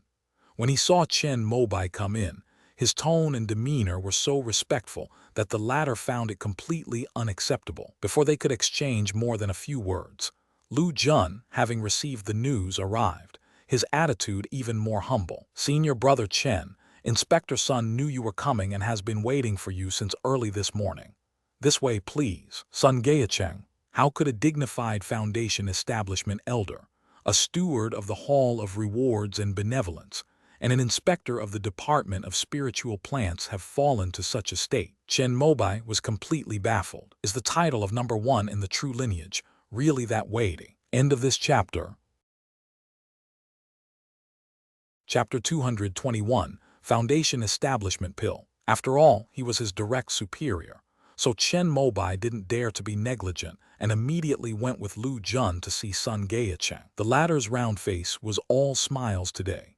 When he saw Chen Mobai come in, his tone and demeanor were so respectful that the latter found it completely unacceptable. Before they could exchange more than a few words, Lu Jun, having received the news, arrived, his attitude even more humble. "Senior brother Chen, Inspector Sun knew you were coming and has been waiting for you since early this morning. This way, please." Sun Gaicheng, how could a dignified foundation establishment elder, a steward of the Hall of Rewards and Benevolence, and an inspector of the Department of Spiritual Plants have fallen to such a state? Chen Mobai was completely baffled. Is the title of #1 in the true lineage really that weighty? End of this chapter. Chapter 221, Foundation Establishment Pill. After all, he was his direct superior, so Chen Mobai didn't dare to be negligent and immediately went with Lu Jun to see Sun Gaicheng. The latter's round face was all smiles today.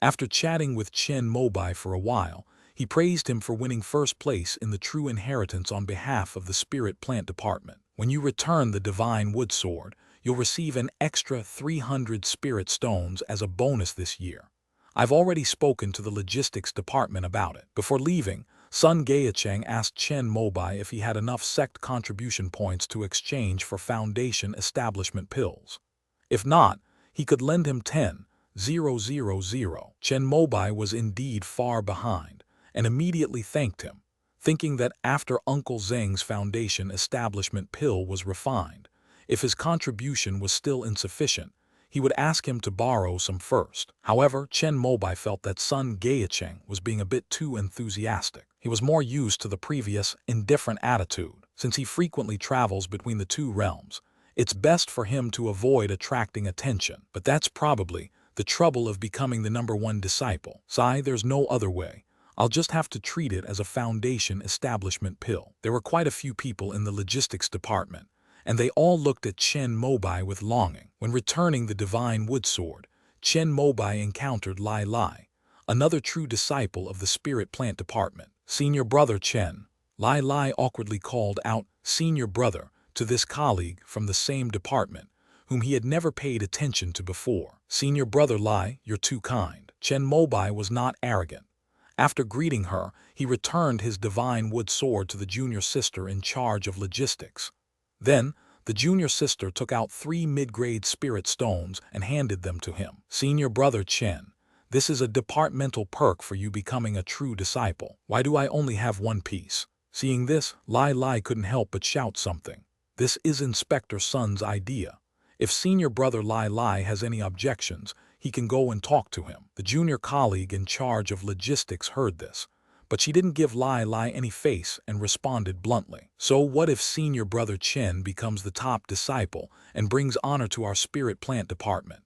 After chatting with Chen Mobai for a while, he praised him for winning first place in the True Inheritance on behalf of the Spirit Plant Department. "When you return the Divine Wood Sword, you'll receive an extra 300 Spirit Stones as a bonus this year. I've already spoken to the Logistics Department about it." Before leaving, Sun Gaicheng asked Chen Mobai if he had enough sect contribution points to exchange for Foundation Establishment pills. If not, he could lend him 10,000. Chen Mobai was indeed far behind, and immediately thanked him, thinking that after Uncle Zheng's Foundation Establishment pill was refined, if his contribution was still insufficient, he would ask him to borrow some first. However, Chen Mobai felt that Sun Gaicheng was being a bit too enthusiastic. He was more used to the previous, indifferent attitude. Since he frequently travels between the two realms, it's best for him to avoid attracting attention. But that's probably the trouble of becoming the #1 disciple. There's no other way. I'll just have to treat it as a Foundation Establishment pill. There were quite a few people in the Logistics Department, and they all looked at Chen Mobai with longing. When returning the Divine Wood Sword, Chen Mobai encountered Leyline, another true disciple of the spirit plant department. Senior brother Chen, Leyline awkwardly called out senior brother to this colleague from the same department, whom he had never paid attention to before. Senior brother Lai, you're too kind. Chen Mobai was not arrogant. After greeting her, he returned his divine wood sword to the junior sister in charge of logistics. Then, the junior sister took out 3 mid-grade spirit stones and handed them to him. Senior brother Chen, this is a departmental perk for you becoming a true disciple. Why do I only have 1 piece? Seeing this, Lai couldn't help but shout something. This is Inspector Sun's idea. If senior brother Lai has any objections, he can go and talk to him. The junior colleague in charge of logistics heard this, but she didn't give Lai any face and responded bluntly. So what if senior brother Chen becomes the top disciple and brings honor to our spirit plant department?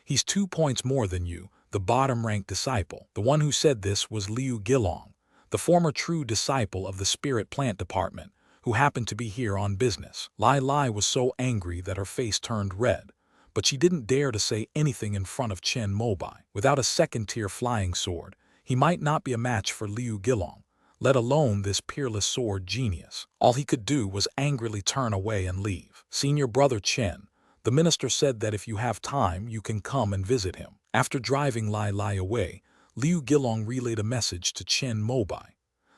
He's 2 points more than you, the bottom-ranked disciple. The one who said this was Liu Gilong, the former true disciple of the spirit plant department, who happened to be here on business. Lai was so angry that her face turned red, but she didn't dare to say anything in front of Chen Mobai. Without a second-tier flying sword, he might not be a match for Liu Gilong, let alone this peerless sword genius. All he could do was angrily turn away and leave. Senior brother Chen, the minister said that if you have time, you can come and visit him. After driving Lai away, Liu Gilong relayed a message to Chen Mobai.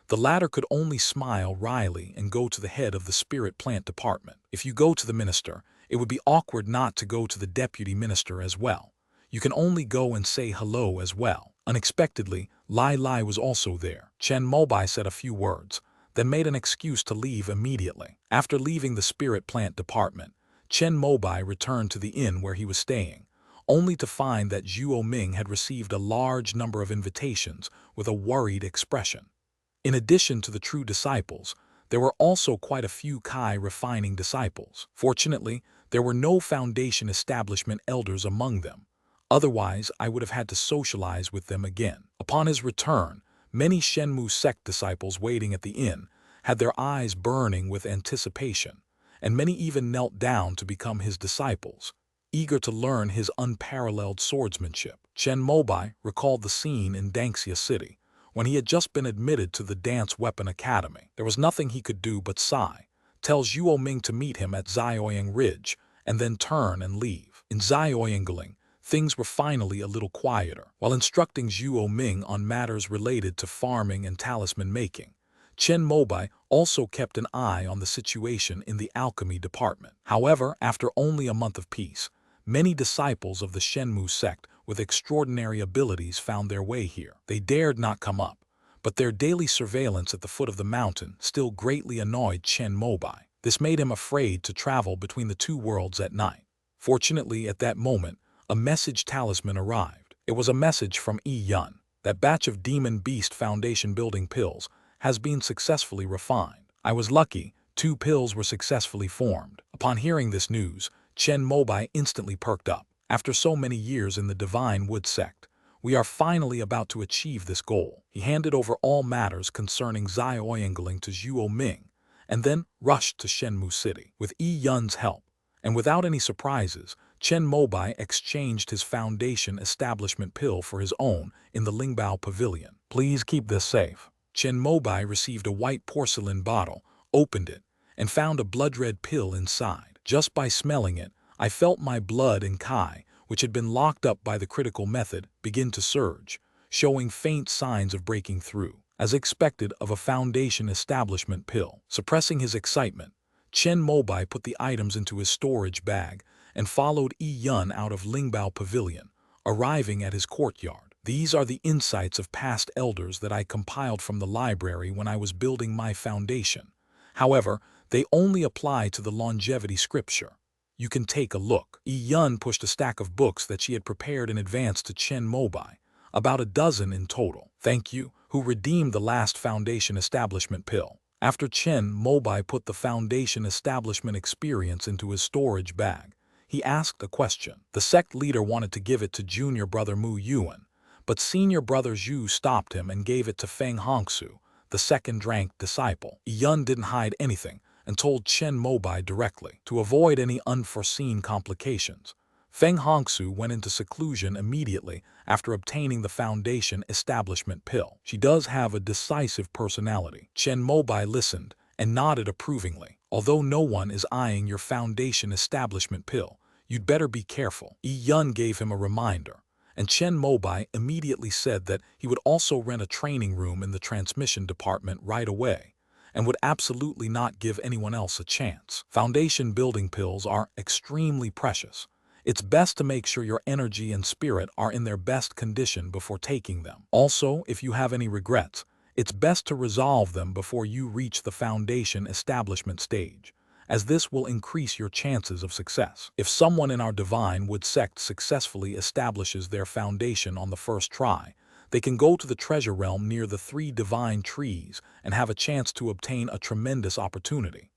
The latter could only smile wryly and go to the head of the spirit plant department. If you go to the minister, it would be awkward not to go to the deputy minister as well. You can only go and say hello as well. Unexpectedly, Lai was also there. Chen Mobai said a few words, then made an excuse to leave immediately. After leaving the spirit plant department, Chen Mobai returned to the inn where he was staying, only to find that Zhuo Ming had received a large number of invitations with a worried expression. In addition to the true disciples, there were also quite a few Kai refining disciples. Fortunately, there were no foundation establishment elders among them. Otherwise, I would have had to socialize with them again. Upon his return, many Shenmue sect disciples waiting at the inn had their eyes burning with anticipation, and many even knelt down to become his disciples, eager to learn his unparalleled swordsmanship. Chen Mobai recalled the scene in Dangxia City, when he had just been admitted to the Dance Weapon Academy. There was nothing he could do but sigh, tell Zhuo Ming to meet him at Zioyang Ridge, and then turn and leave. In Zioyangling, things were finally a little quieter. While instructing Zhuo Ming on matters related to farming and talisman making, Chen Mobai also kept an eye on the situation in the alchemy department. However, after only a month of peace, many disciples of the Shenmue sect with extraordinary abilities found their way here. They dared not come up, but their daily surveillance at the foot of the mountain still greatly annoyed Chen Mobai. This made him afraid to travel between the 2 worlds at night. Fortunately, at that moment, a message talisman arrived. It was a message from Yi Yun. That batch of Demon Beast Foundation building pills has been successfully refined. I was lucky, 2 pills were successfully formed. Upon hearing this news, Chen Mobai instantly perked up. After so many years in the Divine Wood sect, we are finally about to achieve this goal. He handed over all matters concerning Zioyangling to Zhuo Ming, and then rushed to Shenmue City. With Yi Yun's help, and without any surprises, Chen Mobai exchanged his foundation establishment pill for his own in the Lingbao Pavilion. Please keep this safe. Chen Mobai received a white porcelain bottle, opened it, and found a blood-red pill inside. Just by smelling it, I felt my blood and Kai, which had been locked up by the critical method, begin to surge, showing faint signs of breaking through. As expected of a foundation establishment pill. Suppressing his excitement, Chen Mobai put the items into his storage bag and followed Yi Yun out of Lingbao Pavilion, arriving at his courtyard. These are the insights of past elders that I compiled from the library when I was building my foundation. However, they only apply to the longevity scripture. You can take a look. Yi Yun pushed a stack of books that she had prepared in advance to Chen Mobai, about a dozen in total. Thank you, who redeemed the last foundation establishment pill. After Chen Mobai put the foundation establishment experience into his storage bag, he asked a question. The sect leader wanted to give it to junior brother Mu Yuan, but senior brother Zhu stopped him and gave it to Feng Hongsu, the second-ranked disciple. Yi Yun didn't hide anything and told Chen Mobai directly. To avoid any unforeseen complications, Feng Hongsu went into seclusion immediately after obtaining the Foundation Establishment pill. She does have a decisive personality. Chen Mobai listened and nodded approvingly. Although no one is eyeing your Foundation Establishment pill, you'd better be careful. Yi Yun gave him a reminder, and Chen Mobai immediately said that he would also rent a training room in the transmission department right away, and would absolutely not give anyone else a chance. Foundation building pills are extremely precious. It's best to make sure your energy and spirit are in their best condition before taking them. Also, if you have any regrets, it's best to resolve them before you reach the Foundation Establishment stage, as this will increase your chances of success. If someone in our Divine Wood sect successfully establishes their foundation on the first try, they can go to the treasure realm near the 3 divine trees and have a chance to obtain a tremendous opportunity.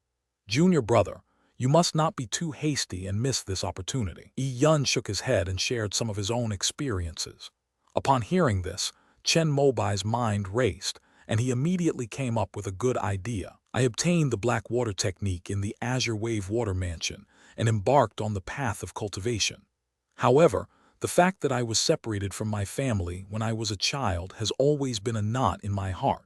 Junior brother, you must not be too hasty and miss this opportunity. Yi Yun shook his head and shared some of his own experiences. Upon hearing this, Chen Mobai's mind raced, and he immediately came up with a good idea. I obtained the black water technique in the Azure Wave Water Mansion and embarked on the path of cultivation. However, the fact that I was separated from my family when I was a child has always been a knot in my heart.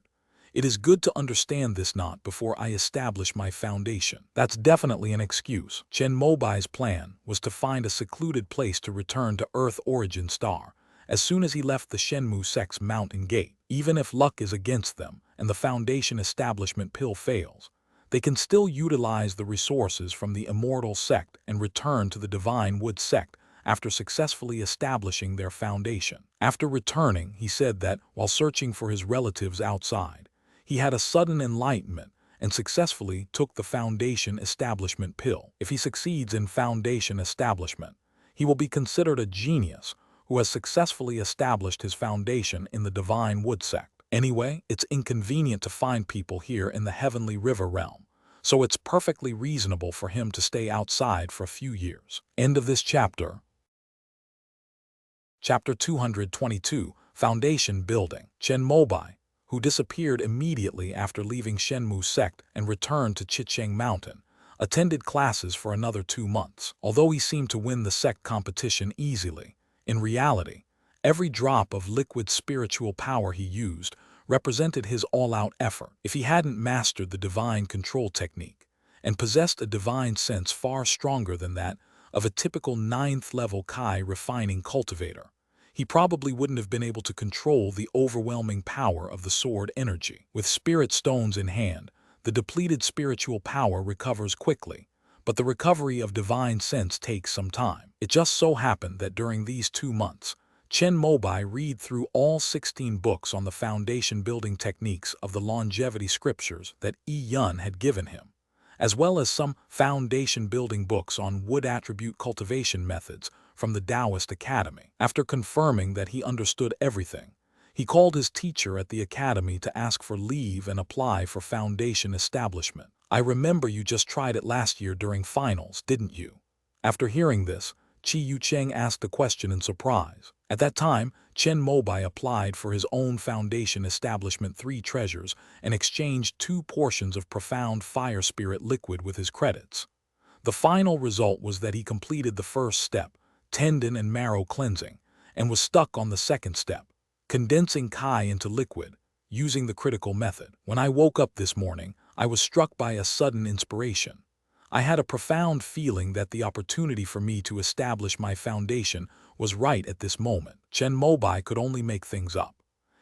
It is good to understand this knot before I establish my foundation. That's definitely an excuse. Chen Mobai's plan was to find a secluded place to return to Earth Origin Star as soon as he left the Shenmue sect's mountain gate. Even if luck is against them and the Foundation Establishment pill fails, they can still utilize the resources from the Immortal sect and return to the Divine Wood sect after successfully establishing their foundation. After returning, he said that, while searching for his relatives outside, he had a sudden enlightenment and successfully took the Foundation Establishment pill. If he succeeds in Foundation Establishment, he will be considered a genius who has successfully established his foundation in the Divine Wood sect. Anyway, it's inconvenient to find people here in the Heavenly River realm, so it's perfectly reasonable for him to stay outside for a few years. End of this chapter. Chapter 222, Foundation Building. Chen Mobai, who disappeared immediately after leaving Shenmue sect and returned to Chicheng Mountain, attended classes for another 2 months. Although he seemed to win the sect competition easily, in reality, every drop of liquid spiritual power he used represented his all-out effort. If he hadn't mastered the divine control technique and possessed a divine sense far stronger than that of a typical 9th-level Kai refining cultivator, he probably wouldn't have been able to control the overwhelming power of the sword energy. With spirit stones in hand, the depleted spiritual power recovers quickly, but the recovery of divine sense takes some time. It just so happened that during these 2 months, Chen Mobai read through all 16 books on the foundation building techniques of the longevity scriptures that Yi Yun had given him, as well as some foundation building books on wood attribute cultivation methods from the Taoist Academy. After confirming that he understood everything, he called his teacher at the academy to ask for leave and apply for foundation establishment. I remember you just tried it last year during finals, didn't you? After hearing this, Qi Yucheng asked a question in surprise. At that time, Chen Mobai applied for his own Foundation Establishment 3 treasures and exchanged 2 portions of profound fire spirit liquid with his credits. The final result was that he completed the first step, tendon and marrow cleansing, and was stuck on the second step, condensing Kai into liquid, using the critical method. When I woke up this morning, I was struck by a sudden inspiration. I had a profound feeling that the opportunity for me to establish my foundation was right at this moment. Chen Mobai could only make things up.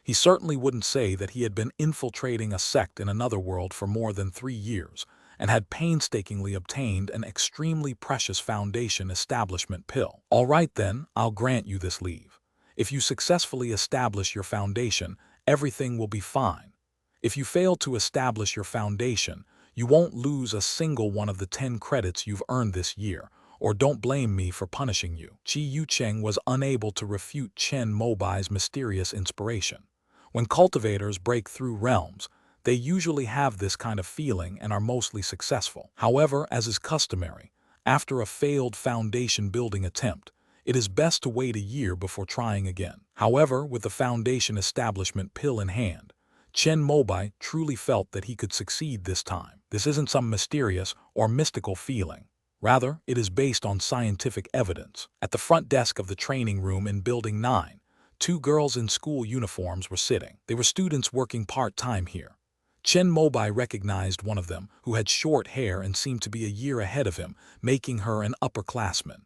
He certainly wouldn't say that he had been infiltrating a sect in another world for more than 3 years and had painstakingly obtained an extremely precious foundation establishment pill. All right then, I'll grant you this leave. If you successfully establish your foundation, everything will be fine. If you fail to establish your foundation, you won't lose a single one of the 10 credits you've earned this year, or don't blame me for punishing you. Qi Yucheng was unable to refute Chen Mobai's mysterious inspiration. When cultivators break through realms, they usually have this kind of feeling and are mostly successful. However, as is customary, after a failed foundation building attempt, it is best to wait a year before trying again. However, with the foundation establishment pill in hand, Chen Mobai truly felt that he could succeed this time. This isn't some mysterious or mystical feeling. Rather, it is based on scientific evidence. At the front desk of the training room in Building 9, two girls in school uniforms were sitting. They were students working part-time here. Chen Mobai recognized one of them, who had short hair and seemed to be a year ahead of him, making her an upperclassman.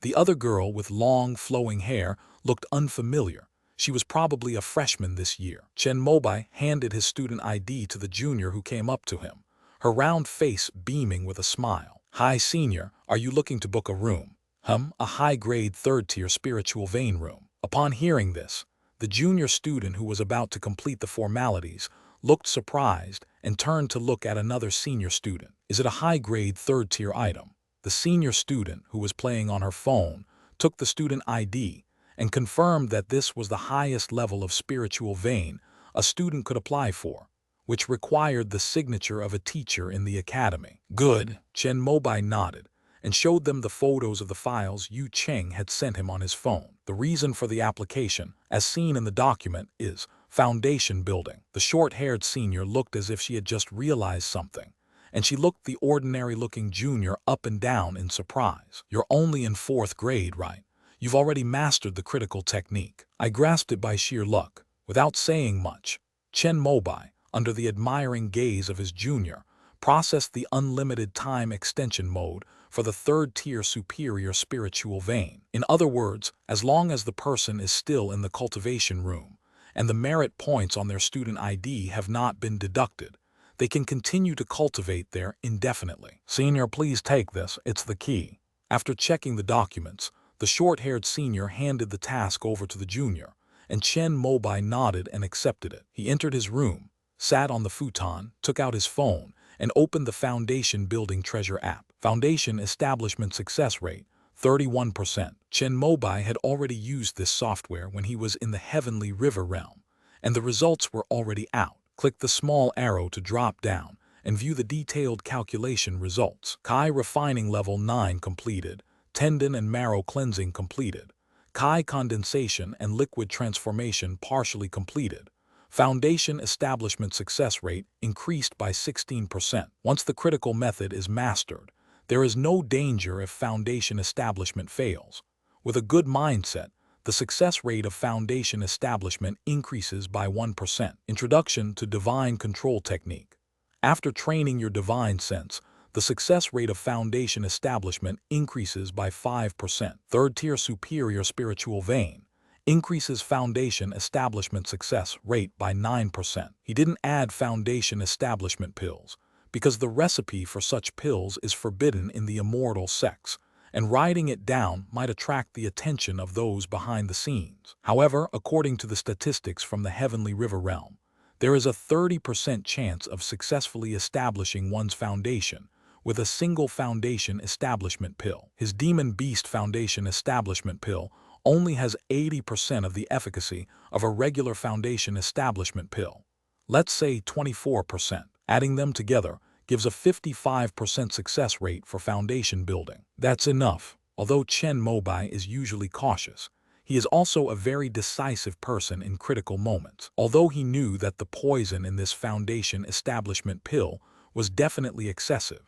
The other girl, with long, flowing hair, looked unfamiliar. She was probably a freshman this year. Chen Mobai handed his student ID to the junior who came up to him, her round face beaming with a smile. "Hi, senior, are you looking to book a room?" A high-grade third-tier spiritual vein room. Upon hearing this, the junior student, who was about to complete the formalities, looked surprised and turned to look at another senior student. "Is it a high-grade third-tier item?" The senior student, who was playing on her phone, took the student ID and confirmed that this was the highest level of spiritual vein a student could apply for, which required the signature of a teacher in the academy. "Good." Chen Mobai nodded and showed them the photos of the files Yu Cheng had sent him on his phone. The reason for the application, as seen in the document, is foundation building. The short-haired senior looked as if she had just realized something, and she looked the ordinary-looking junior up and down in surprise. "You're only in 4th grade, right? You've already mastered the critical technique." "I grasped it by sheer luck." Without saying much, Chen Mobai, under the admiring gaze of his junior, processed the unlimited time extension mode for the third-tier superior spiritual vein. In other words, as long as the person is still in the cultivation room and the merit points on their student ID have not been deducted, they can continue to cultivate there indefinitely. "Senior, please take this. It's the key." After checking the documents, the short-haired senior handed the task over to the junior, and Chen Mobai nodded and accepted it. He entered his room, sat on the futon, took out his phone, and opened the Foundation Building Treasure app. Foundation Establishment Success Rate, 31%. Chen Mobai had already used this software when he was in the Heavenly River realm, and the results were already out. Click the small arrow to drop down and view the detailed calculation results. Chi refining level 9 completed. Tendon and marrow cleansing completed. Chi condensation and liquid transformation partially completed. Foundation establishment success rate increased by 16%. Once the critical method is mastered, there is no danger if foundation establishment fails. With a good mindset, the success rate of foundation establishment increases by 1%. Introduction to Divine Control Technique. After training your divine sense, the success rate of foundation establishment increases by 5%. Third-tier superior spiritual vein increases foundation establishment success rate by 9%. He didn't add foundation establishment pills, because the recipe for such pills is forbidden in the immortal sects, and writing it down might attract the attention of those behind the scenes. However, according to the statistics from the Heavenly River realm, there is a 30% chance of successfully establishing one's foundation with a single foundation establishment pill. His Demon Beast Foundation Establishment Pill only has 80% of the efficacy of a regular foundation establishment pill. Let's say 24%. Adding them together gives a 55% success rate for foundation building. That's enough. Although Chen Mobai is usually cautious, he is also a very decisive person in critical moments. Although he knew that the poison in this foundation establishment pill was definitely excessive,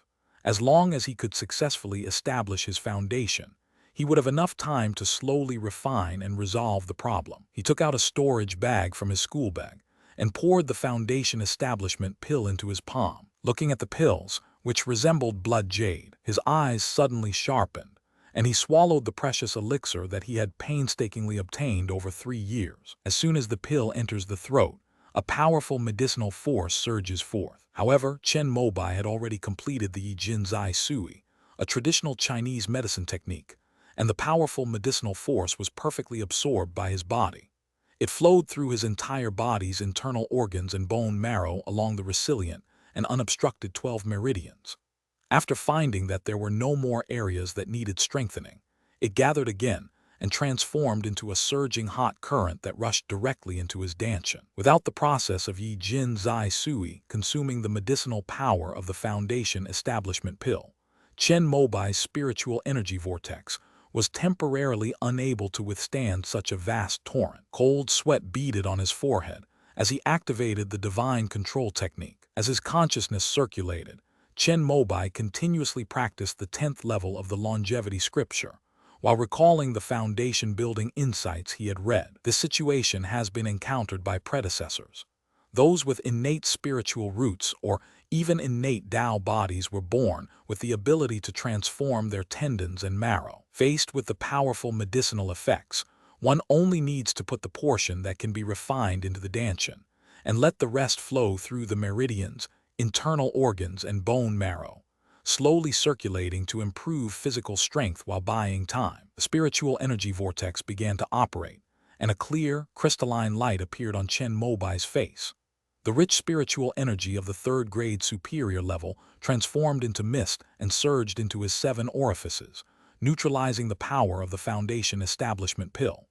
as long as he could successfully establish his foundation, he would have enough time to slowly refine and resolve the problem. He took out a storage bag from his school bag and poured the foundation establishment pill into his palm. Looking at the pills, which resembled blood jade, his eyes suddenly sharpened, and he swallowed the precious elixir that he had painstakingly obtained over 3 years. As soon as the pill enters the throat, a powerful medicinal force surges forth. However, Chen Mobai had already completed the Yijin Zai Sui, a traditional Chinese medicine technique, and the powerful medicinal force was perfectly absorbed by his body. It flowed through his entire body's internal organs and bone marrow along the resilient and unobstructed 12 meridians. After finding that there were no more areas that needed strengthening, it gathered again and transformed into a surging hot current that rushed directly into his dantian. Without the process of Yi Jin Zai Sui consuming the medicinal power of the foundation establishment pill, Chen Mobai's spiritual energy vortex was temporarily unable to withstand such a vast torrent. Cold sweat beaded on his forehead as he activated the divine control technique. As his consciousness circulated, Chen Mobai continuously practiced the 10th level of the longevity scripture, while recalling the foundation-building insights he had read. This situation has been encountered by predecessors. Those with innate spiritual roots or even innate Tao bodies were born with the ability to transform their tendons and marrow. Faced with the powerful medicinal effects, one only needs to put the portion that can be refined into the dantian, and let the rest flow through the meridians, internal organs, and bone marrow, slowly circulating to improve physical strength while buying time. The spiritual energy vortex began to operate, and a clear, crystalline light appeared on Chen Mobai's face. The rich spiritual energy of the third-grade superior level transformed into mist and surged into his 7 orifices, neutralizing the power of the foundation establishment pill.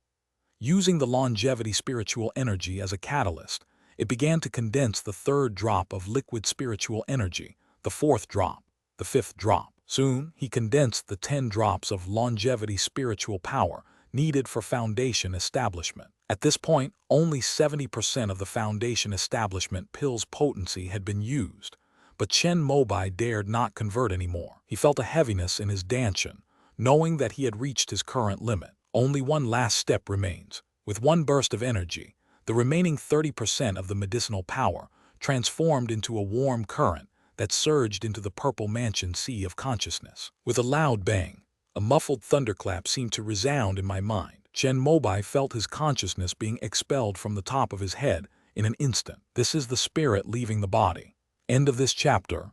Using the longevity spiritual energy as a catalyst, it began to condense the 3rd drop of liquid spiritual energy, the 4th drop, the 5th drop. Soon, he condensed the 10 drops of longevity spiritual power needed for foundation establishment. At this point, only 70% of the foundation establishment pill's potency had been used, but Chen Mobai dared not convert anymore. He felt a heaviness in his dantian, knowing that he had reached his current limit. Only one last step remains. With one burst of energy, the remaining 30% of the medicinal power transformed into a warm current that surged into the purple mansion sea of consciousness. With a loud bang, a muffled thunderclap seemed to resound in my mind. Chen Mobai felt his consciousness being expelled from the top of his head in an instant. This is the spirit leaving the body. End of this chapter.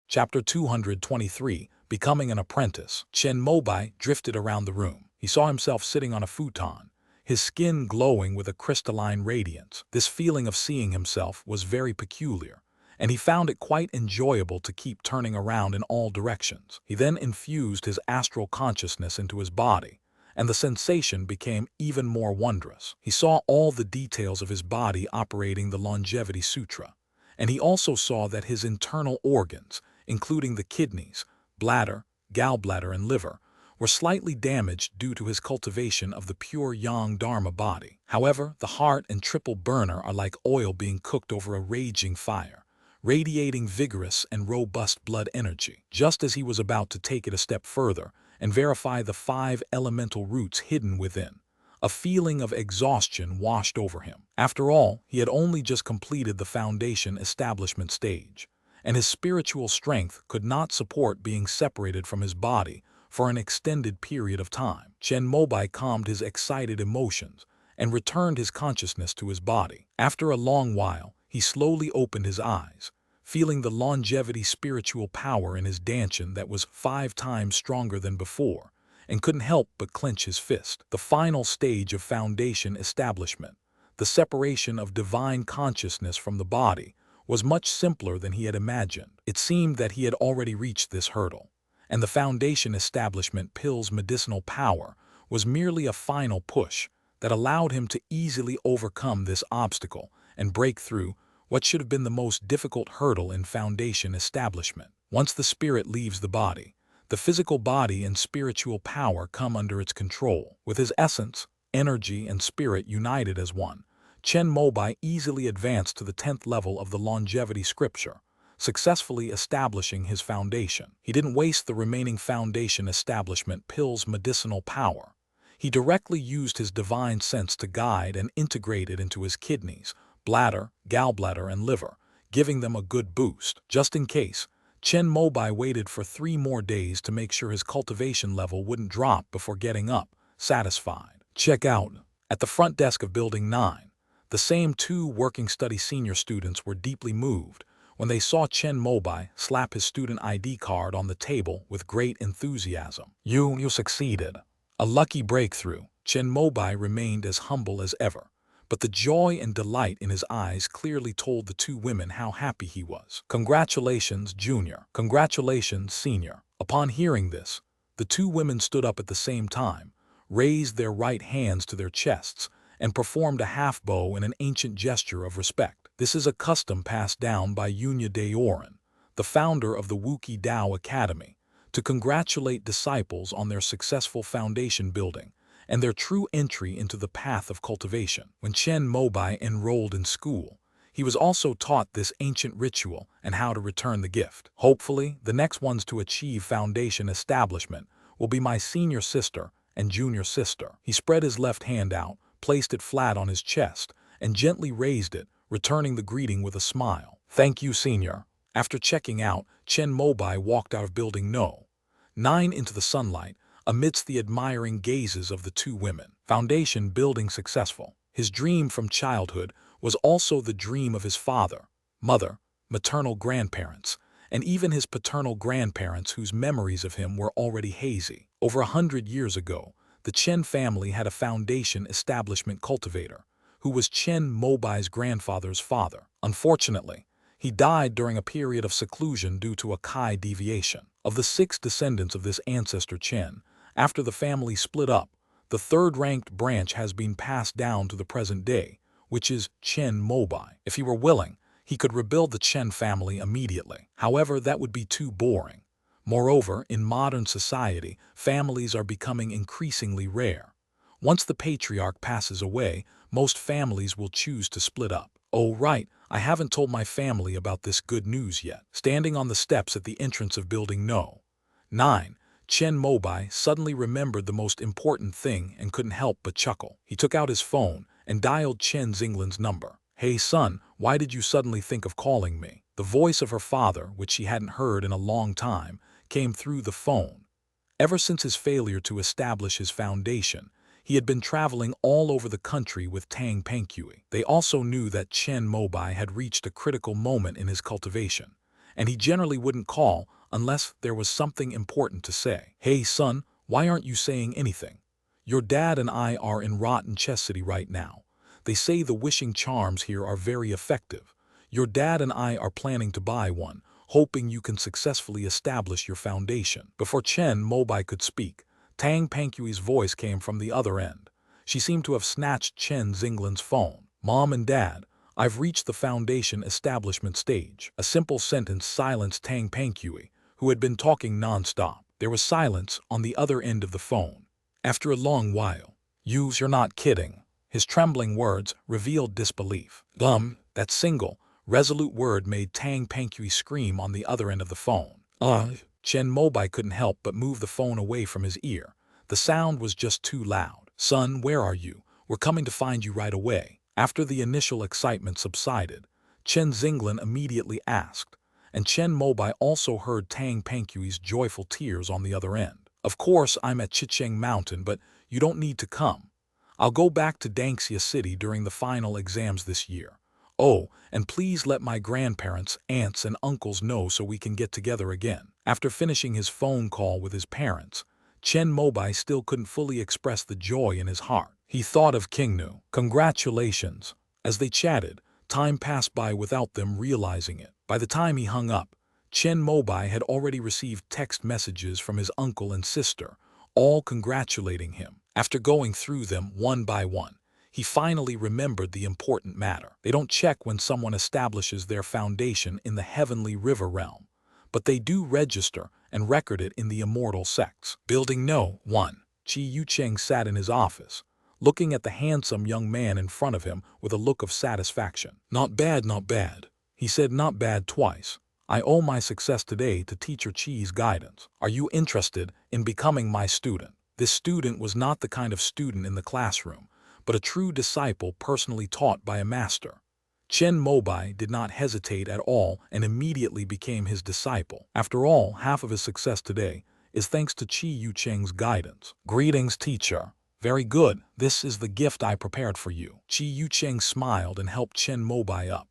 Chapter 223, Becoming an Apprentice. Chen Mobai drifted around the room. He saw himself sitting on a futon, his skin glowing with a crystalline radiance. This feeling of seeing himself was very peculiar, and he found it quite enjoyable to keep turning around in all directions. He then infused his astral consciousness into his body, and the sensation became even more wondrous. He saw all the details of his body operating the Longevity Sutra, and he also saw that his internal organs, including the kidneys, bladder, gallbladder, and liver, were slightly damaged due to his cultivation of the pure yang dharma body. However, the heart and triple burner are like oil being cooked over a raging fire, radiating vigorous and robust blood energy. Just as he was about to take it a step further and verify the 5 elemental roots hidden within, a feeling of exhaustion washed over him. After all, he had only just completed the foundation establishment stage, and his spiritual strength could not support being separated from his body for an extended period of time. Chen Mobai calmed his excited emotions and returned his consciousness to his body. After a long while, he slowly opened his eyes, feeling the longevity spiritual power in his dantian that was 5 times stronger than before, and couldn't help but clench his fist. The final stage of foundation establishment, the separation of divine consciousness from the body, was much simpler than he had imagined. It seemed that he had already reached this hurdle, and the foundation establishment pill's medicinal power was merely a final push that allowed him to easily overcome this obstacle and break through what should have been the most difficult hurdle in foundation establishment. Once the spirit leaves the body, the physical body and spiritual power come under its control. With his essence, energy, and spirit united as one, Chen Mobai easily advanced to the 10th level of the longevity scripture, successfully establishing his foundation. He didn't waste the remaining foundation establishment pill's medicinal power. He directly used his divine sense to guide and integrate it into his kidneys, bladder, gallbladder, and liver, giving them a good boost. Just in case, Chen Mobai waited for 3 more days to make sure his cultivation level wouldn't drop before getting up, satisfied. Check out. At the front desk of Building 9, the same 2 working study senior students were deeply moved when they saw Chen Mobai slap his student ID card on the table with great enthusiasm. You succeeded. A lucky breakthrough. Chen Mobai remained as humble as ever, but the joy and delight in his eyes clearly told the 2 women how happy he was. Congratulations, Junior. Congratulations, Senior. Upon hearing this, the 2 women stood up at the same time, raised their right hands to their chests, and performed a half-bow in an ancient gesture of respect. This is a custom passed down by Yunya Daoran, the founder of the Wuki Dao Academy, to congratulate disciples on their successful foundation building and their true entry into the path of cultivation. When Chen Mobai enrolled in school, He was also taught this ancient ritual and how to return the gift. Hopefully, the next ones to achieve foundation establishment will be my senior sister and junior sister. He spread his left hand out, placed it flat on his chest, and gently raised it, returning the greeting with a smile. Thank you, senior. After checking out, Chen Mobai walked out of building No. 9 into the sunlight, amidst the admiring gazes of the two women. Foundation building successful. His dream from childhood was also the dream of his father, mother, maternal grandparents, and even his paternal grandparents whose memories of him were already hazy. Over 100 years ago, the Chen family had a foundation establishment cultivator, who was Chen Mobai's grandfather's father. Unfortunately, he died during a period of seclusion due to a Kai deviation. Of the 6 descendants of this ancestor Chen, after the family split up, the third-ranked branch has been passed down to the present day, which is Chen Mobai. If he were willing, he could rebuild the Chen family immediately. However, that would be too boring. Moreover, in modern society, families are becoming increasingly rare. Once the patriarch passes away, most families will choose to split up. Oh, right, I haven't told my family about this good news yet. Standing on the steps at the entrance of building No. 9, Chen Mobai suddenly remembered the most important thing and couldn't help but chuckle. He took out his phone and dialed Chen Zinglin's number. Hey son, why did you suddenly think of calling me? The voice of her father, which she hadn't heard in a long time, came through the phone. Ever since his failure to establish his foundation, he had been traveling all over the country with Tang Pengqui. They also knew that Chen Mobai had reached a critical moment in his cultivation, and he generally wouldn't call unless there was something important to say. Hey son, why aren't you saying anything? Your dad and I are in Rotten Chess City right now. They say the wishing charms here are very effective. Your dad and I are planning to buy one, hoping you can successfully establish your foundation. Before Chen Mobai could speak, Tang Pengqui's voice came from the other end. She seemed to have snatched Chen Zinglin's phone. Mom and Dad, I've reached the foundation establishment stage. A simple sentence silenced Tang Pengqui, who had been talking non-stop. There was silence on the other end of the phone. After a long while, you're not kidding. His trembling words revealed disbelief. That single, resolute word made Tang Pengqui scream on the other end of the phone. Chen Mobai couldn't help but move the phone away from his ear. The sound was just too loud. Son, where are you? We're coming to find you right away. After the initial excitement subsided, Chen Zinglin immediately asked, and Chen Mobai also heard Tang Pengqui's joyful tears on the other end. Of course, I'm at Chicheng Mountain, but you don't need to come. I'll go back to Dangxia City during the final exams this year. Oh, and please let my grandparents, aunts, and uncles know so we can get together again. After finishing his phone call with his parents, Chen Mobai still couldn't fully express the joy in his heart. He thought of Qingnu. Congratulations. As they chatted, time passed by without them realizing it. By the time he hung up, Chen Mobai had already received text messages from his uncle and sister, all congratulating him. After going through them one by one, he finally remembered the important matter. They don't check when someone establishes their foundation in the heavenly river realm, but they do register and record it in the immortal sects. Building No. 1. Chi Yucheng sat in his office, looking at the handsome young man in front of him with a look of satisfaction. Not bad, not bad. He said not bad twice. I owe my success today to Teacher Chi's guidance. Are you interested in becoming my student? This student was not the kind of student in the classroom, but a true disciple personally taught by a master. Chen Mobai did not hesitate at all and immediately became his disciple. After all, half of his success today is thanks to Chi Yucheng's guidance. Greetings, teacher. Very good. This is the gift I prepared for you. Chi Yucheng smiled and helped Chen Mobai up.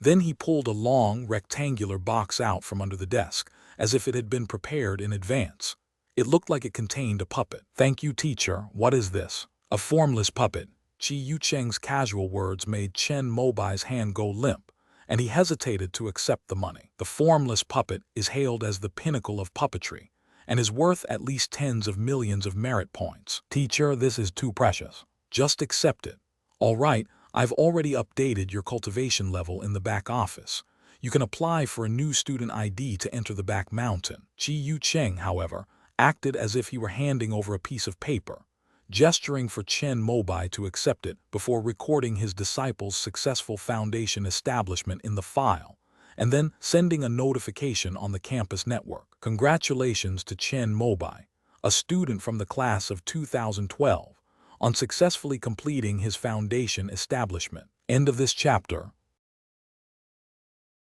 Then he pulled a long, rectangular box out from under the desk, as if it had been prepared in advance. It looked like it contained a puppet. Thank you, teacher. What is this? A formless puppet. Chi Yucheng's casual words made Chen Mobai's hand go limp, and he hesitated to accept the money. The formless puppet is hailed as the pinnacle of puppetry, and is worth at least tens of millions of merit points. Teacher, this is too precious. Just accept it. All right, I've already updated your cultivation level in the back office. You can apply for a new student ID to enter the back mountain. Chi Yucheng, however, acted as if he were handing over a piece of paper. gesturing for Chen Mobai to accept it before recording his disciple's successful foundation establishment in the file, and then sending a notification on the campus network. Congratulations to Chen Mobai, a student from the class of 2012, on successfully completing his foundation establishment. End of this chapter.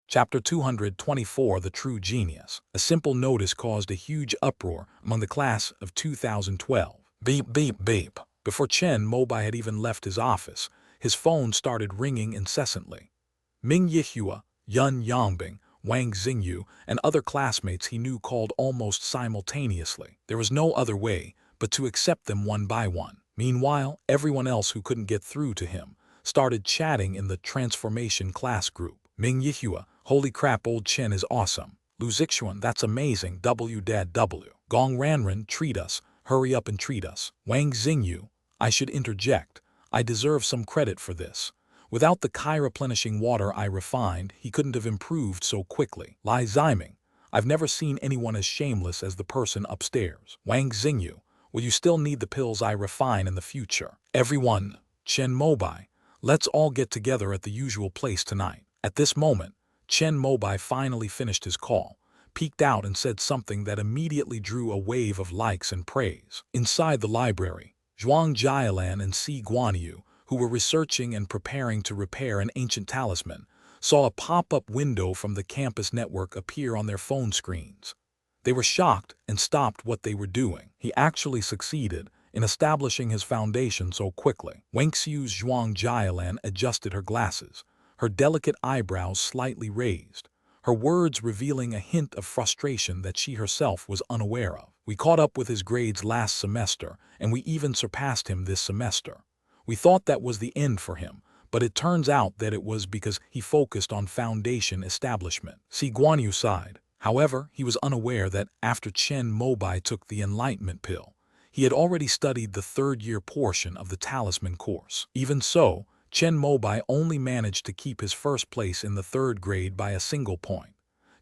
Chapter 224, The True Genius. A simple notice caused a huge uproar among the class of 2012. Beep, beep, beep. Before Chen Mobai had even left his office, his phone started ringing incessantly. Ming Yihua, Yun Yongbing, Wang Xingyu, and other classmates he knew called almost simultaneously. There was no other way but to accept them one by one. Meanwhile, everyone else who couldn't get through to him started chatting in the transformation class group. Ming Yihua, holy crap, old Chen is awesome. Lu Zixuan, that's amazing. W. Gong Ranran, treat us. Hurry up and treat us. Wang Xingyu, I should interject. I deserve some credit for this. Without the Kai-replenishing water I refined, he couldn't have improved so quickly. Lai Ziming, I've never seen anyone as shameless as the person upstairs. Wang Xingyu, will you still need the pills I refine in the future? Everyone, Chen Mobai, let's all get together at the usual place tonight. At this moment, Chen Mobai finally finished his call, peeked out and said something that immediately drew a wave of likes and praise. Inside the library, Zhuang Jialan and Si Guanyu, who were researching and preparing to repair an ancient talisman, saw a pop-up window from the campus network appear on their phone screens. They were shocked and stopped what they were doing. He actually succeeded in establishing his foundation so quickly. Wangxiu's Zhuang Jialan adjusted her glasses, her delicate eyebrows slightly raised, her words revealing a hint of frustration that she herself was unaware of. We caught up with his grades last semester, and we even surpassed him this semester. We thought that was the end for him, but it turns out that it was because he focused on foundation establishment. Si Guanyu sighed. However, he was unaware that after Chen Mobai took the enlightenment pill, he had already studied the third-year portion of the talisman course. Even so, Chen Mobai only managed to keep his first place in the third grade by a single point,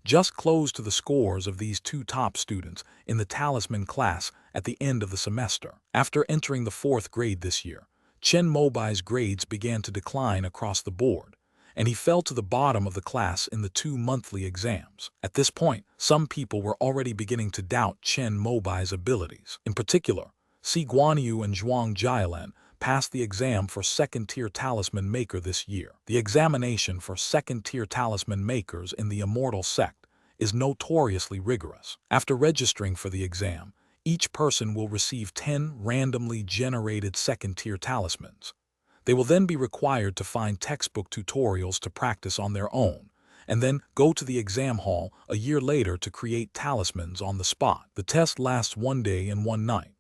just close to the scores of these two top students in the talisman class at the end of the semester. After entering the fourth grade this year, Chen Mobai's grades began to decline across the board, and he fell to the bottom of the class in the 2 monthly exams. At this point, some people were already beginning to doubt Chen Mobai's abilities. In particular, Si Guanyu and Zhuang Jialan passed the exam for second-tier talisman maker this year. The examination for second-tier talisman makers in the immortal sect is notoriously rigorous. After registering for the exam, each person will receive 10 randomly generated second-tier talismans. They will then be required to find textbook tutorials to practice on their own, and then go to the exam hall a year later to create talismans on the spot. The test lasts 1 day and 1 night.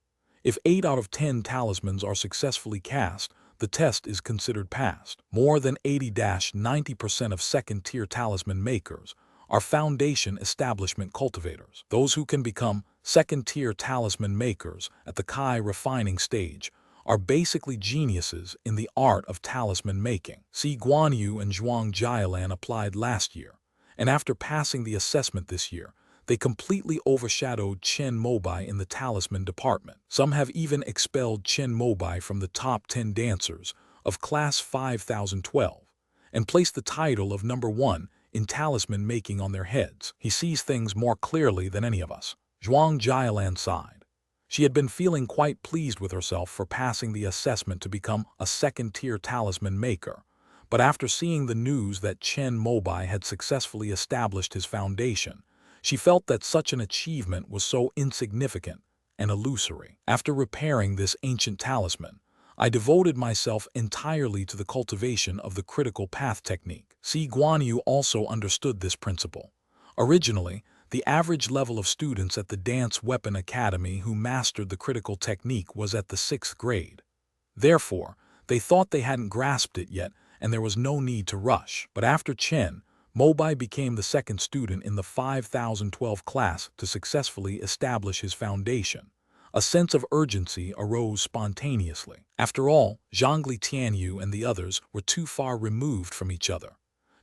If 8 out of 10 talismans are successfully cast, the test is considered passed. More than 80–90% of second-tier talisman makers are foundation establishment cultivators. Those who can become second-tier talisman makers at the Kai refining stage are basically geniuses in the art of talisman making. Si Guanyu and Zhuang Jialan applied last year, and after passing the assessment this year, they completely overshadowed Chen Mobai in the talisman department. Some have even expelled Chen Mobai from the top 10 dancers of class 5012 and placed the title of number 1 in talisman making on their heads. He sees things more clearly than any of us. Zhuang Jialan sighed. She had been feeling quite pleased with herself for passing the assessment to become a second-tier talisman maker, but after seeing the news that Chen Mobai had successfully established his foundation, she felt that such an achievement was so insignificant and illusory. After repairing this ancient talisman, I devoted myself entirely to the cultivation of the critical path technique. Si Guanyu also understood this principle. Originally, the average level of students at the Dance Weapon Academy who mastered the critical technique was at the 6th grade. Therefore, they thought they hadn't grasped it yet and there was no need to rush. But after Chen Mobai became the second student in the 5012 class to successfully establish his foundation, a sense of urgency arose spontaneously. After all, Zhongli Tianyu and the others were too far removed from each other.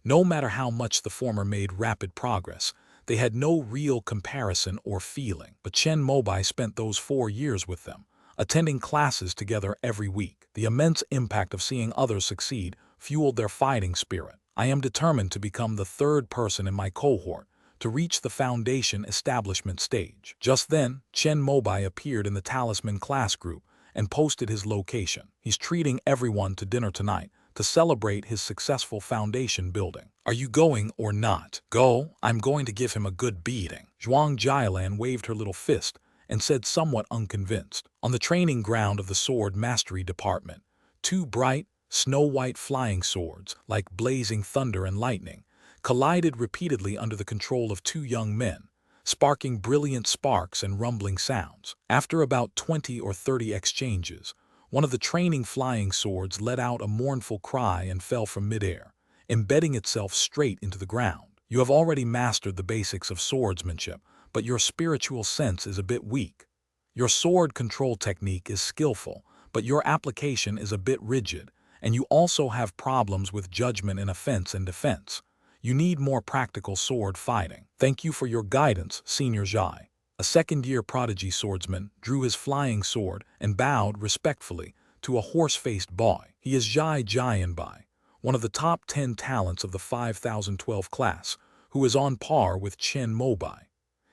No matter how much the former made rapid progress, they had no real comparison or feeling. But Chen Mobai spent those 4 years with them, attending classes together every week. The immense impact of seeing others succeed fueled their fighting spirit. I am determined to become the third person in my cohort to reach the foundation establishment stage. Just then, Chen Mobai appeared in the Talisman class group and posted his location. He's treating everyone to dinner tonight to celebrate his successful foundation building. Are you going or not? Go, I'm going to give him a good beating. Zhuang Jialan waved her little fist and said somewhat unconvinced. On the training ground of the Sword Mastery Department, two bright, snow-white flying swords, like blazing thunder and lightning, collided repeatedly under the control of two young men, sparking brilliant sparks and rumbling sounds. After about 20 or 30 exchanges, one of the training flying swords let out a mournful cry and fell from midair, embedding itself straight into the ground. You have already mastered the basics of swordsmanship, but your spiritual sense is a bit weak. Your sword control technique is skillful, but your application is a bit rigid, and you also have problems with judgment in offense and defense. You need more practical sword fighting. Thank you for your guidance, Senior Zhai. A second-year prodigy swordsman drew his flying sword and bowed respectfully to a horse-faced boy. He is Zhai Jianbai, one of the top 10 talents of the 5012 class, who is on par with Chen Mobai.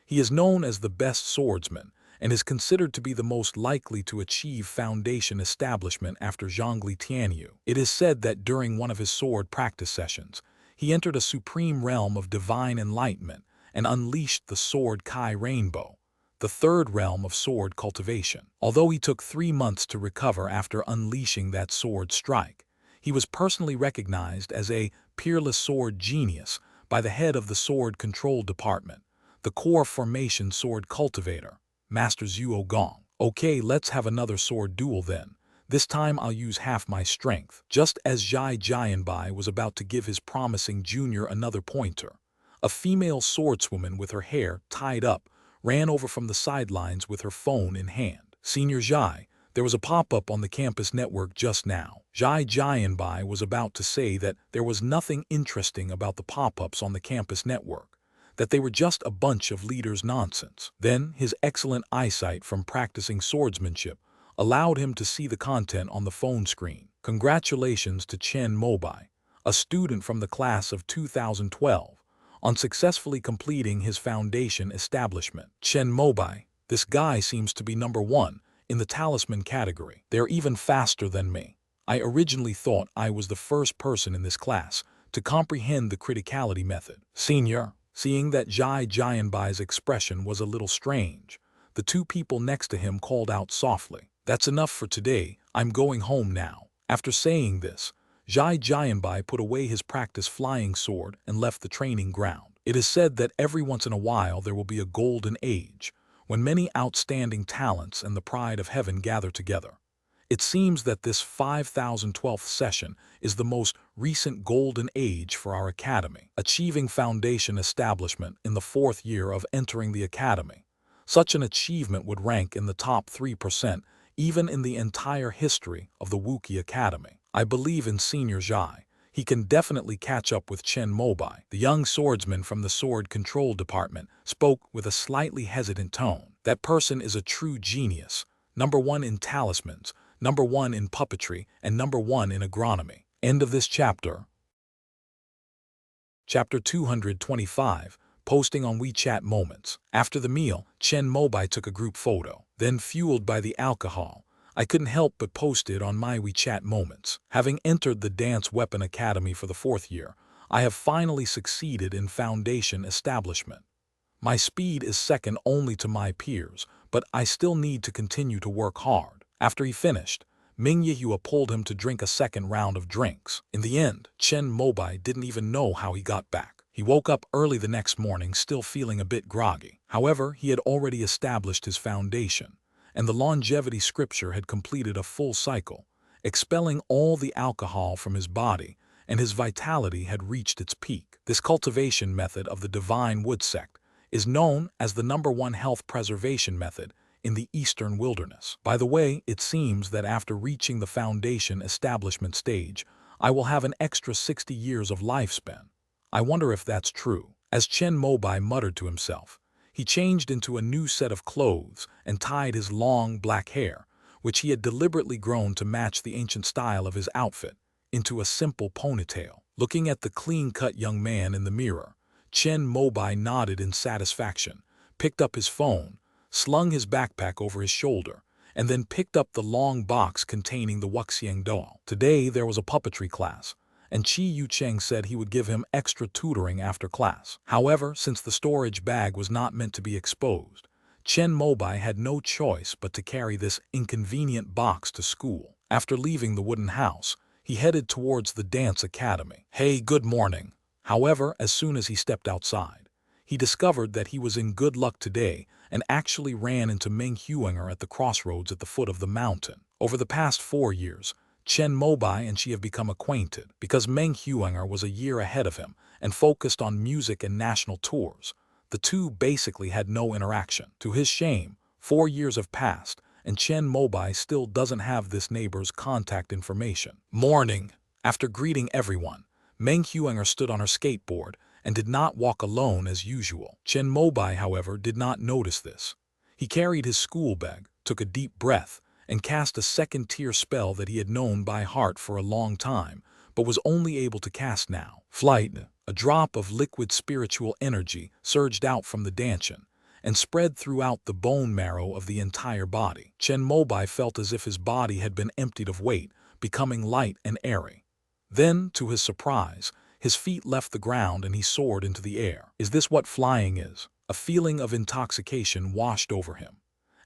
He is known as the best swordsman and is considered to be the most likely to achieve foundation establishment after Zhongli Tianyu. It is said that during one of his sword practice sessions, he entered a supreme realm of divine enlightenment and unleashed the Sword Kai Rainbow, the third realm of sword cultivation. Although he took 3 months to recover after unleashing that sword strike, he was personally recognized as a peerless sword genius by the head of the Sword Control Department, the core formation sword cultivator, Master Zhuo Gong. Okay, let's have another sword duel then. This time I'll use half my strength. Just as Zhai Jianbai was about to give his promising junior another pointer, a female swordswoman with her hair tied up ran over from the sidelines with her phone in hand. Senior Zhai, there was a pop-up on the campus network just now. Zhai Jianbai was about to say that there was nothing interesting about the pop-ups on the campus network, that they were just a bunch of leaders' nonsense. Then his excellent eyesight from practicing swordsmanship allowed him to see the content on the phone screen. Congratulations to Chen Mobai, a student from the class of 2012, on successfully completing his foundation establishment. Chen Mobai, this guy seems to be #1 in the talisman category. They're even faster than me. I originally thought I was the first person in this class to comprehend the criticality method. Senior, seeing that Zhai Jianbai's expression was a little strange, the two people next to him called out softly, "That's enough for today, I'm going home now." After saying this, Zhai Jianbai put away his practice flying sword and left the training ground. It is said that every once in a while there will be a golden age, when many outstanding talents and the pride of heaven gather together. It seems that this 5012th session is the most recent golden age for our academy, achieving foundation establishment in the 4th year of entering the academy. Such an achievement would rank in the top 3% even in the entire history of the Wuki Academy. I believe in Senior Zhai. He can definitely catch up with Chen Mobai. The young swordsman from the Sword Control Department spoke with a slightly hesitant tone. That person is a true genius, #1 in talismans, #1 in puppetry, and #1 in agronomy. End of this chapter. Chapter 225, posting on WeChat moments. After the meal, Chen Mobai took a group photo. Then, fueled by the alcohol, I couldn't help but post it on my WeChat moments. Having entered the Dance Weapon Academy for the 4th year, I have finally succeeded in foundation establishment. My speed is second only to my peers, but I still need to continue to work hard. After he finished, Ming Yehua pulled him to drink a second round of drinks. In the end, Chen Mobai didn't even know how he got back. He woke up early the next morning still feeling a bit groggy. However, he had already established his foundation, and the longevity scripture had completed a full cycle, expelling all the alcohol from his body, and his vitality had reached its peak. This cultivation method of the Divine Wood sect is known as the #1 health preservation method in the Eastern Wilderness. By the way, it seems that after reaching the foundation establishment stage, I will have an extra 60 years of lifespan. I wonder if that's true. As Chen Mobai muttered to himself, he changed into a new set of clothes and tied his long black hair, which he had deliberately grown to match the ancient style of his outfit, into a simple ponytail. Looking at the clean-cut young man in the mirror, Chen Mobai nodded in satisfaction, picked up his phone, slung his backpack over his shoulder, and then picked up the long box containing the Wuxiang doll. Today there was a puppetry class, and Chi Yucheng said he would give him extra tutoring after class. However, since the storage bag was not meant to be exposed, Chen Mobai had no choice but to carry this inconvenient box to school. After leaving the wooden house, he headed towards the dance academy. Hey, good morning. However, as soon as he stepped outside, he discovered that he was in good luck today and actually ran into Meng Huinger at the crossroads at the foot of the mountain. Over the past 4 years, Chen Mobai and she have become acquainted because Meng Huinger was a year ahead of him and focused on music and national tours. The two basically had no interaction. To his shame, 4 years have passed, and Chen Mobai still doesn't have this neighbor's contact information. Morning. After greeting everyone, Meng Huinger stood on her skateboard and did not walk alone as usual. Chen Mobai, however, did not notice this. He carried his school bag, took a deep breath, and cast a second-tier spell that he had known by heart for a long time, but was only able to cast now. Flight. A drop of liquid spiritual energy surged out from the Danshan and spread throughout the bone marrow of the entire body. Chen Mobai felt as if his body had been emptied of weight, becoming light and airy. Then, to his surprise, his feet left the ground and he soared into the air. Is this what flying is? A feeling of intoxication washed over him.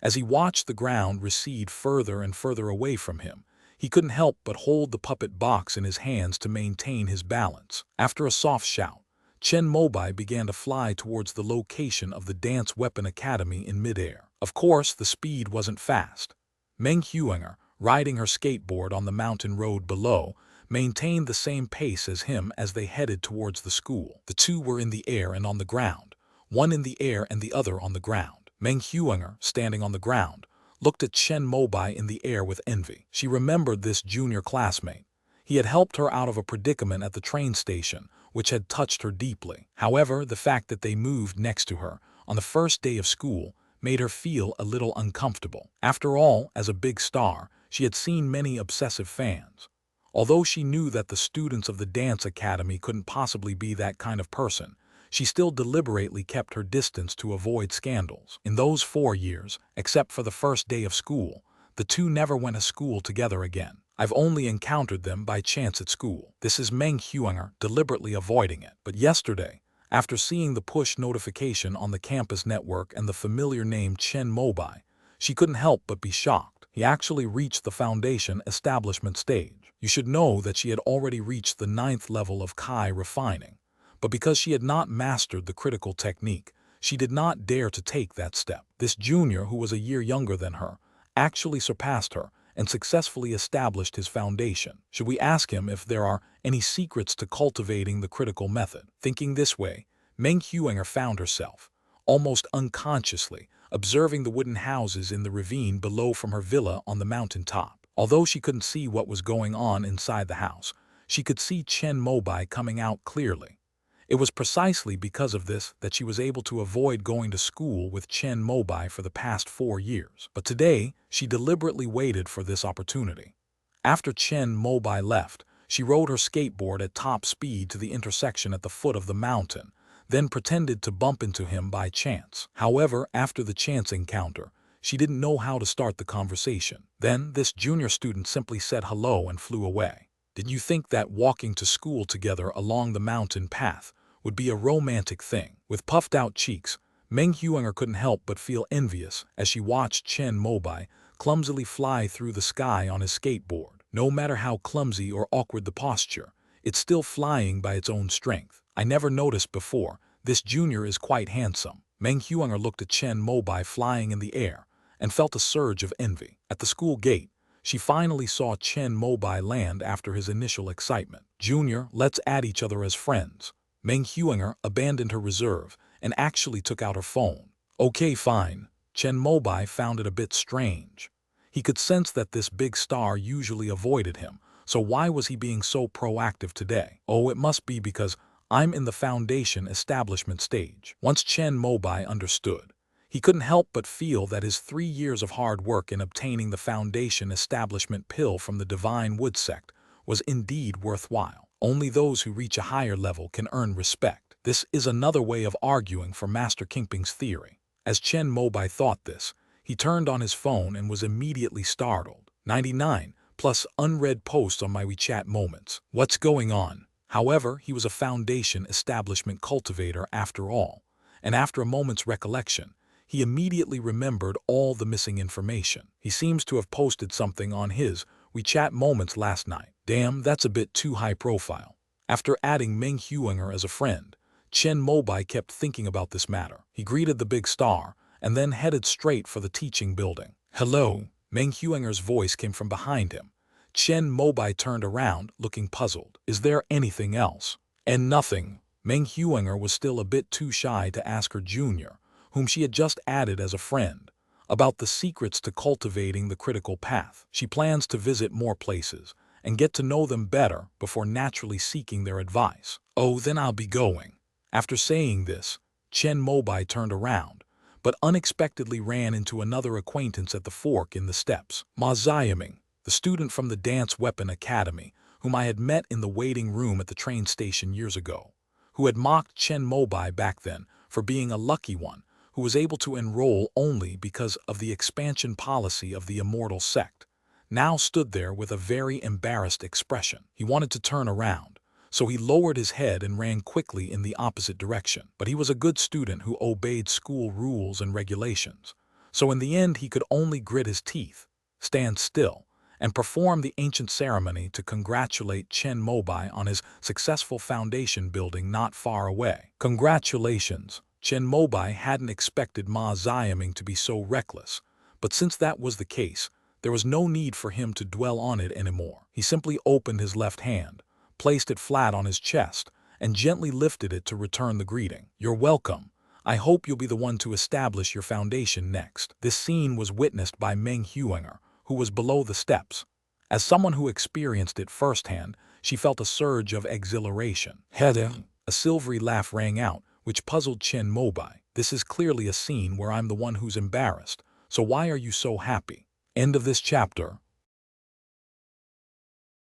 As he watched the ground recede further and further away from him, he couldn't help but hold the puppet box in his hands to maintain his balance. After a soft shout, Chen Mobai began to fly towards the location of the Dance Weapon Academy in midair. Of course, the speed wasn't fast. Meng Huinger, riding her skateboard on the mountain road below, maintained the same pace as him as they headed towards the school. The two were in the air and on the ground, one in the air and the other on the ground. Meng Huinger, standing on the ground, looked at Chen Mobai in the air with envy. She remembered this junior classmate. He had helped her out of a predicament at the train station, which had touched her deeply. However, the fact that they moved next to her on the first day of school made her feel a little uncomfortable. After all, as a big star, she had seen many obsessive fans. Although she knew that the students of the dance academy couldn't possibly be that kind of person, she still deliberately kept her distance to avoid scandals. In those 4 years, except for the first day of school, the two never went to school together again. I've only encountered them by chance at school. This is Meng Huinger deliberately avoiding it. But yesterday, after seeing the push notification on the campus network and the familiar name Chen Mobai, she couldn't help but be shocked. He actually reached the foundation establishment stage. You should know that she had already reached the 9th level of Kai refining. But because she had not mastered the critical technique, she did not dare to take that step. This junior, who was a year younger than her, actually surpassed her and successfully established his foundation. Should we ask him if there are any secrets to cultivating the critical method? Thinking this way, Meng Huinger found herself, almost unconsciously, observing the wooden houses in the ravine below from her villa on the mountain top. Although she couldn't see what was going on inside the house, she could see Chen Mobai coming out clearly. It was precisely because of this that she was able to avoid going to school with Chen Mobai for the past 4 years. But today, she deliberately waited for this opportunity. After Chen Mobai left, she rode her skateboard at top speed to the intersection at the foot of the mountain, then pretended to bump into him by chance. However, after the chance encounter, she didn't know how to start the conversation. Then, this junior student simply said hello and flew away. Did you think that walking to school together along the mountain path would be a romantic thing? With puffed-out cheeks, Meng Huinger couldn't help but feel envious as she watched Chen Mobai clumsily fly through the sky on his skateboard. No matter how clumsy or awkward the posture, it's still flying by its own strength. I never noticed before. This junior is quite handsome. Meng Huinger looked at Chen Mobai flying in the air and felt a surge of envy. At the school gate, she finally saw Chen Mobai land after his initial excitement. Junior, let's add each other as friends. Meng Huinger abandoned her reserve and actually took out her phone. Okay, fine. Chen Mobai found it a bit strange. He could sense that this big star usually avoided him, so why was he being so proactive today? Oh, it must be because I'm in the foundation establishment stage. Once Chen Mobai understood, He couldn't help but feel that his 3 years of hard work in obtaining the foundation establishment pill from the Divine Wood sect was indeed worthwhile. Only those who reach a higher level can earn respect. This is another way of arguing for Master Kingping's theory. As Chen Mobai thought this, he turned on his phone and was immediately startled. 99 plus unread posts on my WeChat moments. What's going on? However, he was a foundation establishment cultivator after all, and after a moment's recollection, he immediately remembered all the missing information. He seems to have posted something on his WeChat moments last night. Damn, that's a bit too high profile. After adding Meng Huinger as a friend, Chen Mobai kept thinking about this matter. He greeted the big star and then headed straight for the teaching building. Hello, Meng Huinger's voice came from behind him. Chen Mobai turned around, looking puzzled. Is there anything else? And nothing. Meng Huinger was still a bit too shy to ask her junior, whom she had just added as a friend, about the secrets to cultivating the critical path. She plans to visit more places and get to know them better before naturally seeking their advice. Oh, then I'll be going. After saying this, Chen Mobai turned around, but unexpectedly ran into another acquaintance at the fork in the steps. Ma Xiaming, the student from the Dance Weapon Academy, whom I had met in the waiting room at the train station years ago, who had mocked Chen Mobai back then for being a lucky one who was able to enroll only because of the expansion policy of the immortal sect, now stood there with a very embarrassed expression. He wanted to turn around, so he lowered his head and ran quickly in the opposite direction. But he was a good student who obeyed school rules and regulations, so in the end he could only grit his teeth, stand still, and perform the ancient ceremony to congratulate Chen Mobai on his successful foundation building not far away. Congratulations! Chen Mobai hadn't expected Ma Xiaming to be so reckless, but since that was the case, there was no need for him to dwell on it anymore. He simply opened his left hand, placed it flat on his chest, and gently lifted it to return the greeting. You're welcome. I hope you'll be the one to establish your foundation next. This scene was witnessed by Meng Huinger, who was below the steps. As someone who experienced it firsthand, she felt a surge of exhilaration. Hede, a silvery laugh rang out, which puzzled Chen Mobai. This is clearly a scene where I'm the one who's embarrassed, so why are you so happy? End of this chapter.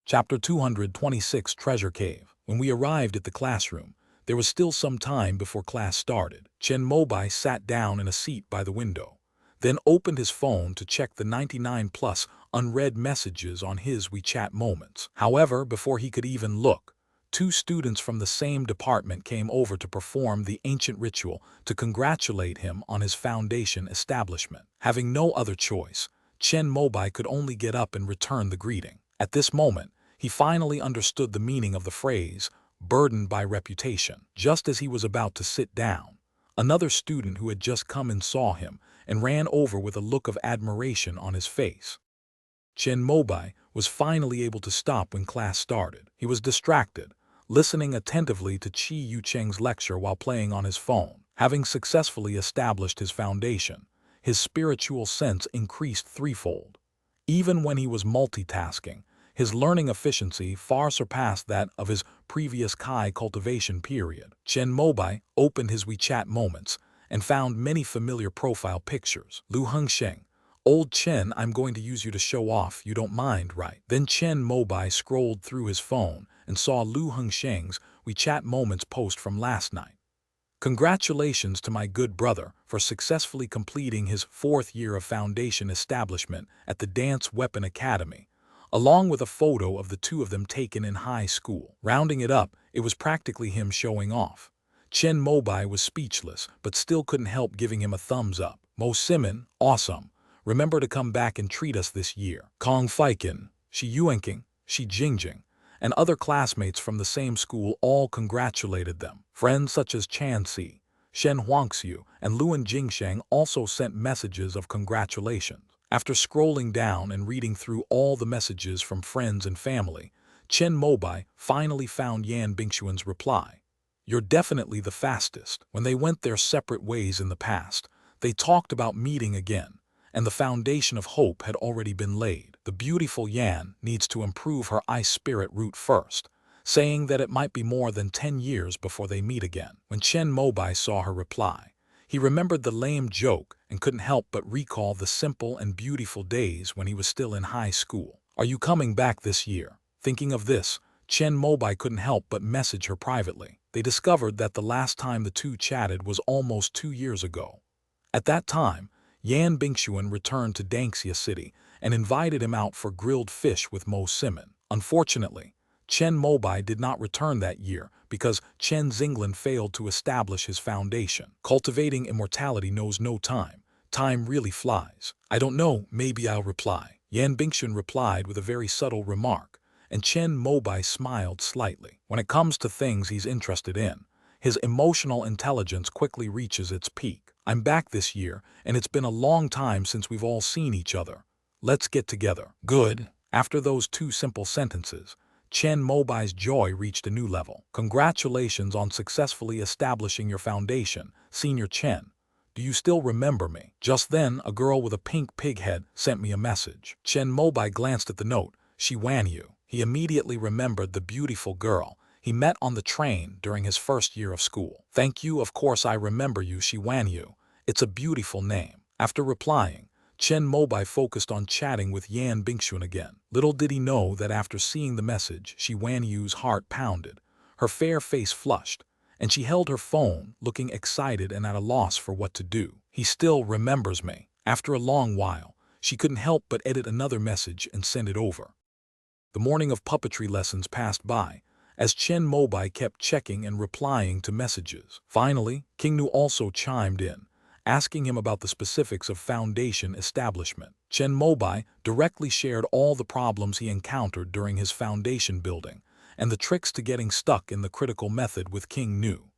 Chapter 226, Treasure Cave. When we arrived at the classroom, there was still some time before class started. Chen Mobai sat down in a seat by the window, then opened his phone to check the 99 plus unread messages on his WeChat moments. However, before he could even look, 2 students from the same department came over to perform the ancient ritual to congratulate him on his foundation establishment. Having no other choice, Chen Mobai could only get up and return the greeting. At this moment, he finally understood the meaning of the phrase, burdened by reputation. Just as he was about to sit down, another student who had just come in saw him and ran over with a look of admiration on his face. Chen Mobai was finally able to stop when class started. He was distracted, listening attentively to Qi Yucheng's lecture while playing on his phone. Having successfully established his foundation, his spiritual sense increased threefold. Even when he was multitasking, his learning efficiency far surpassed that of his previous Kai cultivation period. Chen Mobai opened his WeChat moments and found many familiar profile pictures. Lu Hengsheng, old Chen, I'm going to use you to show off, you don't mind, right? Then Chen Mobai scrolled through his phone and saw Lu Hengsheng's WeChat moments post from last night. Congratulations to my good brother for successfully completing his 4th year of foundation establishment at the Dance Weapon Academy, along with a photo of the 2 of them taken in high school. Rounding it up, it was practically him showing off. Chen Mobai was speechless, but still couldn't help giving him a thumbs up. Mo Simon, awesome. Remember to come back and treat us this year. Kong Feikin, Shi Yuanqing, Shi Jingjing, and other classmates from the same school all congratulated them. Friends such as Chan Si, Shen Huangxiu, and Luan Jingsheng also sent messages of congratulations. After scrolling down and reading through all the messages from friends and family, Chen Mobai finally found Yan Bingshuan's reply. You're definitely the fastest. When they went their separate ways in the past, they talked about meeting again, and the foundation of hope had already been laid. The beautiful Yan needs to improve her ice spirit root first, saying that it might be more than 10 years before they meet again. When Chen Mobai saw her reply, He remembered the lame joke and couldn't help but recall the simple and beautiful days when he was still in high school. "Are you coming back this year?" Thinking of this, Chen Mobai couldn't help but message her privately. They discovered that the last time the two chatted was almost 2 years ago. At that time, Yan Bingshuan returned to Dangxia City and invited him out for grilled fish with Mo Simon. Unfortunately, Chen Mobai did not return that year because Chen Zinglan failed to establish his foundation. Cultivating immortality knows no time. Time really flies. "I don't know, maybe I'll reply." Yan Bingshuan replied with a very subtle remark, and Chen Mobai smiled slightly. When it comes to things he's interested in, his emotional intelligence quickly reaches its peak. "I'm back this year, and it's been a long time since we've all seen each other. Let's get together." "Good." After those two simple sentences, Chen Mobai's joy reached a new level. "Congratulations on successfully establishing your foundation, Senior Chen. Do you still remember me?" Just then, a girl with a pink pig head sent me a message. Chen Mobai glanced at the note. "She wan you." He immediately remembered the beautiful girl he met on the train during his first year of school. "Thank you, of course I remember you, Shi Wan Yu. It's a beautiful name." After replying, Chen Mobai focused on chatting with Yan Bingshuan again. Little did he know that after seeing the message, Shi Wan Yu's heart pounded, her fair face flushed, and she held her phone, looking excited and at a loss for what to do. "He still remembers me." After a long while, she couldn't help but edit another message and send it over. The morning of puppetry lessons passed by, as Chen Mobai kept checking and replying to messages. Finally, King Nu also chimed in, asking him about the specifics of foundation establishment. Chen Mobai directly shared all the problems he encountered during his foundation building, and the tricks to getting stuck in the critical method with King Nu.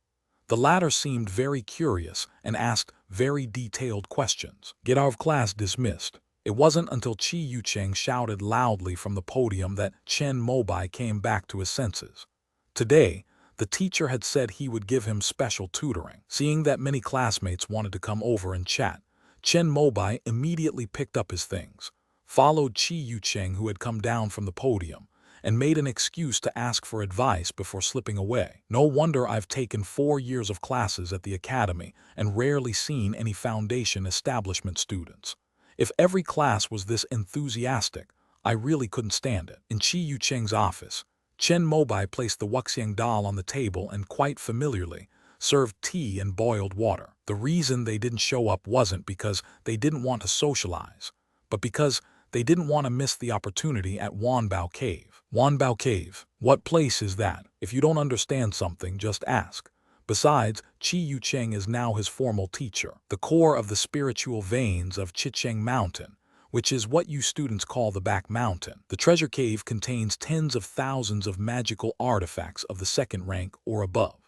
The latter seemed very curious and asked very detailed questions. "Get out of class dismissed." It wasn't until Chi Yucheng shouted loudly from the podium that Chen Mobai came back to his senses. Today, the teacher had said he would give him special tutoring. Seeing that many classmates wanted to come over and chat, Chen Mobai immediately picked up his things, followed Chi Yucheng, who had come down from the podium, and made an excuse to ask for advice before slipping away. "No wonder I've taken 4 years of classes at the academy and rarely seen any foundation establishment students. If every class was this enthusiastic, I really couldn't stand it." In Chi Yucheng's office, Chen Mobai placed the Wuxiang doll on the table and quite familiarly served tea and boiled water. The reason they didn't show up wasn't because they didn't want to socialize, but because they didn't want to miss the opportunity at Wanbao Cave. Wanbao Cave? What place is that? If you don't understand something, just ask. Besides, Chi Yucheng is now his formal teacher. The core of the spiritual veins of Chicheng Mountain, which is what you students call the Back Mountain. The treasure cave contains tens of thousands of magical artifacts of the second rank or above.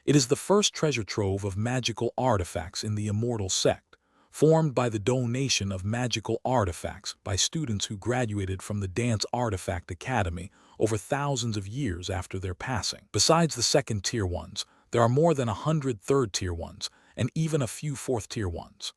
It is the first treasure trove of magical artifacts in the immortal sect, formed by the donation of magical artifacts by students who graduated from the Dance Artifact Academy over thousands of years after their passing. Besides the second-tier ones, there are more than 100 third-tier ones, and even a few fourth-tier ones.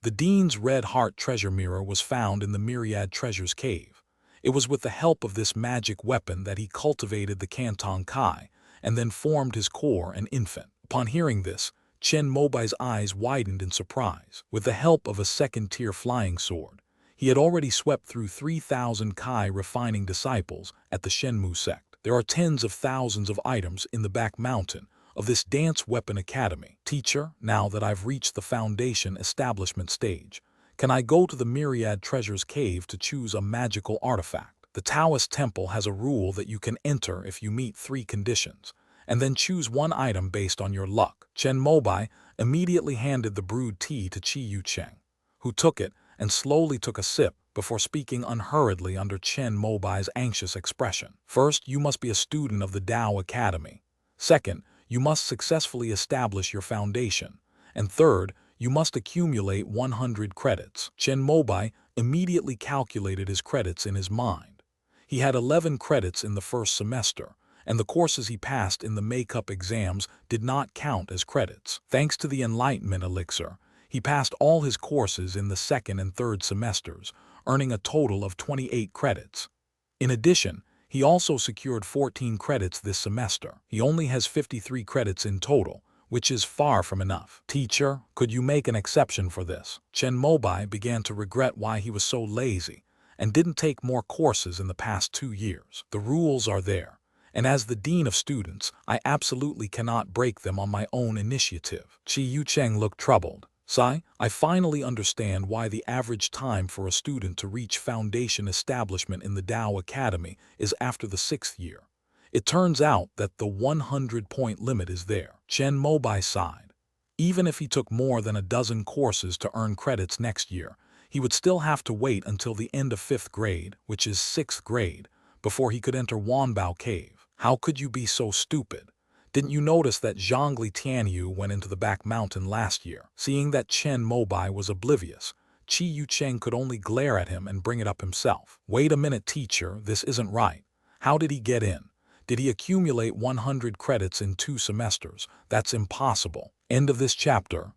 The Dean's Red Heart treasure mirror was found in the Myriad Treasures Cave. It was with the help of this magic weapon that he cultivated the Canton Kai, and then formed his core an infant. Upon hearing this, Chen Mobai's eyes widened in surprise. With the help of a second-tier flying sword, he had already swept through 3,000 Kai refining disciples at the Shenmu sect. There are tens of thousands of items in the Back Mountain of this Dance Weapon Academy. "Teacher, now that I've reached the foundation establishment stage, can I go to the Myriad Treasures Cave to choose a magical artifact?" The Taoist temple has a rule that you can enter if you meet 3 conditions, and then choose one item based on your luck. Chen Mobai immediately handed the brewed tea to Chi Yucheng, who took it and slowly took a sip before speaking unhurriedly under Chen Mobai's anxious expression. "First, you must be a student of the Tao Academy. Second, you must successfully establish your foundation. And third, you must accumulate 100 credits." Chen Mobai immediately calculated his credits in his mind. He had 11 credits in the first semester, and the courses he passed in the makeup exams did not count as credits. Thanks to the Enlightenment Elixir, he passed all his courses in the second and third semesters, earning a total of 28 credits. In addition, he also secured 14 credits this semester. He only has 53 credits in total, which is far from enough. Teacher, could you make an exception for this? Chen Mobai began to regret why he was so lazy and didn't take more courses in the past 2 years. The rules are there, and as the dean of students, I absolutely cannot break them on my own initiative. Chi Yucheng looked troubled. Sai, I finally understand why the average time for a student to reach foundation establishment in the Tao Academy is after the 6th year. It turns out that the 100-point limit is there. Chen Mobai sighed. Even if he took more than a dozen courses to earn credits next year, he would still have to wait until the end of 5th grade, which is 6th grade, before he could enter Wanbao Cave. How could you be so stupid? Didn't you notice that Zhongli Tianyu went into the back mountain last year? Seeing that Chen Mobai was oblivious, Chi Yucheng could only glare at him and bring it up himself. Wait a minute, teacher, this isn't right. How did he get in? Did he accumulate 100 credits in 2 semesters? That's impossible. End of this chapter.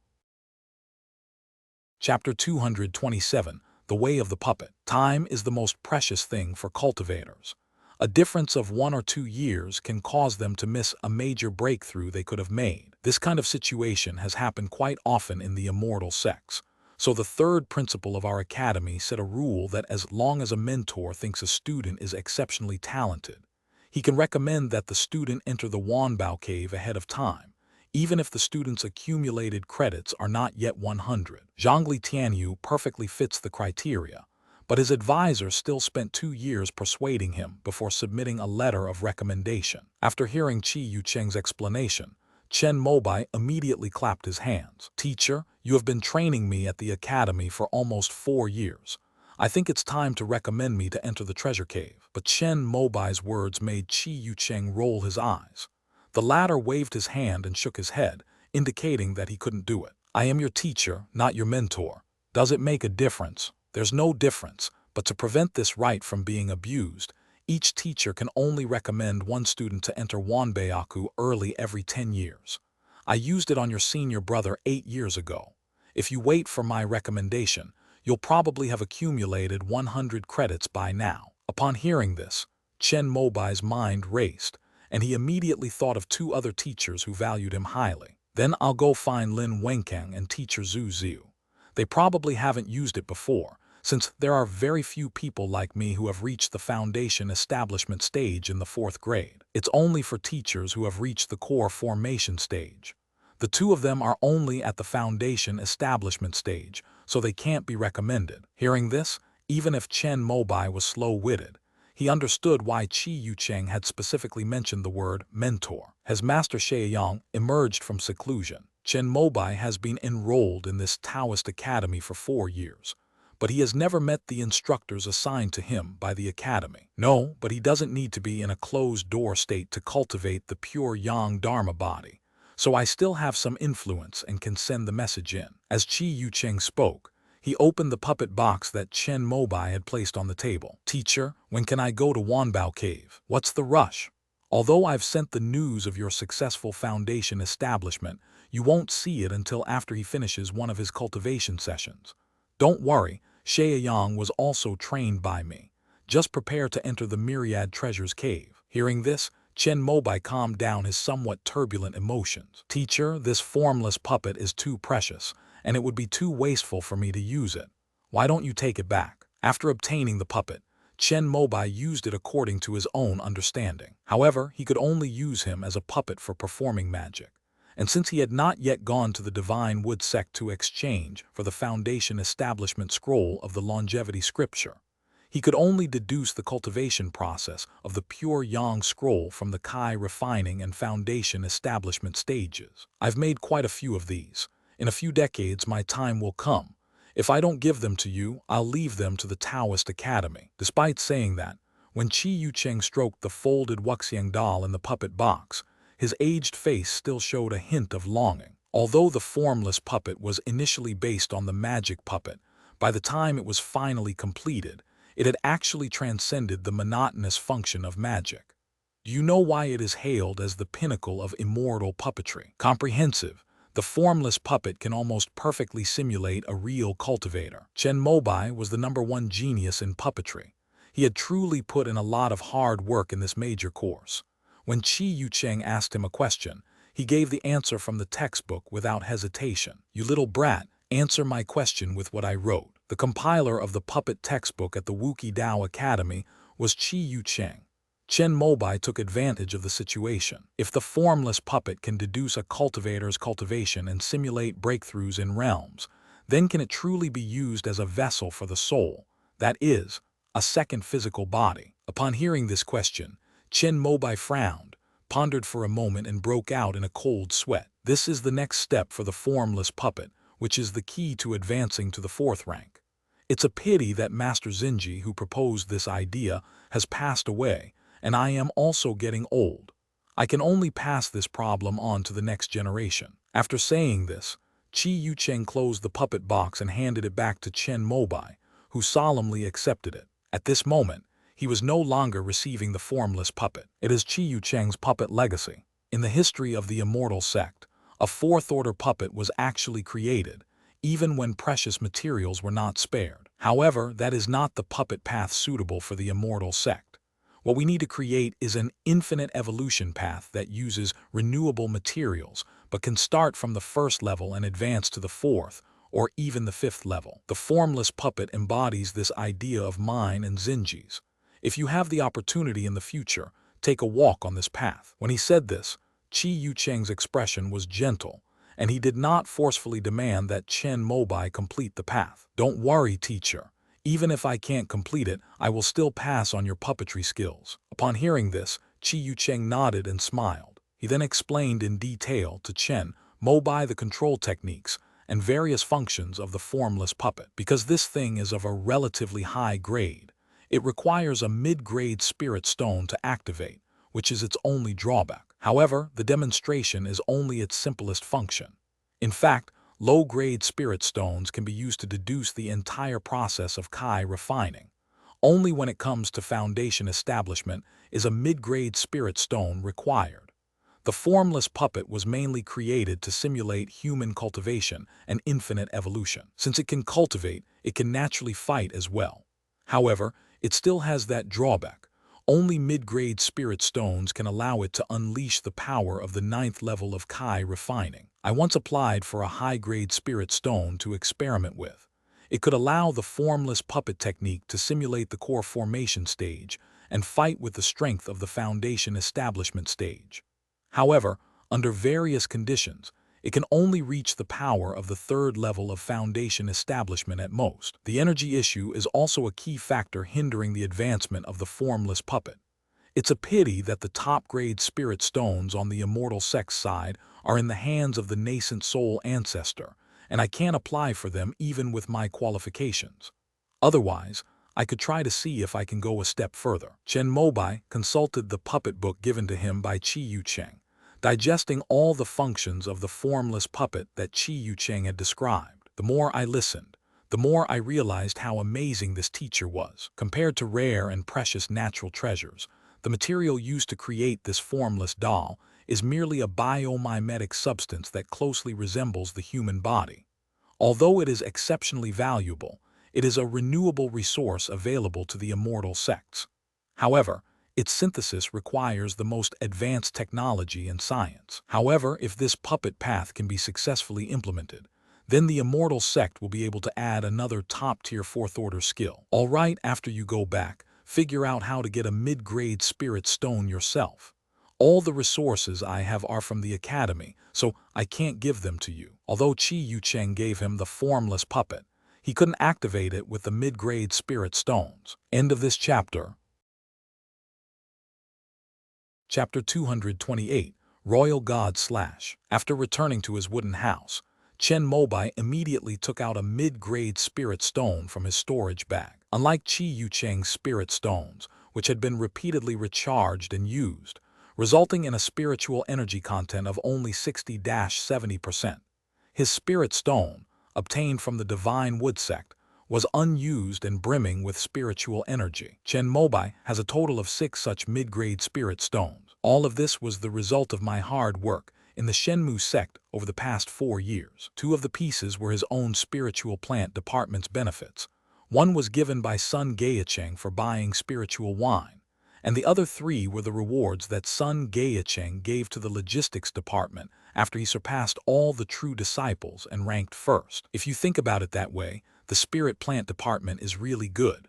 Chapter 227, The Way of the Puppet. Time is the most precious thing for cultivators. A difference of 1 or 2 years can cause them to miss a major breakthrough they could have made. This kind of situation has happened quite often in the immortal sects. So the 3rd principle of our academy set a rule that as long as a mentor thinks a student is exceptionally talented, he can recommend that the student enter the Wanbao Cave ahead of time, even if the student's accumulated credits are not yet 100. Zhongli Tianyu perfectly fits the criteria, but his advisor still spent 2 years persuading him before submitting a letter of recommendation. After hearing Chi Yucheng's explanation, Chen Mobai immediately clapped his hands. Teacher, you have been training me at the academy for almost 4 years. I think it's time to recommend me to enter the treasure cave. But Chen Mobai's words made Chi Yucheng roll his eyes. The latter waved his hand and shook his head, indicating that he couldn't do it. I am your teacher, not your mentor. Does it make a difference? There's no difference, but to prevent this right from being abused, each teacher can only recommend one student to enter Wanbayaku early every 10 years. I used it on your senior brother 8 years ago. If you wait for my recommendation, you'll probably have accumulated 100 credits by now. Upon hearing this, Chen Mobai's mind raced, and he immediately thought of 2 other teachers who valued him highly. Then I'll go find Lin Wenkang and teacher Zhu Ziu. They probably haven't used it before, since there are very few people like me who have reached the foundation establishment stage in the 4th grade. It's only for teachers who have reached the core formation stage. The 2 of them are only at the foundation establishment stage, so they can't be recommended. Hearing this, even if Chen Mobai was slow-witted, he understood why Chi Yucheng had specifically mentioned the word mentor. As Master Shaeyang emerged from seclusion, Chen Mobai has been enrolled in this Taoist academy for 4 years, but he has never met the instructors assigned to him by the academy. No, but he doesn't need to be in a closed-door state to cultivate the pure Yang Dharma body, so I still have some influence and can send the message in. As Chi Yucheng spoke, he opened the puppet box that Chen Mobai had placed on the table. Teacher, when can I go to Wanbao Cave? What's the rush? Although I've sent the news of your successful foundation establishment, you won't see it until after he finishes one of his cultivation sessions. Don't worry, Shaeyang was also trained by me. Just prepare to enter the Myriad Treasures Cave. Hearing this, Chen Mobai calmed down his somewhat turbulent emotions. Teacher, this formless puppet is too precious, and it would be too wasteful for me to use it. Why don't you take it back? After obtaining the puppet, Chen Mobai used it according to his own understanding. However, he could only use him as a puppet for performing magic. And since he had not yet gone to the Divine Wood sect to exchange for the Foundation Establishment Scroll of the Longevity Scripture, he could only deduce the cultivation process of the pure Yang Scroll from the Kai refining and Foundation Establishment stages. I've made quite a few of these. In a few decades, my time will come. If I don't give them to you, I'll leave them to the Taoist Academy. Despite saying that, when Chi Yucheng stroked the folded Wuxiang doll in the puppet box, his aged face still showed a hint of longing. Although the formless puppet was initially based on the magic puppet, by the time it was finally completed, it had actually transcended the monotonous function of magic. Do you know why it is hailed as the pinnacle of immortal puppetry? Comprehensive. The formless puppet can almost perfectly simulate a real cultivator. Chen Mobai was the #1 genius in puppetry. He had truly put in a lot of hard work in this major course. When Chi Yucheng asked him a question, He gave the answer from the textbook without hesitation. "You little brat, answer my question with what I wrote." The compiler of the puppet textbook at the Wuki Dao Academy was Chi Yu Cheng. Chen Mobai took advantage of the situation. If the formless puppet can deduce a cultivator's cultivation and simulate breakthroughs in realms, then can it truly be used as a vessel for the soul, that is, a second physical body? Upon hearing this question, Chen Mobai frowned, pondered for a moment and broke out in a cold sweat. This is the next step for the formless puppet, which is the key to advancing to the fourth rank. It's a pity that Master Zinji, who proposed this idea, has passed away, and I am also getting old. I can only pass this problem on to the next generation. After saying this, Chi Yu Cheng closed the puppet box and handed it back to Chen Mobai, who solemnly accepted it. At this moment, he was no longer receiving the formless puppet. It is Chi Yu Cheng's puppet legacy. In the history of the immortal sect, a fourth-order puppet was actually created, even when precious materials were not spared. However, that is not the puppet path suitable for the immortal sect. What we need to create is an infinite evolution path that uses renewable materials, but can start from the first level and advance to the fourth, or even the fifth level. The formless puppet embodies this idea of mine and Zinji's. If you have the opportunity in the future, take a walk on this path. When he said this, Chi Yu Cheng's expression was gentle, and he did not forcefully demand that Chen Mobai complete the path. "Don't worry, teacher. Even if I can't complete it, I will still pass on your puppetry skills." Upon hearing this, Chi Yu Cheng nodded and smiled. He then explained in detail to Chen Mobai the control techniques and various functions of the formless puppet. Because this thing is of a relatively high grade, it requires a mid-grade spirit stone to activate, which is its only drawback. However, the demonstration is only its simplest function. In fact, low-grade spirit stones can be used to deduce the entire process of Kai refining. Only when it comes to foundation establishment is a mid-grade spirit stone required. The formless puppet was mainly created to simulate human cultivation and infinite evolution. Since it can cultivate, it can naturally fight as well. However, it still has that drawback. Only mid-grade spirit stones can allow it to unleash the power of the 9th level of Kai refining. I once applied for a high-grade spirit stone to experiment with. It could allow the formless puppet technique to simulate the core formation stage and fight with the strength of the foundation establishment stage. However, under various conditions, it can only reach the power of the 3rd level of foundation establishment at most. The energy issue is also a key factor hindering the advancement of the formless puppet. It's a pity that the top-grade spirit stones on the immortal sect side are in the hands of the nascent soul ancestor, and I can't apply for them even with my qualifications. Otherwise, I could try to see if I can go a step further. Chen Mobai consulted the puppet book given to him by Chi Yu Cheng, digesting all the functions of the formless puppet that Chi Yu Cheng had described. The more I listened, the more I realized how amazing this teacher was. Compared to rare and precious natural treasures, the material used to create this formless doll is merely a biomimetic substance that closely resembles the human body. Although it is exceptionally valuable, it is a renewable resource available to the immortal sects. However, its synthesis requires the most advanced technology and science. However, if this puppet path can be successfully implemented, then the immortal sect will be able to add another top-tier 4th-order skill. All right, after you go back, figure out how to get a mid-grade spirit stone yourself. All the resources I have are from the academy, so I can't give them to you. Although Chi Yu Cheng gave him the formless puppet, he couldn't activate it with the mid-grade spirit stones. End of this chapter. Chapter 228, Royal God / After returning to his wooden house, Chen Mobai immediately took out a mid-grade spirit stone from his storage bag. Unlike Chi Yu Cheng's spirit stones, which had been repeatedly recharged and used, resulting in a spiritual energy content of only 60–70%, his spirit stone, obtained from the Divine Wood sect, was unused and brimming with spiritual energy. Chen Mobai has a total of 6 such mid-grade spirit stones. All of this was the result of my hard work in the Shenmu sect over the past 4 years. 2 of the pieces were his own spiritual plant department's benefits. One was given by Sun Gaecheng for buying spiritual wine, and the other 3 were the rewards that Sun Gaicheng gave to the logistics department after he surpassed all the true disciples and ranked first. If you think about it that way, the spirit plant department is really good.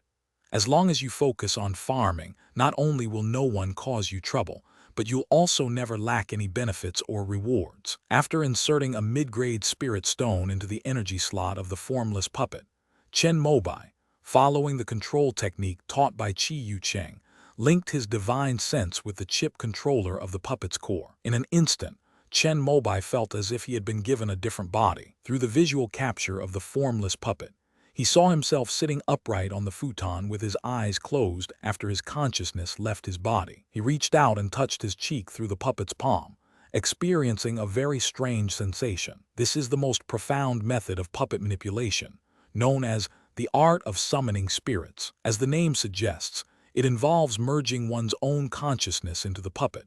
As long as you focus on farming, not only will no one cause you trouble, but you'll also never lack any benefits or rewards. After inserting a mid-grade spirit stone into the energy slot of the formless puppet, Chen Mobai, following the control technique taught by Chi Yu Cheng, linked his divine sense with the chip controller of the puppet's core. In an instant, Chen Mobai felt as if he had been given a different body. Through the visual capture of the formless puppet, he saw himself sitting upright on the futon with his eyes closed after his consciousness left his body. He reached out and touched his cheek through the puppet's palm, experiencing a very strange sensation. This is the most profound method of puppet manipulation, known as the art of summoning spirits. As the name suggests, it involves merging one's own consciousness into the puppet,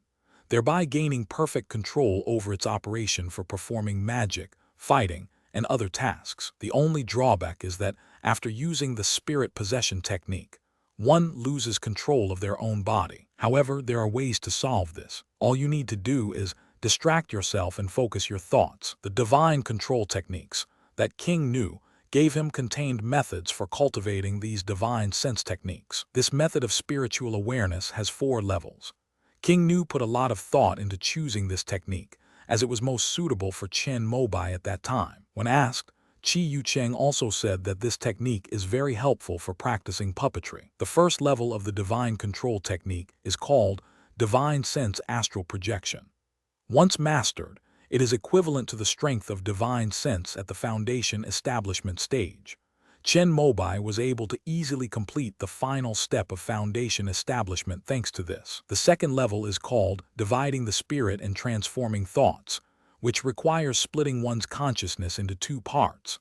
thereby gaining perfect control over its operation for performing magic, fighting, and other tasks. The only drawback is that after using the spirit possession technique, one loses control of their own body. However, there are ways to solve this. All you need to do is distract yourself and focus your thoughts. The divine control techniques that King Nu gave him contained methods for cultivating these divine sense techniques. This method of spiritual awareness has 4 levels. King Nu put a lot of thought into choosing this technique, as it was most suitable for Chen Mobai at that time. When asked, Chi Yu Cheng also said that this technique is very helpful for practicing puppetry. The first level of the divine control technique is called divine sense astral projection. Once mastered, it is equivalent to the strength of divine sense at the foundation establishment stage. Chen Mobai was able to easily complete the final step of foundation establishment thanks to this. The second level is called dividing the spirit and transforming thoughts, which requires splitting one's consciousness into 2 parts.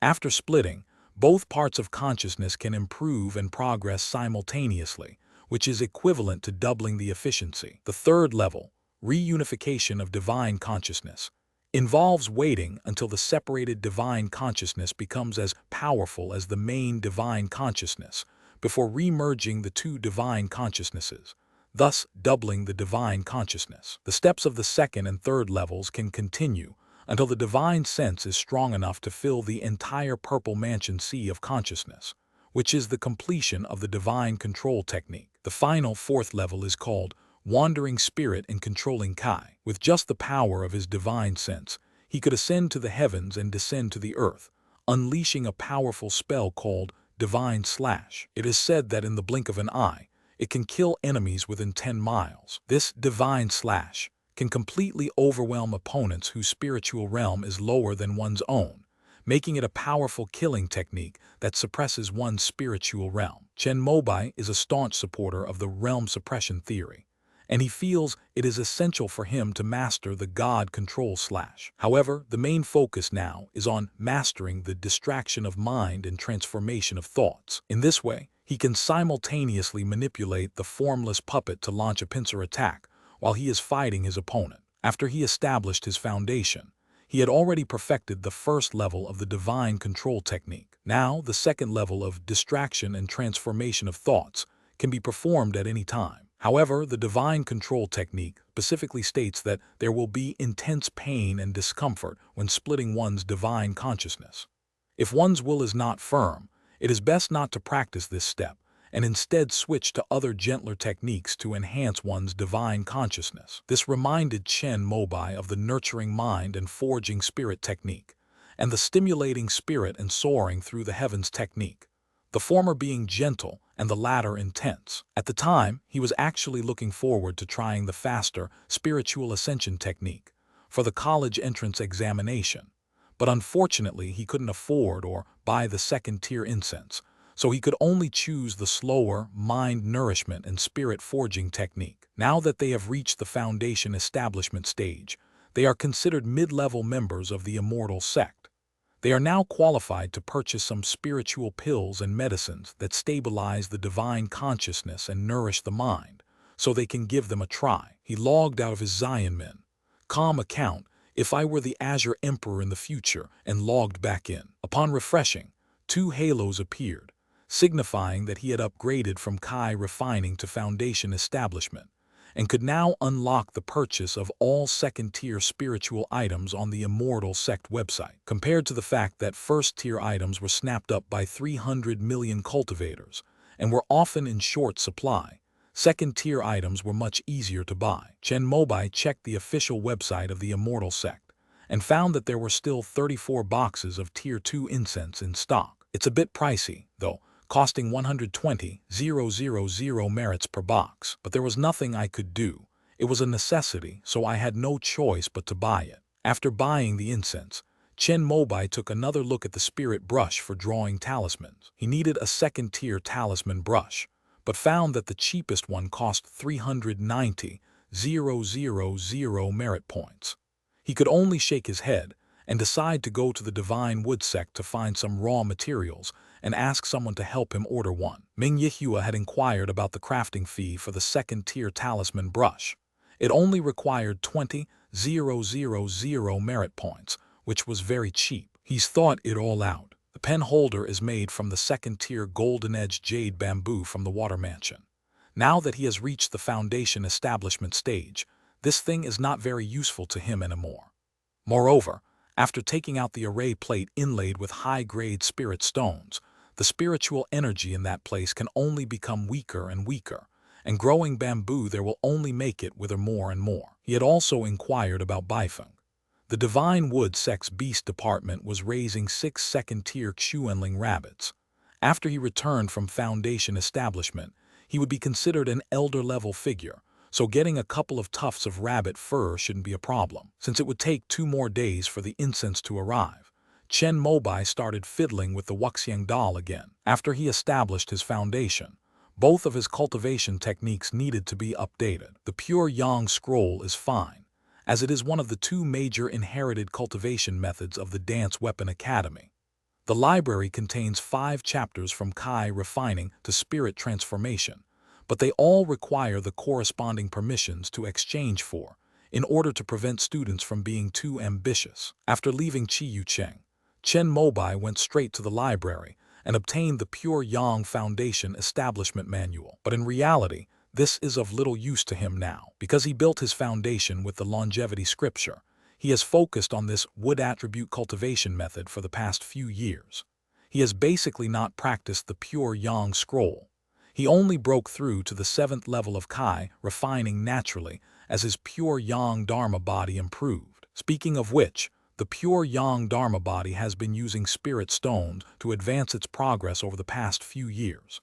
After splitting, both parts of consciousness can improve and progress simultaneously, which is equivalent to doubling the efficiency. The third level, reunification of divine consciousness, involves waiting until the separated divine consciousness becomes as powerful as the main divine consciousness before remerging the 2 divine consciousnesses, thus doubling the divine consciousness. The steps of the second and third levels can continue until the divine sense is strong enough to fill the entire purple mansion sea of consciousness, which is the completion of the divine control technique. The final 4th level is called wandering spirit and controlling Kai. With just the power of his divine sense, he could ascend to the heavens and descend to the earth, unleashing a powerful spell called Divine Slash. It is said that in the blink of an eye, it can kill enemies within 10 miles. This Divine Slash can completely overwhelm opponents whose spiritual realm is lower than one's own, making it a powerful killing technique that suppresses one's spiritual realm. Chen Mobai is a staunch supporter of the realm suppression theory, and he feels it is essential for him to master the God control slash. However, the main focus now is on mastering the distraction of mind and transformation of thoughts. In this way, he can simultaneously manipulate the formless puppet to launch a pincer attack while he is fighting his opponent. After he established his foundation, he had already perfected the first level of the divine control technique. Now, the second level of distraction and transformation of thoughts can be performed at any time. However, the divine control technique specifically states that there will be intense pain and discomfort when splitting one's divine consciousness. If one's will is not firm, it is best not to practice this step and instead switch to other gentler techniques to enhance one's divine consciousness. This reminded Chen Mobai of the nurturing mind and forging spirit technique, and the stimulating spirit and soaring through the heavens technique, the former being gentle and the latter intense. At the time, he was actually looking forward to trying the faster spiritual ascension technique for the college entrance examination, but unfortunately he couldn't afford or buy the second-tier incense, so he could only choose the slower mind nourishment and spirit forging technique. Now that they have reached the foundation establishment stage, they are considered mid-level members of the immortal sect. They are now qualified to purchase some spiritual pills and medicines that stabilize the divine consciousness and nourish the mind, so they can give them a try. He logged out of his Zion.com account, "If I were the Azure Emperor in the future," and logged back in. Upon refreshing, 2 halos appeared, signifying that he had upgraded from Kai refining to foundation establishment, and could now unlock the purchase of all second-tier spiritual items on the Immortal sect website. Compared to the fact that first-tier items were snapped up by 300 million cultivators and were often in short supply, second-tier items were much easier to buy. Chen Mobai checked the official website of the Immortal sect and found that there were still 34 boxes of Tier 2 incense in stock. It's a bit pricey, though, costing 120,000 merits per box, but there was nothing I could do. It was a necessity, so I had no choice but to buy it. After buying the incense, Chen Mobai took another look at the spirit brush for drawing talismans. He needed a second-tier talisman brush, but found that the cheapest one cost 390,000 merit points. He could only shake his head and decide to go to the Divine Wood sect to find some raw materials and ask someone to help him order one. Ming Yihua had inquired about the crafting fee for the second-tier talisman brush. It only required 20,000 merit points, which was very cheap. He's thought it all out. The pen holder is made from the second-tier golden-edged jade bamboo from the Water Mansion. Now that he has reached the foundation establishment stage, this thing is not very useful to him anymore. Moreover, after taking out the array plate inlaid with high-grade spirit stones, the spiritual energy in that place can only become weaker and weaker, and growing bamboo there will only make it wither more and more. He had also inquired about Beifeng. The Divine Wood sect's beast department was raising 6 second-tier Xuanling rabbits. After he returned from foundation establishment, he would be considered an elder-level figure, so getting a couple of tufts of rabbit fur shouldn't be a problem. Since it would take 2 more days for the incense to arrive, Chen Mobai started fiddling with the Wuxiang doll again. After he established his foundation, both of his cultivation techniques needed to be updated. The pure Yang scroll is fine, as it is one of the 2 major inherited cultivation methods of the Dance Weapon Academy. The library contains 5 chapters from Kai refining to spirit transformation, but they all require the corresponding permissions to exchange for, in order to prevent students from being too ambitious. After leaving Chiyucheng, Chen Mobai went straight to the library and obtained the Pure Yang Foundation Establishment Manual. But in reality, this is of little use to him now. Because he built his foundation with the longevity scripture, he has focused on this wood attribute cultivation method for the past few years. He has basically not practiced the Pure Yang scroll. He only broke through to the 7th level of Kai, refining naturally as his Pure Yang Dharma body improved. Speaking of which, the Pure Yang Dharma body has been using spirit stones to advance its progress over the past few years.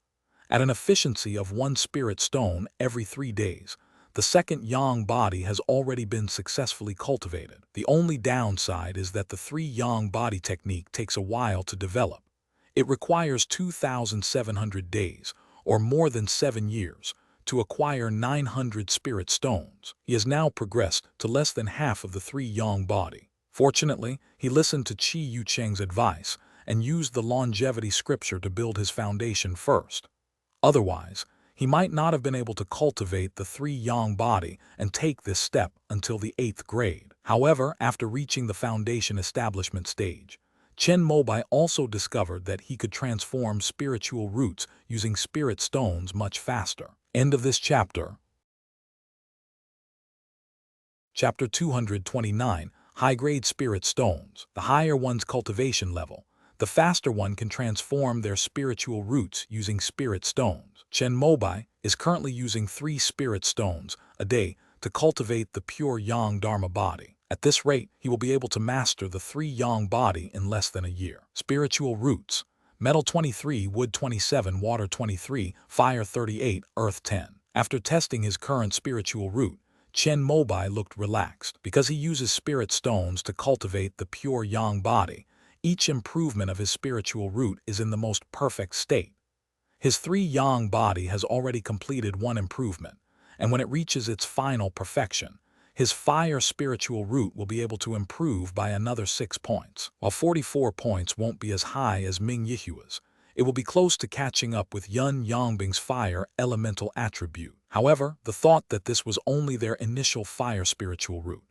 At an efficiency of 1 spirit stone every 3 days, the second Yang body has already been successfully cultivated. The only downside is that the 3 Yang body technique takes a while to develop. It requires 2,700 days, or more than 7 years, to acquire 900 spirit stones. He has now progressed to less than half of the 3 Yang body. Fortunately, he listened to Chi Yucheng's advice and used the longevity scripture to build his foundation first. Otherwise, he might not have been able to cultivate the 3 Yang body and take this step until the 8th grade. However, after reaching the foundation establishment stage, Chen Mobai also discovered that he could transform spiritual roots using spirit stones much faster. End of this chapter. Chapter 229. High-grade spirit stones. The higher one's cultivation level, the faster one can transform their spiritual roots using spirit stones. Chen Mobai is currently using 3 spirit stones a day to cultivate the Pure Yang Dharma body. At this rate, he will be able to master the 3 Yang body in less than a year. Spiritual roots. Metal 23, wood 27, water 23, fire 38, earth 10. After testing his current spiritual root, Chen Mobai looked relaxed. Because he uses spirit stones to cultivate the Pure Yang body, each improvement of his spiritual root is in the most perfect state. His 3 Yang body has already completed 1 improvement, and when it reaches its final perfection, his fire spiritual root will be able to improve by another 6 points. While 44 points won't be as high as Ming Yihua's, it will be close to catching up with Yun Yangbing's fire elemental attribute. However, the thought that this was only their initial fire spiritual root,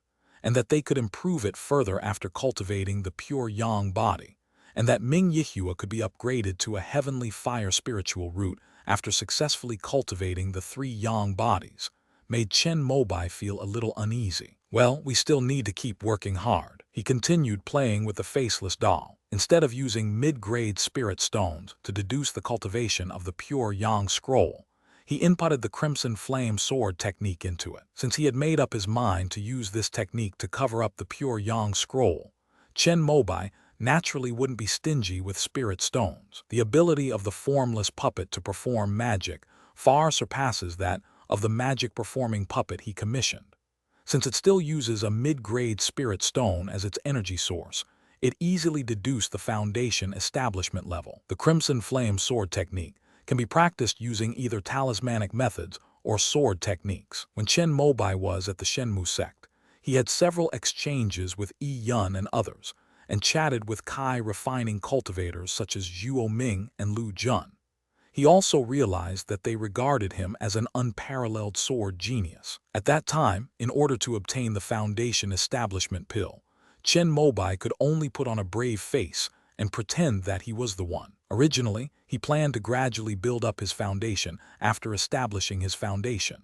and that they could improve it further after cultivating the Pure Yang body, and that Ming Yihua could be upgraded to a heavenly fire spiritual root after successfully cultivating the 3 yang bodies, made Chen Mobai feel a little uneasy. Well, we still need to keep working hard. He continued playing with the faceless doll. Instead of using mid-grade spirit stones to deduce the cultivation of the pure yang scroll, he inputted the crimson flame sword technique into it. Since he had made up his mind to use this technique to cover up the pure yang scroll, Chen Mobai naturally wouldn't be stingy with spirit stones. The ability of the formless puppet to perform magic far surpasses that of the magic-performing puppet he commissioned. Since it still uses a mid-grade spirit stone as its energy source, it easily deduced the foundation establishment level. The crimson flame sword technique can be practiced using either talismanic methods or sword techniques. When Chen Mobai was at the Shenmu sect, he had several exchanges with Yi Yun and others, and chatted with Kai refining cultivators such as Zhuo Ming and Lu Jun. He also realized that they regarded him as an unparalleled sword genius. At that time, in order to obtain the foundation establishment pill, Chen Mobai could only put on a brave face and pretend that he was the one. Originally, he planned to gradually build up his foundation after establishing his foundation.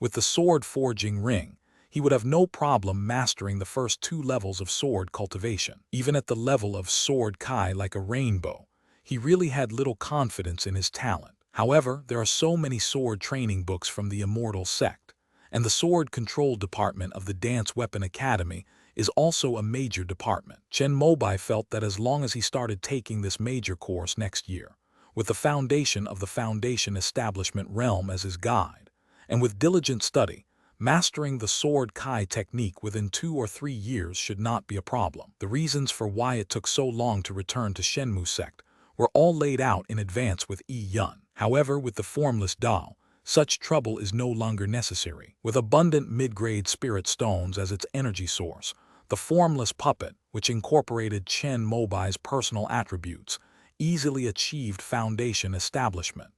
With the sword forging ring, he would have no problem mastering the first 2 levels of sword cultivation. Even at the level of sword kai like a rainbow, he really had little confidence in his talent. However, there are so many sword training books from the Immortal sect, and the sword control department of the Dance Weapon Academy is also a major department. Chen Mobai felt that as long as he started taking this major course next year, with the foundation of the foundation establishment realm as his guide, and with diligent study, mastering the sword kai technique within 2 or 3 years should not be a problem. The reasons for why it took so long to return to Shenmu sect were all laid out in advance with Yi Yun. However, with the formless doll, such trouble is no longer necessary. With abundant mid-grade spirit stones as its energy source, the formless puppet, which incorporated Chen Mobai's personal attributes, easily achieved foundation establishment.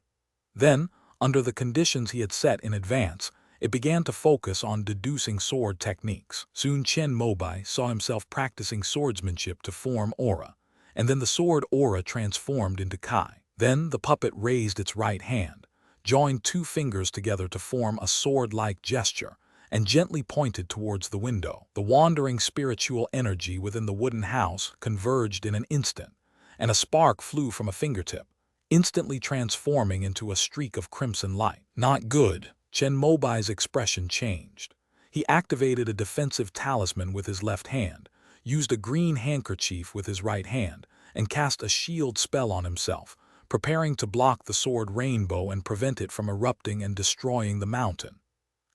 Then, under the conditions he had set in advance, it began to focus on deducing sword techniques. Soon Chen Mobai saw himself practicing swordsmanship to form aura, and then the sword aura transformed into kai. Then the puppet raised its right hand, joined 2 fingers together to form a sword-like gesture, and gently pointed towards the window. The wandering spiritual energy within the wooden house converged in an instant, and a spark flew from a fingertip, instantly transforming into a streak of crimson light. Not good. Chen Mobai's expression changed. He activated a defensive talisman with his left hand, used a green handkerchief with his right hand, and cast a shield spell on himself, preparing to block the sword rainbow and prevent it from erupting and destroying the mountain.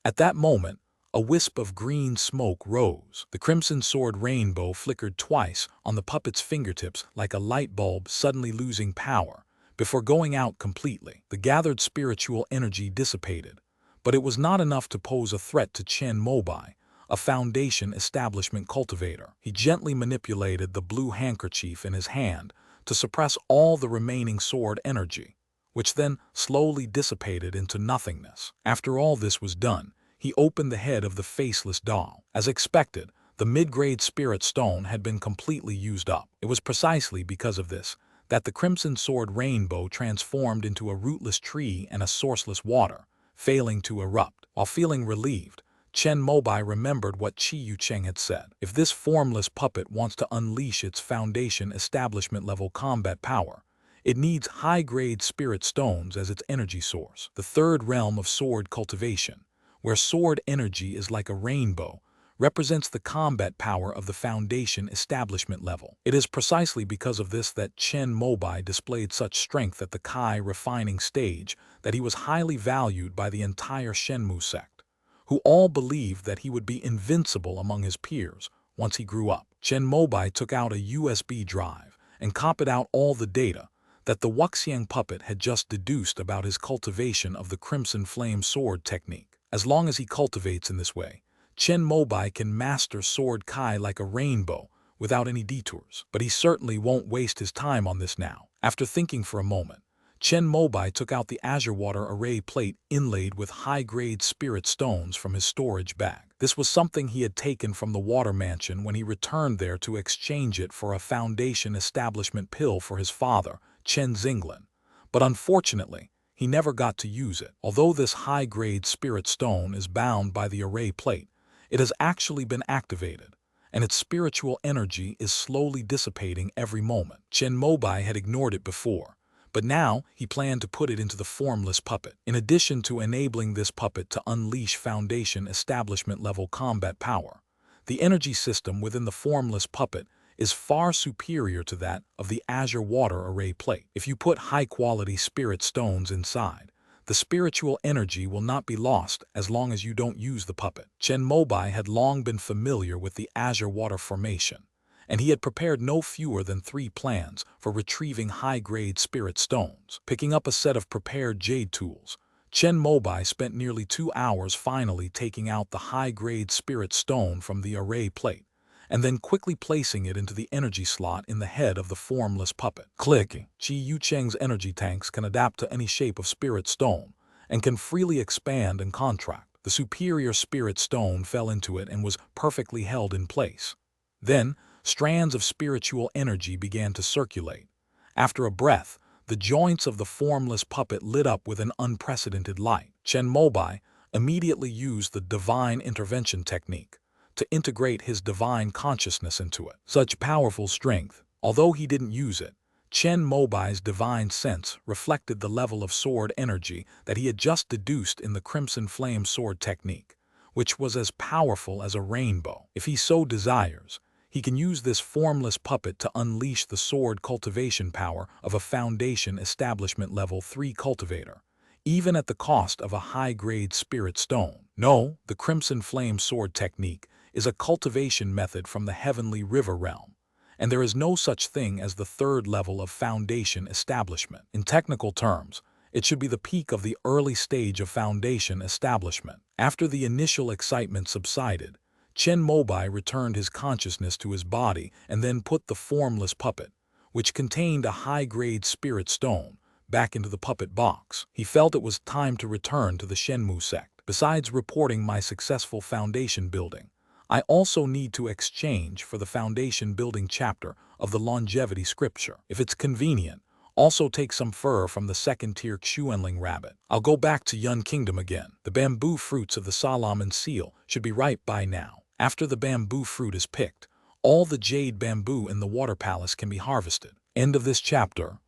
At that moment, a wisp of green smoke rose. The crimson sword rainbow flickered twice on the puppet's fingertips like a light bulb suddenly losing power, before going out completely. The gathered spiritual energy dissipated, but it was not enough to pose a threat to Chen Mobai, a foundation establishment cultivator. He gently manipulated the blue handkerchief in his hand to suppress all the remaining sword energy, which then slowly dissipated into nothingness. After all this was done, he opened the head of the faceless doll. As expected, the mid-grade spirit stone had been completely used up. It was precisely because of this that the crimson sword rainbow transformed into a rootless tree and a sourceless water, failing to erupt. While feeling relieved, Chen Mobai remembered what Qi Yucheng had said. If this formless puppet wants to unleash its foundation establishment level combat power, it needs high-grade spirit stones as its energy source. The 3rd realm of sword cultivation, where sword energy is like a rainbow, represents the combat power of the foundation establishment level. It is precisely because of this that Chen Mobai displayed such strength at the Kai refining stage that he was highly valued by the entire Shenmu sect, who all believed that he would be invincible among his peers once he grew up. Chen Mobai took out a USB drive and copied out all the data that the Wuxiang puppet had just deduced about his cultivation of the Crimson Flame sword technique. As long as he cultivates in this way, Chen Mobai can master sword kai like a rainbow without any detours. But he certainly won't waste his time on this now. After thinking for a moment, Chen Mobai took out the azure water array plate inlaid with high-grade spirit stones from his storage bag. This was something he had taken from the water mansion when he returned there to exchange it for a foundation establishment pill for his father, Chen Zinglan. But unfortunately, he never got to use it. Although this high-grade spirit stone is bound by the array plate, it has actually been activated, and its spiritual energy is slowly dissipating every moment. Chen Mobai had ignored it before, but now he planned to put it into the formless puppet. In addition to enabling this puppet to unleash Foundation establishment-level combat power, the energy system within the formless puppet is far superior to that of the Azure Water Array plate. If you put high-quality spirit stones inside, the spiritual energy will not be lost as long as you don't use the puppet. Chen Mobai had long been familiar with the Azure Water formation, and he had prepared no fewer than 3 plans for retrieving high-grade spirit stones. Picking up a set of prepared jade tools, Chen Mobai spent nearly 2 hours finally taking out the high-grade spirit stone from the array plate, and then quickly placing it into the energy slot in the head of the formless puppet. Click. Qi Yucheng's energy tanks can adapt to any shape of spirit stone and can freely expand and contract. The superior spirit stone fell into it and was perfectly held in place. Then, strands of spiritual energy began to circulate. After a breath, the joints of the formless puppet lit up with an unprecedented light. Chen Mobai immediately used the divine intervention technique to integrate his divine consciousness into it. Such powerful strength, although he didn't use it, Chen Mobai's divine sense reflected the level of sword energy that he had just deduced in the Crimson Flame sword technique, which was as powerful as a rainbow. If he so desires, he can use this formless puppet to unleash the sword cultivation power of a Foundation Establishment Level 3 cultivator, even at the cost of a high-grade spirit stone. No, the Crimson Flame sword technique is a cultivation method from the Heavenly River realm, and there is no such thing as the 3rd level of Foundation establishment. In technical terms, it should be the peak of the early stage of Foundation establishment. After the initial excitement subsided, Chen Mobai returned his consciousness to his body and then put the formless puppet, which contained a high-grade spirit stone, back into the puppet box. He felt it was time to return to the Shenmu sect. Besides reporting my successful foundation building, I also need to exchange for the foundation building chapter of the longevity scripture. If it's convenient, also take some fur from the 2nd-tier Xuanling rabbit. I'll go back to Yun Kingdom again. The bamboo fruits of the Solomon seal should be ripe by now. After the bamboo fruit is picked, all the jade bamboo in the water palace can be harvested. End of this chapter.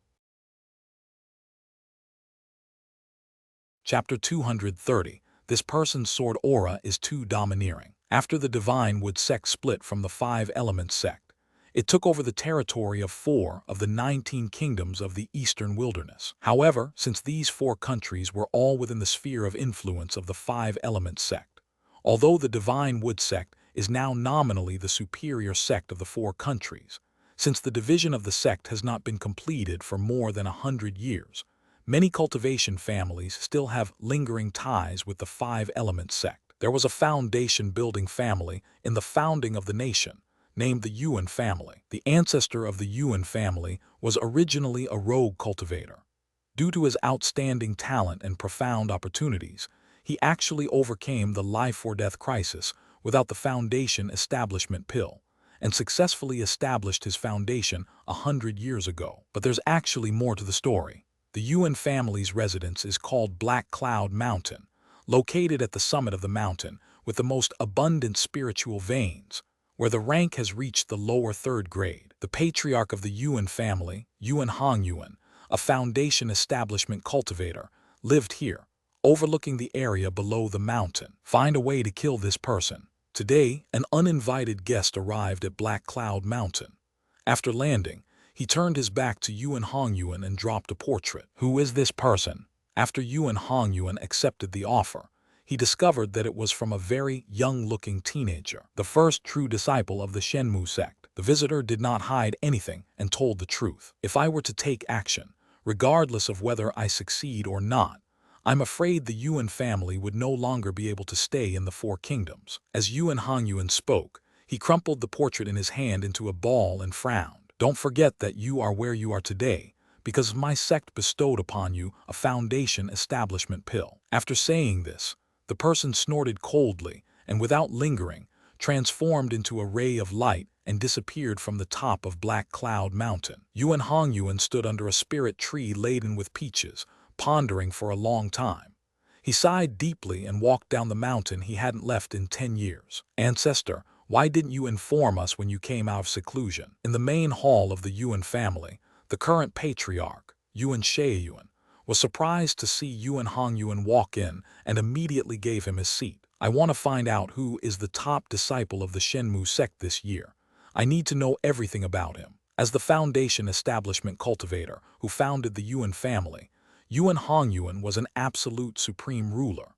Chapter 230. This person's sword aura is too domineering. After the Divine Wood sect split from the 5-element sect, it took over the territory of 4 of the 19 kingdoms of the Eastern Wilderness. However, since these 4 countries were all within the sphere of influence of the 5-element sect, although the Divine Wood sect is now nominally the superior sect of the 4 countries, since the division of the sect has not been completed for more than 100 years, many cultivation families still have lingering ties with the 5-element sect. There was a foundation-building family in the founding of the nation, named the Yuan family. The ancestor of the Yuan family was originally a rogue cultivator. Due to his outstanding talent and profound opportunities, he actually overcame the life-or-death crisis without the foundation establishment pill, and successfully established his foundation 100 years ago. But there's actually more to the story. The Yuan family's residence is called Black Cloud Mountain, located at the summit of the mountain with the most abundant spiritual veins, where the rank has reached the lower 3rd grade. The patriarch of the Yuan family, Yuan Hongyuan, a foundation establishment cultivator, lived here, overlooking the area below the mountain. Find a way to kill this person. Today, an uninvited guest arrived at Black Cloud Mountain. After landing, he turned his back to Yuan Hongyuan and dropped a portrait. Who is this person? After Yuan Hongyuan accepted the offer, he discovered that it was from a very young-looking teenager, the first true disciple of the Shenmu sect. The visitor did not hide anything and told the truth. If I were to take action, regardless of whether I succeed or not, I'm afraid the Yuan family would no longer be able to stay in the 4 kingdoms. As Yuan Hongyuan spoke, he crumpled the portrait in his hand into a ball and frowned. Don't forget that you are where you are today, because my sect bestowed upon you a foundation establishment pill. After saying this, the person snorted coldly and without lingering, transformed into a ray of light and disappeared from the top of Black Cloud Mountain. Yuan Hongyuan stood under a spirit tree laden with peaches, pondering for a long time. He sighed deeply and walked down the mountain he hadn't left in 10 years. Ancestor, why didn't you inform us when you came out of seclusion? In the main hall of the Yuan family, the current patriarch, Yuan Shaiyuan, was surprised to see Yuan Hongyuan walk in and immediately gave him his seat. I want to find out who is the top disciple of the Shenmu sect this year. I need to know everything about him. As the foundation establishment cultivator who founded the Yuan family, Yuan Hongyuan was an absolute supreme ruler.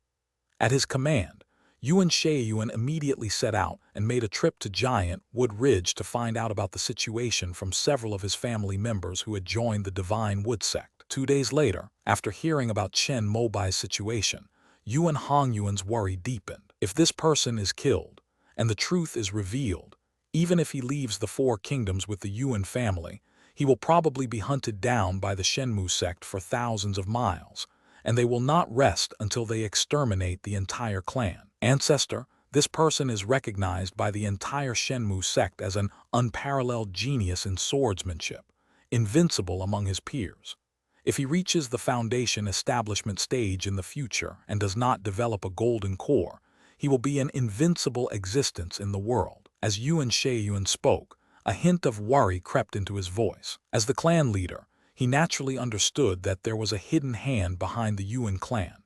At his command, Yuan Shaiyuan immediately set out and made a trip to Giant Wood Ridge to find out about the situation from several of his family members who had joined the Divine Wood sect. 2 days later, after hearing about Chen Mobai's situation, Yuan Hongyuan's worry deepened. If this person is killed, and the truth is revealed, even if he leaves the Four Kingdoms with the Yuan family, he will probably be hunted down by the Shenmu sect for thousands of miles, and they will not rest until they exterminate the entire clan. Ancestor, this person is recognized by the entire Shenmu sect as an unparalleled genius in swordsmanship, invincible among his peers. If he reaches the foundation establishment stage in the future and does not develop a golden core, he will be an invincible existence in the world. As Yuan Shaiyuan spoke, a hint of worry crept into his voice. As the clan leader, he naturally understood that there was a hidden hand behind the Yuan clan.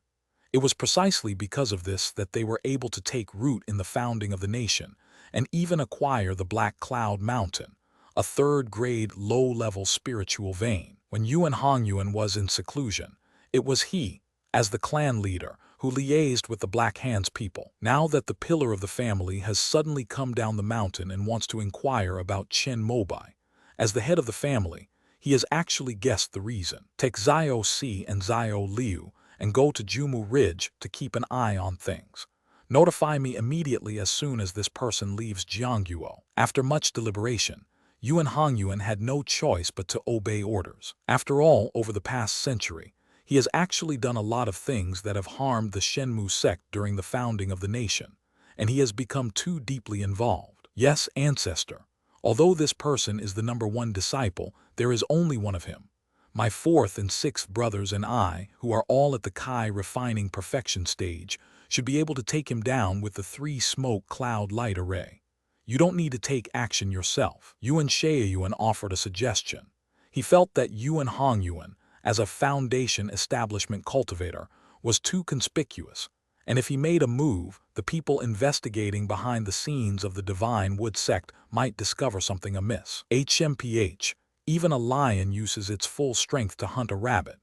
It was precisely because of this that they were able to take root in the founding of the nation and even acquire the Black Cloud Mountain, a third-grade low-level spiritual vein. When Yuan Hongyuan was in seclusion, it was he, as the clan leader, who liaised with the Black Hands people. Now that the pillar of the family has suddenly come down the mountain and wants to inquire about Chen Mobai, as the head of the family, he has actually guessed the reason. Take Zio Si and Zio Liu and go to Jumu Ridge to keep an eye on things. Notify me immediately as soon as this person leaves Jiangguo. After much deliberation, Yuan Hongyuan had no choice but to obey orders. After all, over the past century, he has actually done a lot of things that have harmed the Shenmu sect during the founding of the nation, and he has become too deeply involved. Yes, ancestor, although this person is the #1 disciple, there is only one of him. My 4th and 6th brothers and I, who are all at the Kai refining perfection stage, should be able to take him down with the 3 smoke cloud light array. You don't need to take action yourself. Yuan Shaiyuan offered a suggestion. He felt that Yuan Hongyuan, as a foundation establishment cultivator, was too conspicuous, and if he made a move, the people investigating behind the scenes of the Divine Wood sect might discover something amiss. HMPH, even a lion uses its full strength to hunt a rabbit.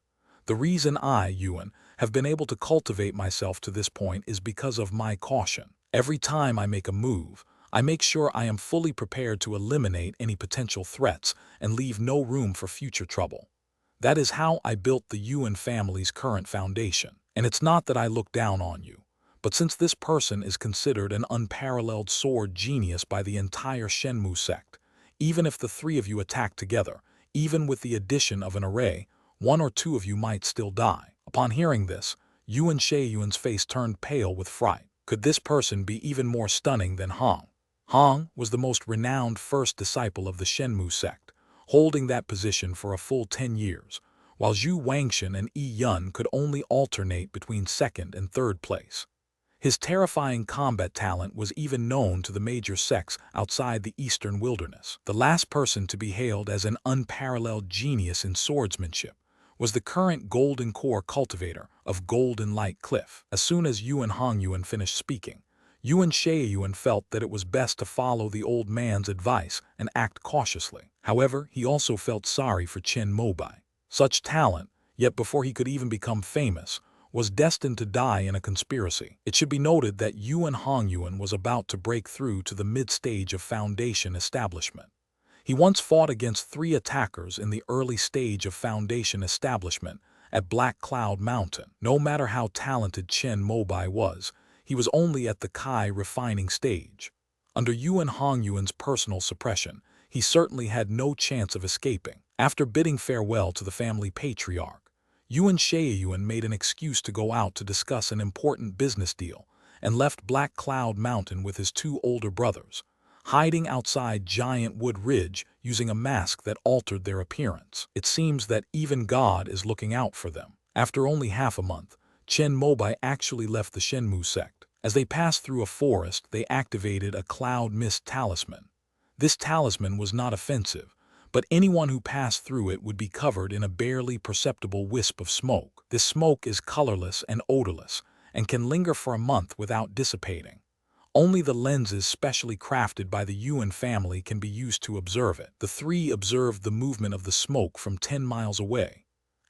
The reason I, Yuan, have been able to cultivate myself to this point is because of my caution. Every time I make a move, I make sure I am fully prepared to eliminate any potential threats and leave no room for future trouble. That is how I built the Yuan family's current foundation. And it's not that I look down on you, but since this person is considered an unparalleled sword genius by the entire Shenmu sect, even if the 3 of you attack together, even with the addition of an array, 1 or 2 of you might still die. Upon hearing this, Yuan Shaiyuan's face turned pale with fright. Could this person be even more stunning than Hong? Hong was the most renowned first disciple of the Shenmu sect, holding that position for a full 10 years, while Zhu Wangshan and Yi Yun could only alternate between 2nd and 3rd place. His terrifying combat talent was even known to the major sects outside the eastern wilderness. The last person to be hailed as an unparalleled genius in swordsmanship was the current Golden Core cultivator of Golden Light Cliff. As soon as Yuan Hongyuan finished speaking, Yuan Shaiyuan felt that it was best to follow the old man's advice and act cautiously. However, he also felt sorry for Chen Mobai. Such talent, yet before he could even become famous, was destined to die in a conspiracy. It should be noted that Yuan Hongyuan was about to break through to the mid-stage of foundation establishment. He once fought against 3 attackers in the early stage of foundation establishment at Black Cloud Mountain. No matter how talented Chen Mobai was, he was only at the Kai refining stage. Under Yuan Hongyuan's personal suppression, he certainly had no chance of escaping. After bidding farewell to the family patriarch, Yuan Shaiyuan made an excuse to go out to discuss an important business deal and left Black Cloud Mountain with his two older brothers, hiding outside Giant Wood Ridge using a mask that altered their appearance. It seems that even God is looking out for them. After only half a month, Chen Mobai actually left the Shenmu sect. As they passed through a forest, they activated a cloud mist talisman. This talisman was not offensive, but anyone who passed through it would be covered in a barely perceptible wisp of smoke. This smoke is colorless and odorless, and can linger for a month without dissipating. Only the lenses specially crafted by the Yuan family can be used to observe it. The three observed the movement of the smoke from 10 miles away.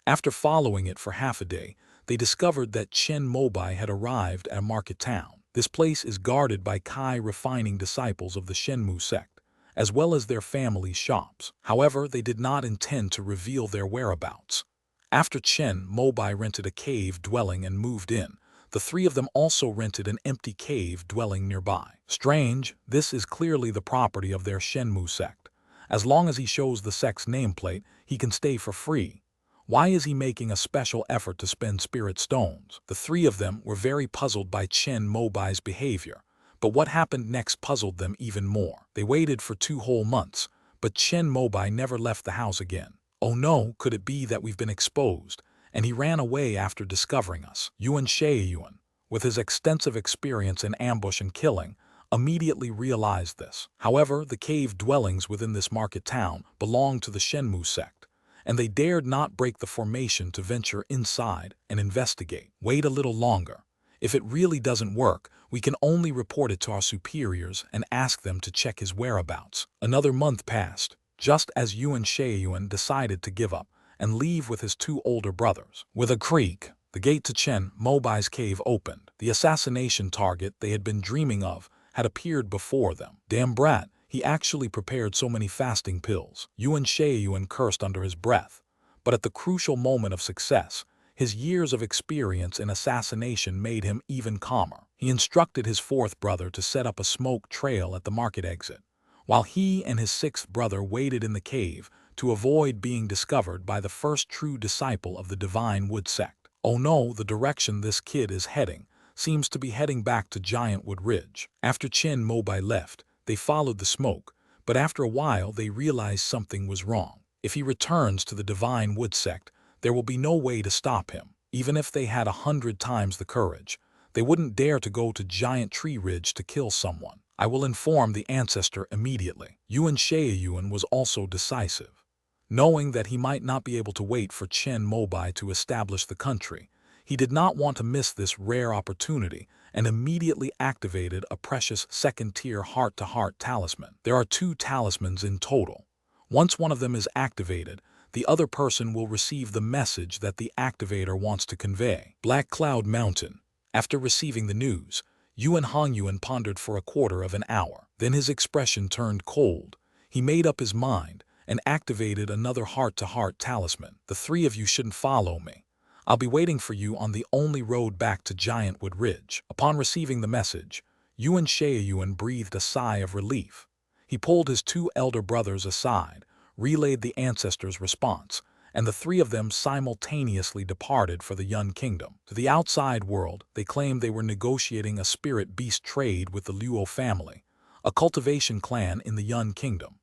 After following it for half a day, they discovered that Chen Mobai had arrived at a market town. This place is guarded by Kai refining disciples of the Shenmu sect, as well as their family shops. However, they did not intend to reveal their whereabouts. After Chen Mobai rented a cave dwelling and moved in, the three of them also rented an empty cave dwelling nearby. Strange, this is clearly the property of their Shenmu sect. As long as he shows the sect's nameplate, he can stay for free. Why is he making a special effort to spend spirit stones? The three of them were very puzzled by Chen Mobai's behavior. But what happened next puzzled them even more. They waited for 2 whole months, but Chen Mobai never left the house again. Oh no, could it be that we've been exposed? And he ran away after discovering us. Yuan Shaiyuan, with his extensive experience in ambush and killing, immediately realized this. However, the cave dwellings within this market town belonged to the Shenmu sect, and they dared not break the formation to venture inside and investigate. Wait a little longer. If it really doesn't work, we can only report it to our superiors and ask them to check his whereabouts. Another month passed, just as Yuan Shaiyuan decided to give up and leave with his 2 older brothers. With a creak, the gate to Chen Mobai's cave opened. The assassination target they had been dreaming of had appeared before them. Damn brat, he actually prepared so many fasting pills. Yuan Shaiyuan cursed under his breath. But at the crucial moment of success, his years of experience in assassination made him even calmer. He instructed his 4th brother to set up a smoke trail at the market exit, while he and his 6th brother waited in the cave to avoid being discovered by the first true disciple of the Divine Wood sect. Oh no, the direction this kid is heading seems to be heading back to Giant Wood Ridge. After Chen Mobai left, they followed the smoke, but after a while they realized something was wrong. If he returns to the Divine Wood sect, there will be no way to stop him. Even if they had 100 times the courage, they wouldn't dare to go to Giant Tree Ridge to kill someone. I will inform the ancestor immediately. Yuan Shaiyuan was also decisive. Knowing that he might not be able to wait for Chen Mobai to establish the country, he did not want to miss this rare opportunity and immediately activated a precious 2nd-tier heart-to-heart talisman. There are 2 talismans in total. Once one of them is activated, the other person will receive the message that the activator wants to convey. Black Cloud Mountain. After receiving the news, Yuan Hongyuan pondered for a quarter of an hour. Then his expression turned cold. He made up his mind and activated another heart-to-heart talisman. The 3 of you shouldn't follow me. I'll be waiting for you on the only road back to Giant Wood Ridge. Upon receiving the message, Yuan Shaiyuan breathed a sigh of relief. He pulled his 2 elder brothers aside, relayed the ancestors' response, and the 3 of them simultaneously departed for the Yun Kingdom. To the outside world, they claimed they were negotiating a spirit-beast trade with the Luo family, a cultivation clan in the Yun Kingdom.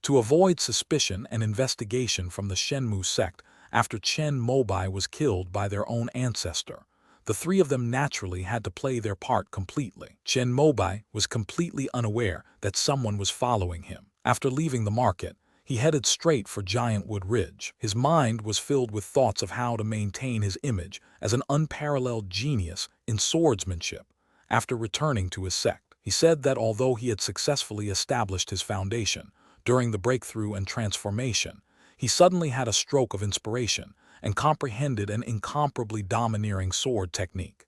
To avoid suspicion and investigation from the Shenmu sect after Chen Mobai was killed by their own ancestor, the 3 of them naturally had to play their part completely. Chen Mobai was completely unaware that someone was following him. After leaving the market, he headed straight for Giant Wood Ridge. His mind was filled with thoughts of how to maintain his image as an unparalleled genius in swordsmanship after returning to his sect. He said that although he had successfully established his foundation during the breakthrough and transformation, he suddenly had a stroke of inspiration and comprehended an incomparably domineering sword technique.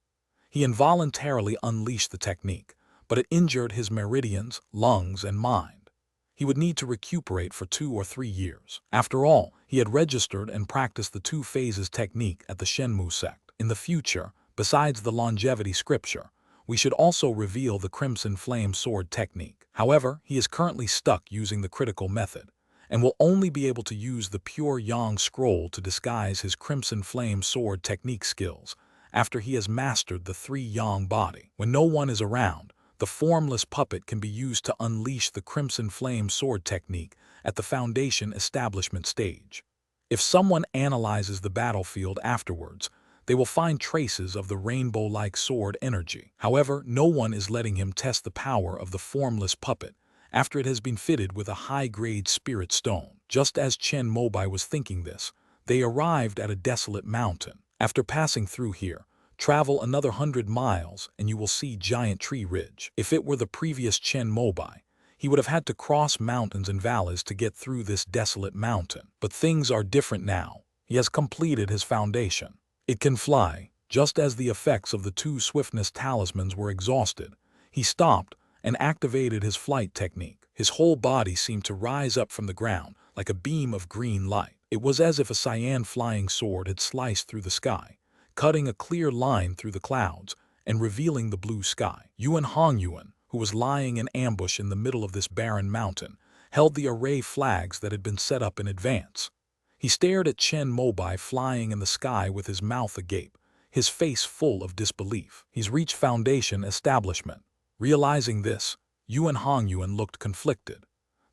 He involuntarily unleashed the technique, but it injured his meridians, lungs, and mind. He would need to recuperate for 2 or 3 years. After all, he had registered and practiced the 2 phases technique at the Shenmu sect. In the future, besides the longevity scripture, we should also reveal the Crimson Flame sword technique. However, he is currently stuck using the critical method, and will only be able to use the pure Yang scroll to disguise his Crimson Flame sword technique skills, after he has mastered the three-yang body. When no one is around, the formless puppet can be used to unleash the Crimson Flame sword technique at the foundation establishment stage. If someone analyzes the battlefield afterwards, they will find traces of the rainbow-like sword energy. However, no one is letting him test the power of the formless puppet after it has been fitted with a high-grade spirit stone. Just as Chen Mobai was thinking this, they arrived at a desolate mountain. After passing through here, travel another 100 miles and you will see Giant Tree Ridge. If it were the previous Chen Mobai, he would have had to cross mountains and valleys to get through this desolate mountain. But things are different now. He has completed his foundation. It can fly. Just as the effects of the two swiftness talismans were exhausted, he stopped and activated his flight technique. His whole body seemed to rise up from the ground like a beam of green light. It was as if a cyan flying sword had sliced through the sky, cutting a clear line through the clouds and revealing the blue sky. Yuan Hongyuan, who was lying in ambush in the middle of this barren mountain, held the array flags that had been set up in advance. He stared at Chen Mobai flying in the sky with his mouth agape, his face full of disbelief. He's reached foundation establishment. Realizing this, Yuan Hongyuan looked conflicted.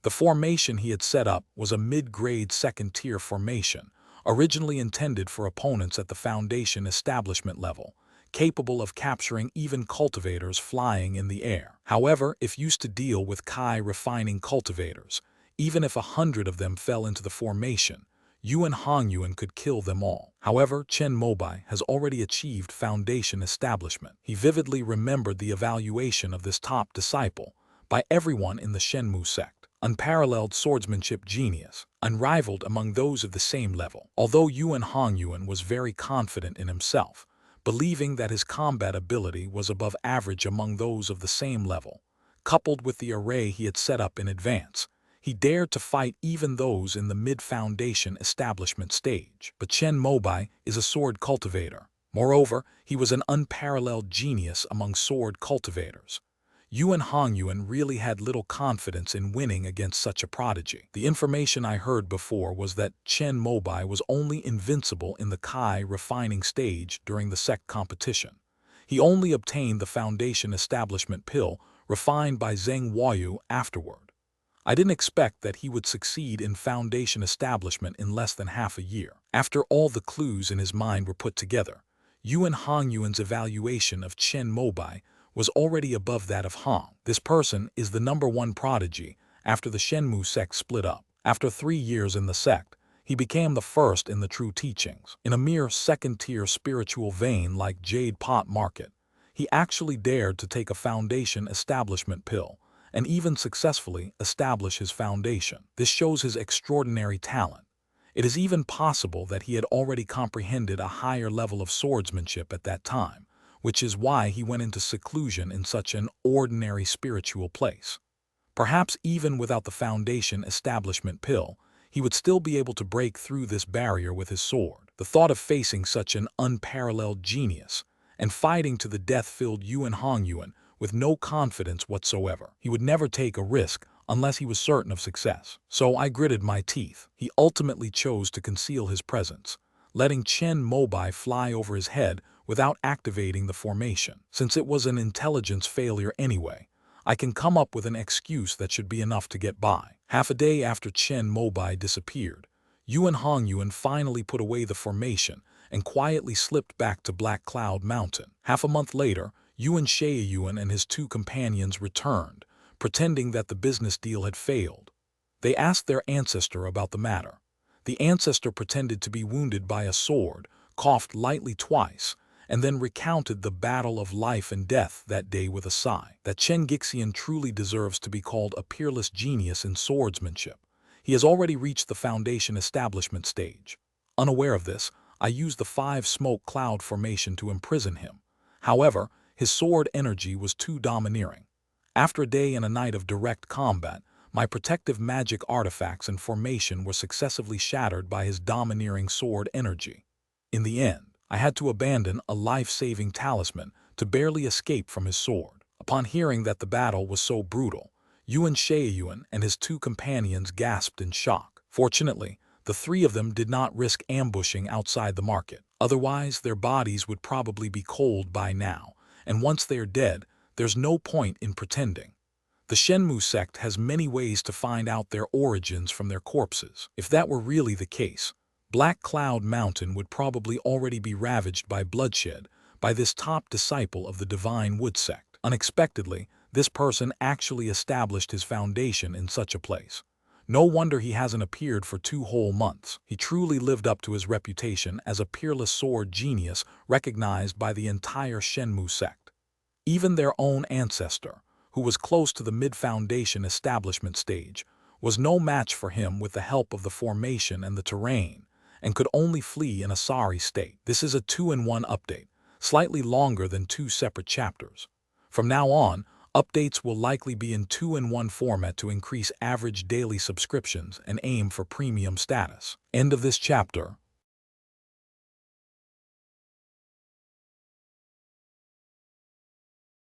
The formation he had set up was a mid-grade second-tier formation, originally intended for opponents at the foundation establishment level, capable of capturing even cultivators flying in the air. However, if used to deal with Kai refining cultivators, even if 100 of them fell into the formation, Yuan Hongyuan could kill them all. However, Chen Mobai has already achieved foundation establishment. He vividly remembered the evaluation of this top disciple by everyone in the Shenmu sect. Unparalleled swordsmanship genius, unrivaled among those of the same level. Although Yuan Hongyuan was very confident in himself, believing that his combat ability was above average among those of the same level, coupled with the array he had set up in advance, he dared to fight even those in the mid-foundation establishment stage. But Chen Mobai is a sword cultivator. Moreover, he was an unparalleled genius among sword cultivators. Yuan Hongyuan really had little confidence in winning against such a prodigy. The information I heard before was that Chen Mobai was only invincible in the Kai refining stage during the sect competition. He only obtained the foundation establishment pill refined by Zheng Huayu afterward. I didn't expect that he would succeed in foundation establishment in less than half a year. After all the clues in his mind were put together, Yuan Hongyuan's evaluation of Chen Mobai was already above that of Hong. This person is the #1 prodigy after the Shenmu sect split up. After 3 years in the sect, he became the first in the true teachings. In a mere second-tier spiritual vein like Jade Pot Market, he actually dared to take a foundation establishment pill and even successfully establish his foundation. This shows his extraordinary talent. It is even possible that he had already comprehended a higher level of swordsmanship at that time, which is why he went into seclusion in such an ordinary spiritual place. Perhaps even without the foundation establishment pill, he would still be able to break through this barrier with his sword. The thought of facing such an unparalleled genius and fighting to the death filled Yuan Hongyuan with no confidence whatsoever. He would never take a risk unless he was certain of success. So I gritted my teeth. He ultimately chose to conceal his presence, letting Chen Mobai fly over his head without activating the formation. Since it was an intelligence failure anyway, I can come up with an excuse that should be enough to get by. Half a day after Chen Mobai disappeared, Yuan Hongyuan finally put away the formation and quietly slipped back to Black Cloud Mountain. Half a month later, Yuan Shaiyuan and his 2 companions returned, pretending that the business deal had failed. They asked their ancestor about the matter. The ancestor pretended to be wounded by a sword, coughed lightly twice, and then recounted the battle of life and death that day with a sigh. That Chen Gixian truly deserves to be called a peerless genius in swordsmanship. He has already reached the foundation establishment stage. Unaware of this, I used the 5 smoke cloud formation to imprison him. However, his sword energy was too domineering. After a day and a night of direct combat, my protective magic artifacts and formation were successively shattered by his domineering sword energy. In the end, I had to abandon a life-saving talisman to barely escape from his sword. Upon hearing that the battle was so brutal, Yuan Shaiyuan and his 2 companions gasped in shock. Fortunately, the three of them did not risk ambushing outside the market. Otherwise, their bodies would probably be cold by now, and once they are dead, there's no point in pretending. The Shenmu sect has many ways to find out their origins from their corpses. If that were really the case, Black Cloud Mountain would probably already be ravaged by bloodshed by this top disciple of the Divine Wood sect. Unexpectedly, this person actually established his foundation in such a place. No wonder he hasn't appeared for 2 whole months. He truly lived up to his reputation as a peerless sword genius recognized by the entire Shenmu sect. Even their own ancestor, who was close to the mid-foundation establishment stage, was no match for him with the help of the formation and the terrain, and could only flee in a sorry state. This is a 2-in-1 update, slightly longer than 2 separate chapters. From now on, updates will likely be in 2-in-1 format to increase average daily subscriptions and aim for premium status. End of this chapter.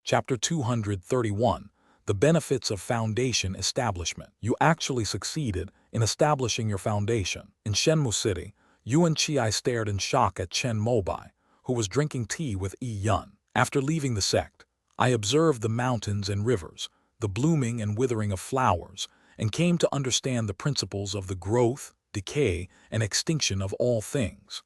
Chapter 231. The Benefits of Foundation Establishment. You actually succeeded in establishing your foundation. In Shenmu City, Yuan Qi stared in shock at Chen Mobai, who was drinking tea with Yi Yun. After leaving the sect, I observed the mountains and rivers, the blooming and withering of flowers, and came to understand the principles of the growth, decay, and extinction of all things.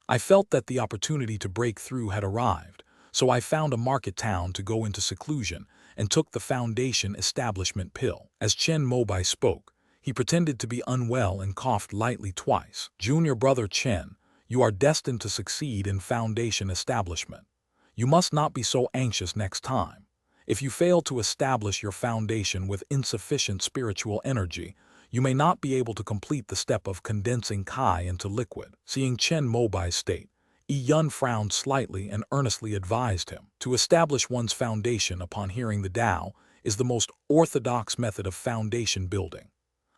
I felt that the opportunity to break through had arrived, so I found a market town to go into seclusion and took the foundation establishment pill. As Chen Mobai spoke, he pretended to be unwell and coughed lightly twice. Junior brother Chen, you are destined to succeed in foundation establishment. You must not be so anxious next time. If you fail to establish your foundation with insufficient spiritual energy, you may not be able to complete the step of condensing Kai into liquid. Seeing Chen Mobai's state, Yi Yun frowned slightly and earnestly advised him. To establish one's foundation upon hearing the Tao is the most orthodox method of foundation building.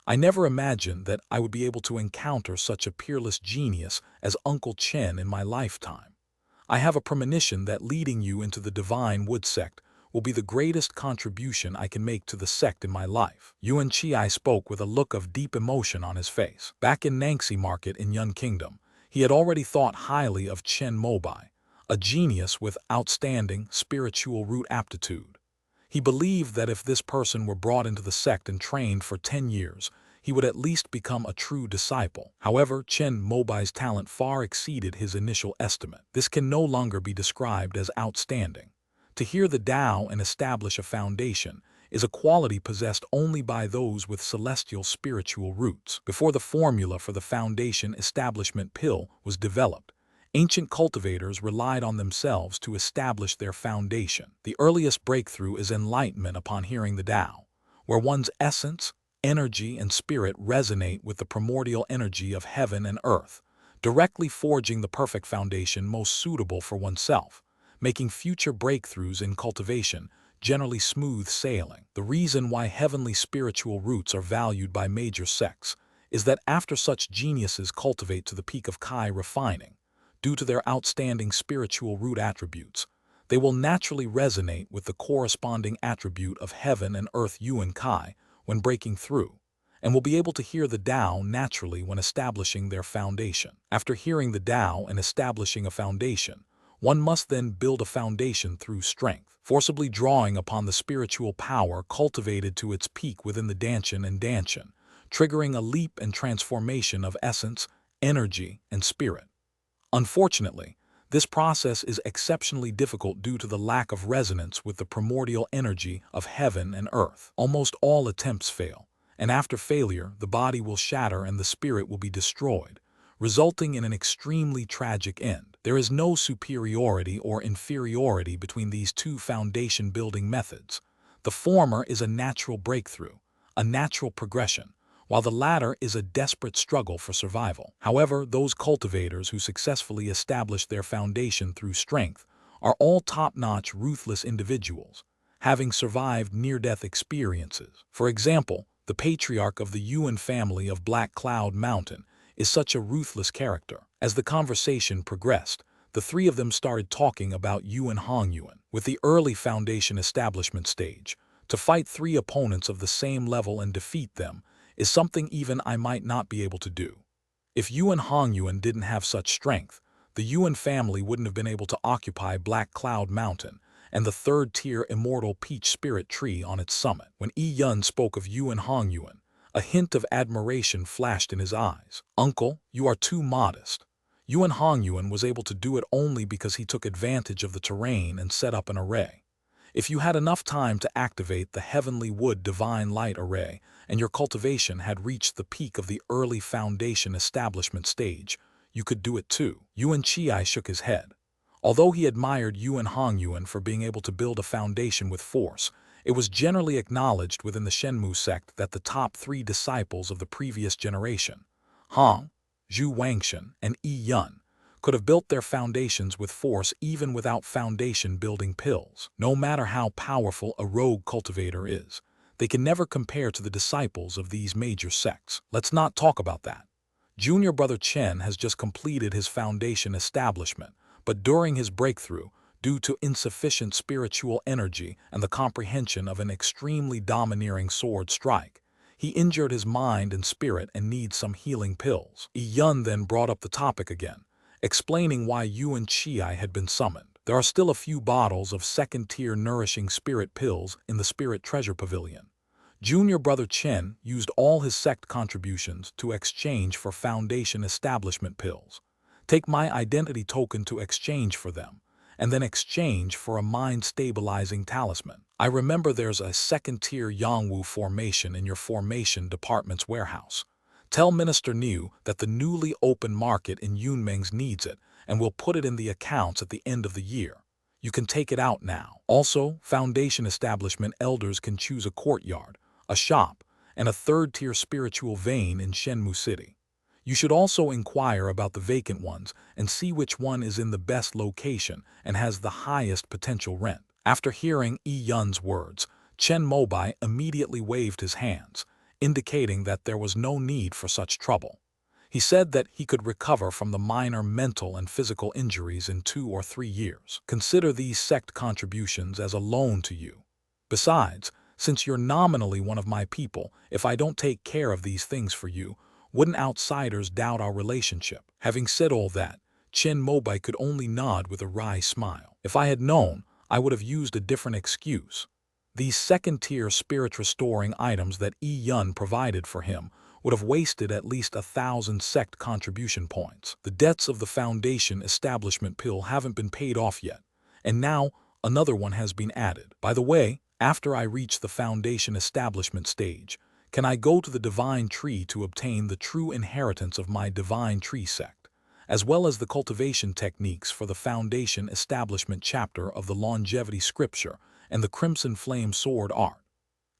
I never imagined that I would be able to encounter such a peerless genius as Uncle Chen in my lifetime. I have a premonition that leading you into the Divine Wood sect will be the greatest contribution I can make to the sect in my life. Yuan Qi spoke with a look of deep emotion on his face. Back in Nangxi Market in Yun Kingdom, he had already thought highly of Chen Mobai, a genius with outstanding spiritual root aptitude. He believed that if this person were brought into the sect and trained for 10 years, he would at least become a true disciple. However, Chen Mobai's talent far exceeded his initial estimate. This can no longer be described as outstanding. To hear the Tao and establish a foundation is a quality possessed only by those with celestial spiritual roots. Before the formula for the foundation establishment pill was developed, ancient cultivators relied on themselves to establish their foundation. The earliest breakthrough is enlightenment upon hearing the Tao, where one's essence, energy, and spirit resonate with the primordial energy of heaven and earth, directly forging the perfect foundation most suitable for oneself, making future breakthroughs in cultivation generally smooth sailing. The reason why heavenly spiritual roots are valued by major sects is that after such geniuses cultivate to the peak of Kai refining, due to their outstanding spiritual root attributes, they will naturally resonate with the corresponding attribute of heaven and earth Yuan Kai when breaking through, and will be able to hear the Tao naturally when establishing their foundation. After hearing the Tao and establishing a foundation, one must then build a foundation through strength, forcibly drawing upon the spiritual power cultivated to its peak within the Danshan and Danshan, triggering a leap and transformation of essence, energy, and spirit. Unfortunately, this process is exceptionally difficult due to the lack of resonance with the primordial energy of heaven and earth. Almost all attempts fail, and after failure, the body will shatter and the spirit will be destroyed, resulting in an extremely tragic end. There is no superiority or inferiority between these two foundation-building methods. The former is a natural breakthrough, a natural progression, while the latter is a desperate struggle for survival. However, those cultivators who successfully establish their foundation through strength are all top-notch, ruthless individuals, having survived near-death experiences. For example, the patriarch of the Yuan family of Black Cloud Mountain is such a ruthless character. As the conversation progressed, the three of them started talking about Yuan Hongyuan. With the early foundation establishment stage, to fight 3 opponents of the same level and defeat them is something even I might not be able to do. If Yuan Hongyuan didn't have such strength, the Yuan family wouldn't have been able to occupy Black Cloud Mountain and the third-tier immortal peach spirit tree on its summit. When Yi Yun spoke of Yuan Hongyuan, a hint of admiration flashed in his eyes. "Uncle, you are too modest. Yuan Hongyuan was able to do it only because he took advantage of the terrain and set up an array. If you had enough time to activate the Heavenly Wood Divine Light Array and your cultivation had reached the peak of the early foundation establishment stage, you could do it too." Yuan Chiai shook his head. Although he admired Yuan Hongyuan for being able to build a foundation with force, it was generally acknowledged within the Shenmu sect that the top 3 disciples of the previous generation, Hong, Zhu Wangshan, and Yi Yun, could have built their foundations with force even without foundation-building pills. No matter how powerful a rogue cultivator is, they can never compare to the disciples of these major sects. Let's not talk about that. Junior brother Chen has just completed his foundation establishment, but during his breakthrough, due to insufficient spiritual energy and the comprehension of an extremely domineering sword strike, he injured his mind and spirit and needs some healing pills. Yi Yun then brought up the topic again, explaining why Yuan Chiai had been summoned. There are still a few bottles of second-tier nourishing spirit pills in the Spirit Treasure Pavilion. Junior brother Chen used all his sect contributions to exchange for foundation establishment pills. Take my identity token to exchange for them, and then exchange for a mind-stabilizing talisman. I remember there's a second-tier Yangwu formation in your formation department's warehouse. Tell Minister Niu that the newly opened market in Yunmeng's needs it, and we'll put it in the accounts at the end of the year. You can take it out now. Also, foundation establishment elders can choose a courtyard, a shop, and a third-tier spiritual vein in Shenmu City. You should also inquire about the vacant ones and see which one is in the best location and has the highest potential rent. After hearing Yi Yun's words, Chen Mobai immediately waved his hands, indicating that there was no need for such trouble. He said that he could recover from the minor mental and physical injuries in 2 or 3 years. Consider these sect contributions as a loan to you. Besides, since you're nominally one of my people, if I don't take care of these things for you, wouldn't outsiders doubt our relationship? Having said all that, Chen Mobai could only nod with a wry smile. If I had known, I would have used a different excuse. These second-tier spirit-restoring items that Yi Yun provided for him would have wasted at least 1,000 sect contribution points. The debts of the foundation establishment pill haven't been paid off yet, and now another one has been added. By the way, after I reach the foundation establishment stage, can I go to the Divine Tree to obtain the true inheritance of my Divine Tree sect, as well as the cultivation techniques for the Foundation Establishment chapter of the Longevity Scripture and the Crimson Flame Sword art?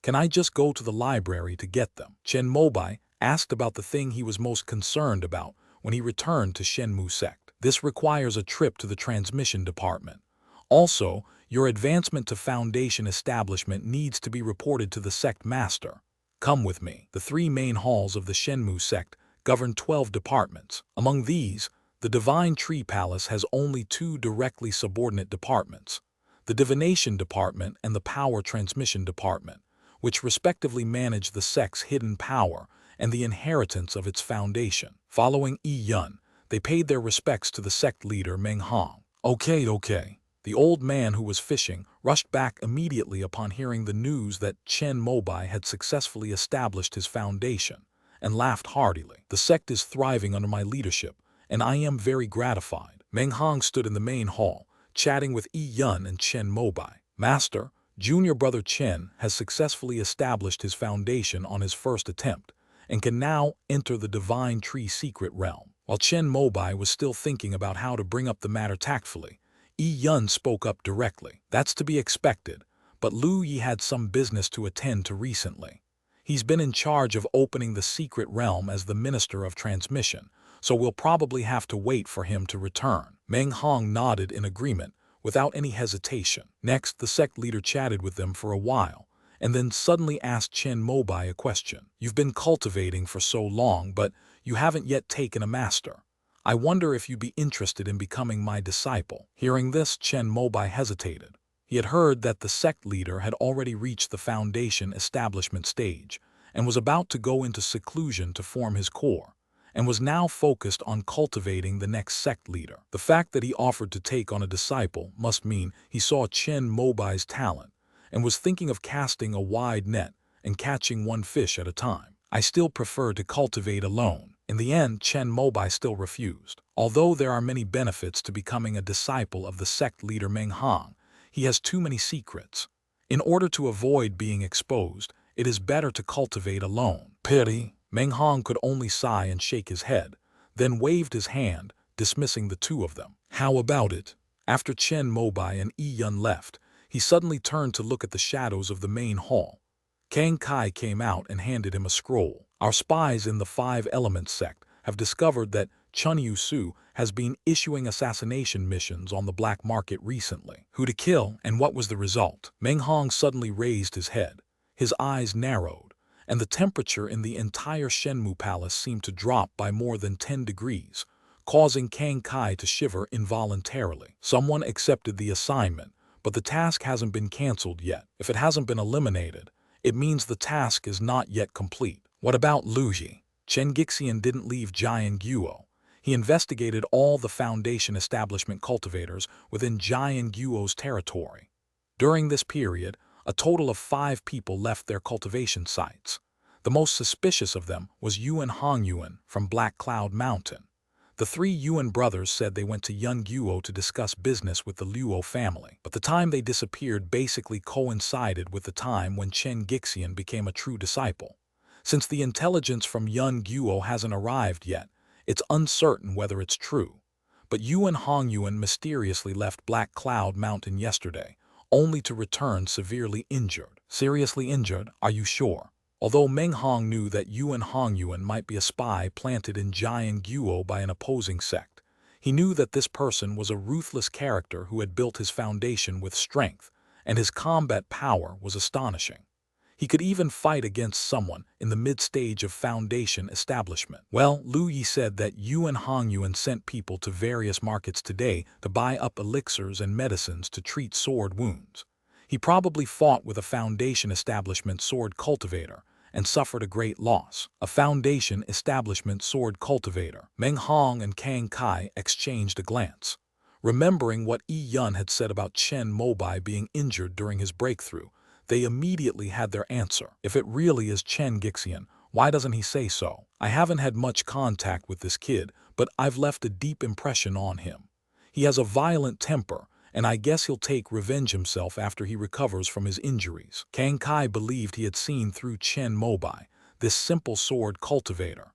Can I just go to the library to get them? Chen Mobai asked about the thing he was most concerned about when he returned to Shenmu sect. This requires a trip to the transmission department. Also, your advancement to Foundation Establishment needs to be reported to the sect master. Come with me. The 3 main halls of the Shenmu sect govern 12 departments. Among these, the Divine Tree Palace has only 2 directly subordinate departments, the Divination Department and the Power Transmission Department, which respectively manage the sect's hidden power and the inheritance of its foundation. Following Yi Yun, they paid their respects to the sect leader Meng Hong. Okay. The old man who was fishing rushed back immediately upon hearing the news that Chen Mobai had successfully established his foundation, and laughed heartily. The sect is thriving under my leadership, and I am very gratified. Meng Hong stood in the main hall, chatting with Yi Yun and Chen Mobai. Master, junior brother Chen has successfully established his foundation on his first attempt, and can now enter the Divine Tree secret realm. While Chen Mobai was still thinking about how to bring up the matter tactfully, Yi Yun spoke up directly. That's to be expected, but Lu Yi had some business to attend to recently. He's been in charge of opening the secret realm as the Minister of Transmission, so we'll probably have to wait for him to return. Meng Hong nodded in agreement, without any hesitation. Next, the sect leader chatted with them for a while, and then suddenly asked Chen Mobai a question. You've been cultivating for so long, but you haven't yet taken a master. I wonder if you'd be interested in becoming my disciple. Hearing this, Chen Mobai hesitated. He had heard that the sect leader had already reached the foundation establishment stage and was about to go into seclusion to form his core, and was now focused on cultivating the next sect leader. The fact that he offered to take on a disciple must mean he saw Chen Mobai's talent and was thinking of casting a wide net and catching one fish at a time. I still prefer to cultivate alone. In the end, Chen Mobai still refused. Although there are many benefits to becoming a disciple of the sect leader Meng Hong, he has too many secrets. In order to avoid being exposed, it is better to cultivate alone. Pity. Meng Hong could only sigh and shake his head, then waved his hand, dismissing the two of them. How about it? After Chen Mobai and Yi Yun left, he suddenly turned to look at the shadows of the main hall. Kang Kai came out and handed him a scroll. Our spies in the Five Elements sect have discovered that Chun Yu Su has been issuing assassination missions on the black market recently. Who to kill and what was the result? Meng Hong suddenly raised his head. His eyes narrowed, and the temperature in the entire Shenmue Palace seemed to drop by more than 10 degrees, causing Kang Kai to shiver involuntarily. Someone accepted the assignment, but the task hasn't been cancelled yet. If it hasn't been eliminated, it means the task is not yet complete. What about Lu Yi? Chen Gixian didn't leave Jian Guo. He investigated all the Foundation establishment cultivators within Jian Guo's territory. During this period, a total of 5 people left their cultivation sites. The most suspicious of them was Yuan Hongyuan from Black Cloud Mountain. The 3 Yuan brothers said they went to Yun Guo to discuss business with the Luo family, but the time they disappeared basically coincided with the time when Chen Gixian became a true disciple. Since the intelligence from Yun Guo hasn't arrived yet, it's uncertain whether it's true. But Yuan Hongyuan mysteriously left Black Cloud Mountain yesterday, only to return severely injured. Seriously injured, are you sure? Although Meng Hong knew that Yuan Hongyuan might be a spy planted in Jian Guo by an opposing sect, he knew that this person was a ruthless character who had built his foundation with strength, and his combat power was astonishing. He could even fight against someone in the mid-stage of foundation establishment. Well, Lu Yi said that Yuan Hongyuan sent people to various markets today to buy up elixirs and medicines to treat sword wounds. He probably fought with a foundation establishment sword cultivator and suffered a great loss. A foundation establishment sword cultivator. Meng Hong and Kang Kai exchanged a glance. Remembering what Yi Yun had said about Chen Mobai being injured during his breakthrough, they immediately had their answer. If it really is Chen Gixian, why doesn't he say so? I haven't had much contact with this kid, but I've left a deep impression on him. He has a violent temper, and I guess he'll take revenge himself after he recovers from his injuries. Kang Kai believed he had seen through Chen Mobai, this simple sword cultivator.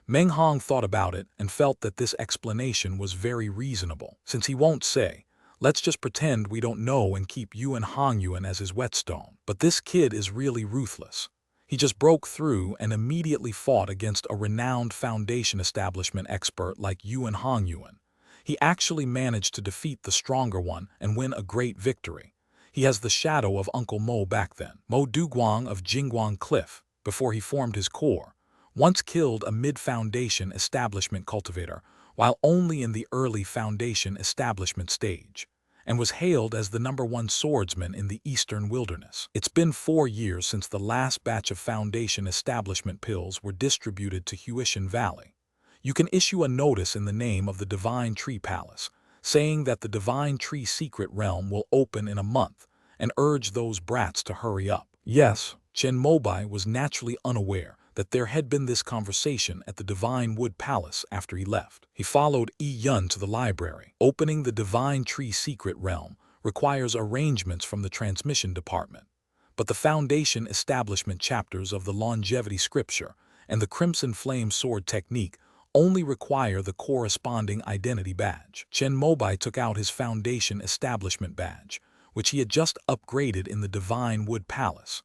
Meng Hong thought about it and felt that this explanation was very reasonable. Since he won't say, let's just pretend we don't know and keep Yuan Hongyuan as his whetstone. But this kid is really ruthless. He just broke through and immediately fought against a renowned foundation establishment expert like Yuan Hongyuan. He actually managed to defeat the stronger one and win a great victory. He has the shadow of Uncle Mo back then. Mo Duguang of Jingguang Cliff, before he formed his core, once killed a mid-foundation establishment cultivator while only in the early foundation establishment stage, and was hailed as the #1 swordsman in the eastern wilderness. It's been 4 years since the last batch of foundation establishment pills were distributed to Huishan Valley. You can issue a notice in the name of the Divine Tree Palace, saying that the Divine Tree Secret Realm will open in a month, and urge those brats to hurry up. Yes, Chen Mobai was naturally unaware that there had been this conversation at the Divine Wood Palace after he left. He followed Yi Yun to the library. Opening the Divine Tree Secret Realm requires arrangements from the transmission department, but the Foundation Establishment chapters of the Longevity Scripture and the Crimson Flame Sword Technique only require the corresponding identity badge. Chen Mobai took out his Foundation Establishment badge, which he had just upgraded in the Divine Wood Palace.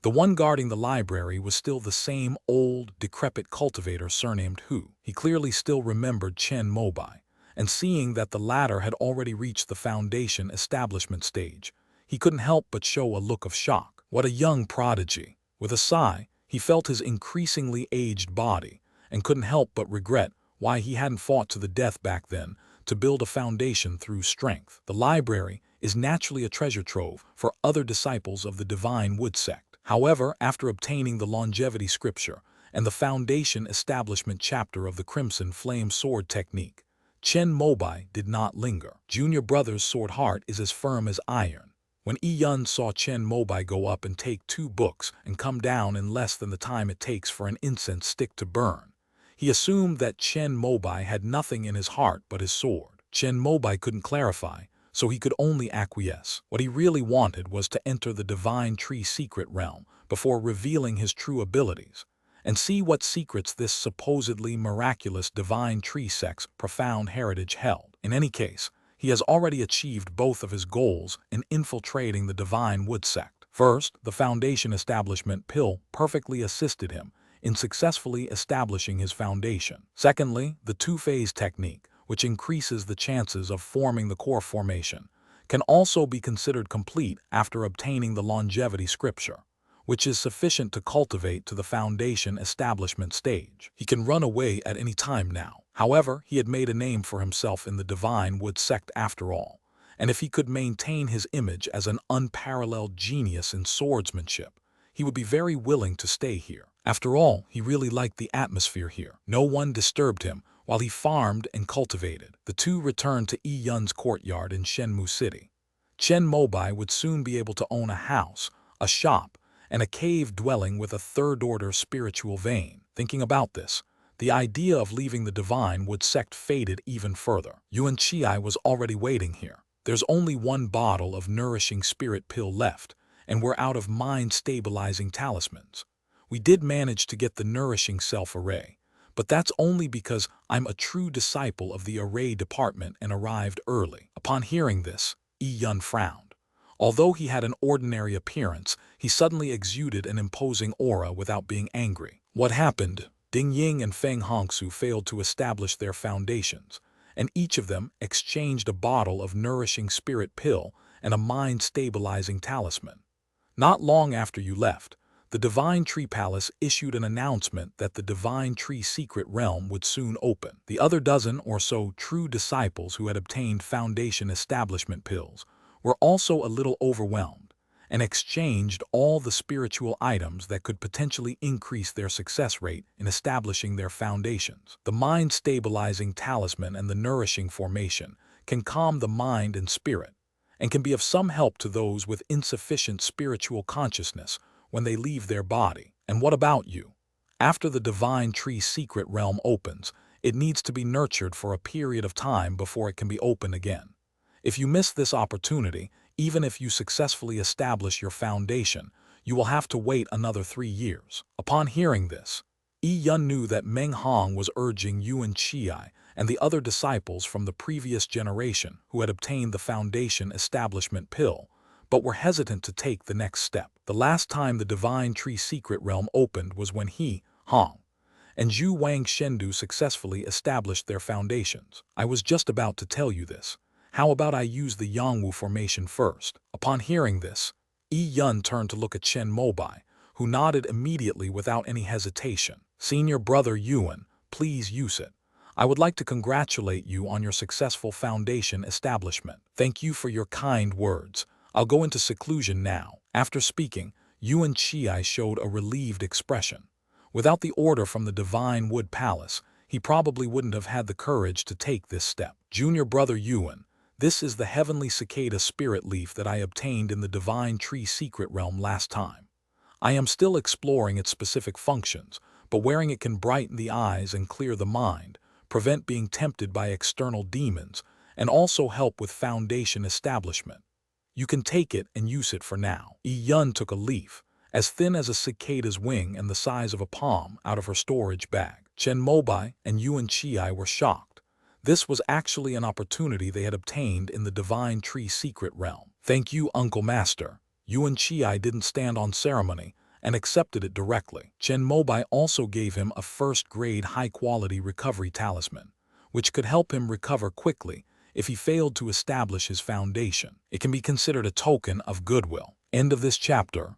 The one guarding the library was still the same old, decrepit cultivator surnamed Hu. He clearly still remembered Chen Mobai, and seeing that the latter had already reached the foundation establishment stage, he couldn't help but show a look of shock. What a young prodigy! With a sigh, he felt his increasingly aged body, and couldn't help but regret why he hadn't fought to the death back then to build a foundation through strength. The library is naturally a treasure trove for other disciples of the Divine Wood sect. However, after obtaining the Longevity Scripture and the foundation establishment chapter of the Crimson Flame Sword Technique. Chen Mobai did not linger. Junior brother's sword heart is as firm as iron. When Yun saw Chen Mobai go up and take 2 books and come down in less than the time it takes for an incense stick to burn, he assumed that Chen Mobai had nothing in his heart but his sword. Chen Mobai couldn't clarify, so he could only acquiesce. What he really wanted was to enter the Divine Tree secret realm before revealing his true abilities, and see what secrets this supposedly miraculous Divine Tree sect's profound heritage held. In any case, he has already achieved both of his goals in infiltrating the Divine Wood sect. First, the Foundation Establishment Pill perfectly assisted him in successfully establishing his foundation. Secondly, the 2-phase technique, which increases the chances of forming the core formation, can also be considered complete after obtaining the longevity scripture, which is sufficient to cultivate to the foundation establishment stage. He can run away at any time now. However, he had made a name for himself in the Divine Wood sect after all, and if he could maintain his image as an unparalleled genius in swordsmanship, he would be very willing to stay here. After all, he really liked the atmosphere here. No one disturbed him while he farmed and cultivated. The two returned to Yun's courtyard in Shenmue City. Chen Mobai would soon be able to own a house, a shop, and a cave dwelling with a third-order spiritual vein. Thinking about this, the idea of leaving the Divine Wood sect faded even further. Yuan Chiai was already waiting here. There's only 1 bottle of nourishing spirit pill left, and we're out of mind-stabilizing talismans. We did manage to get the nourishing self-array, but that's only because I'm a true disciple of the array department and arrived early. Upon hearing this, Yun frowned. Although he had an ordinary appearance, he suddenly exuded an imposing aura without being angry. What happened? Ding Ying and Feng Hongsu failed to establish their foundations, and each of them exchanged a bottle of nourishing spirit pill and a mind-stabilizing talisman. Not long after you left, the Divine Tree Palace issued an announcement that the Divine Tree secret realm would soon open. The other dozen or so true disciples who had obtained foundation establishment pills were also a little overwhelmed and exchanged all the spiritual items that could potentially increase their success rate in establishing their foundations. The mind-stabilizing talisman and the nourishing formation can calm the mind and spirit, and can be of some help to those with insufficient spiritual consciousness when they leave their body. And what about you? After the Divine Tree secret realm opens, it needs to be nurtured for a period of time before it can be opened again. If you miss this opportunity, even if you successfully establish your foundation, you will have to wait another 3 years. Upon hearing this, Yun knew that Meng Hong was urging Yuan Chiai and the other disciples from the previous generation who had obtained the foundation establishment pill, but were hesitant to take the next step. The last time the Divine Tree secret realm opened was when he, Hong, and Zhu Wang Shendu successfully established their foundations. I was just about to tell you this. How about I use the Yangwu formation first? Upon hearing this, Yun turned to look at Chen Mobai, who nodded immediately without any hesitation. Senior brother Yuan, please use it. I would like to congratulate you on your successful foundation establishment. Thank you for your kind words. I'll go into seclusion now. After speaking, Yuan Chiai showed a relieved expression. Without the order from the Divine Wood Palace, he probably wouldn't have had the courage to take this step. Junior brother Yuan, this is the heavenly cicada spirit leaf that I obtained in the Divine Tree secret realm last time. I am still exploring its specific functions, but wearing it can brighten the eyes and clear the mind, prevent being tempted by external demons, and also help with foundation establishment. You can take it and use it for now. Yun took a leaf, as thin as a cicada's wing and the size of a palm, out of her storage bag. Chen Mobai and Yuan Chiai were shocked. This was actually an opportunity they had obtained in the Divine Tree secret realm. Thank you, Uncle Master. Yuan Chiai didn't stand on ceremony and accepted it directly. Chen Mobai also gave him a first-grade high-quality recovery talisman, which could help him recover quickly if he failed to establish his foundation. It can be considered a token of goodwill. End of this chapter.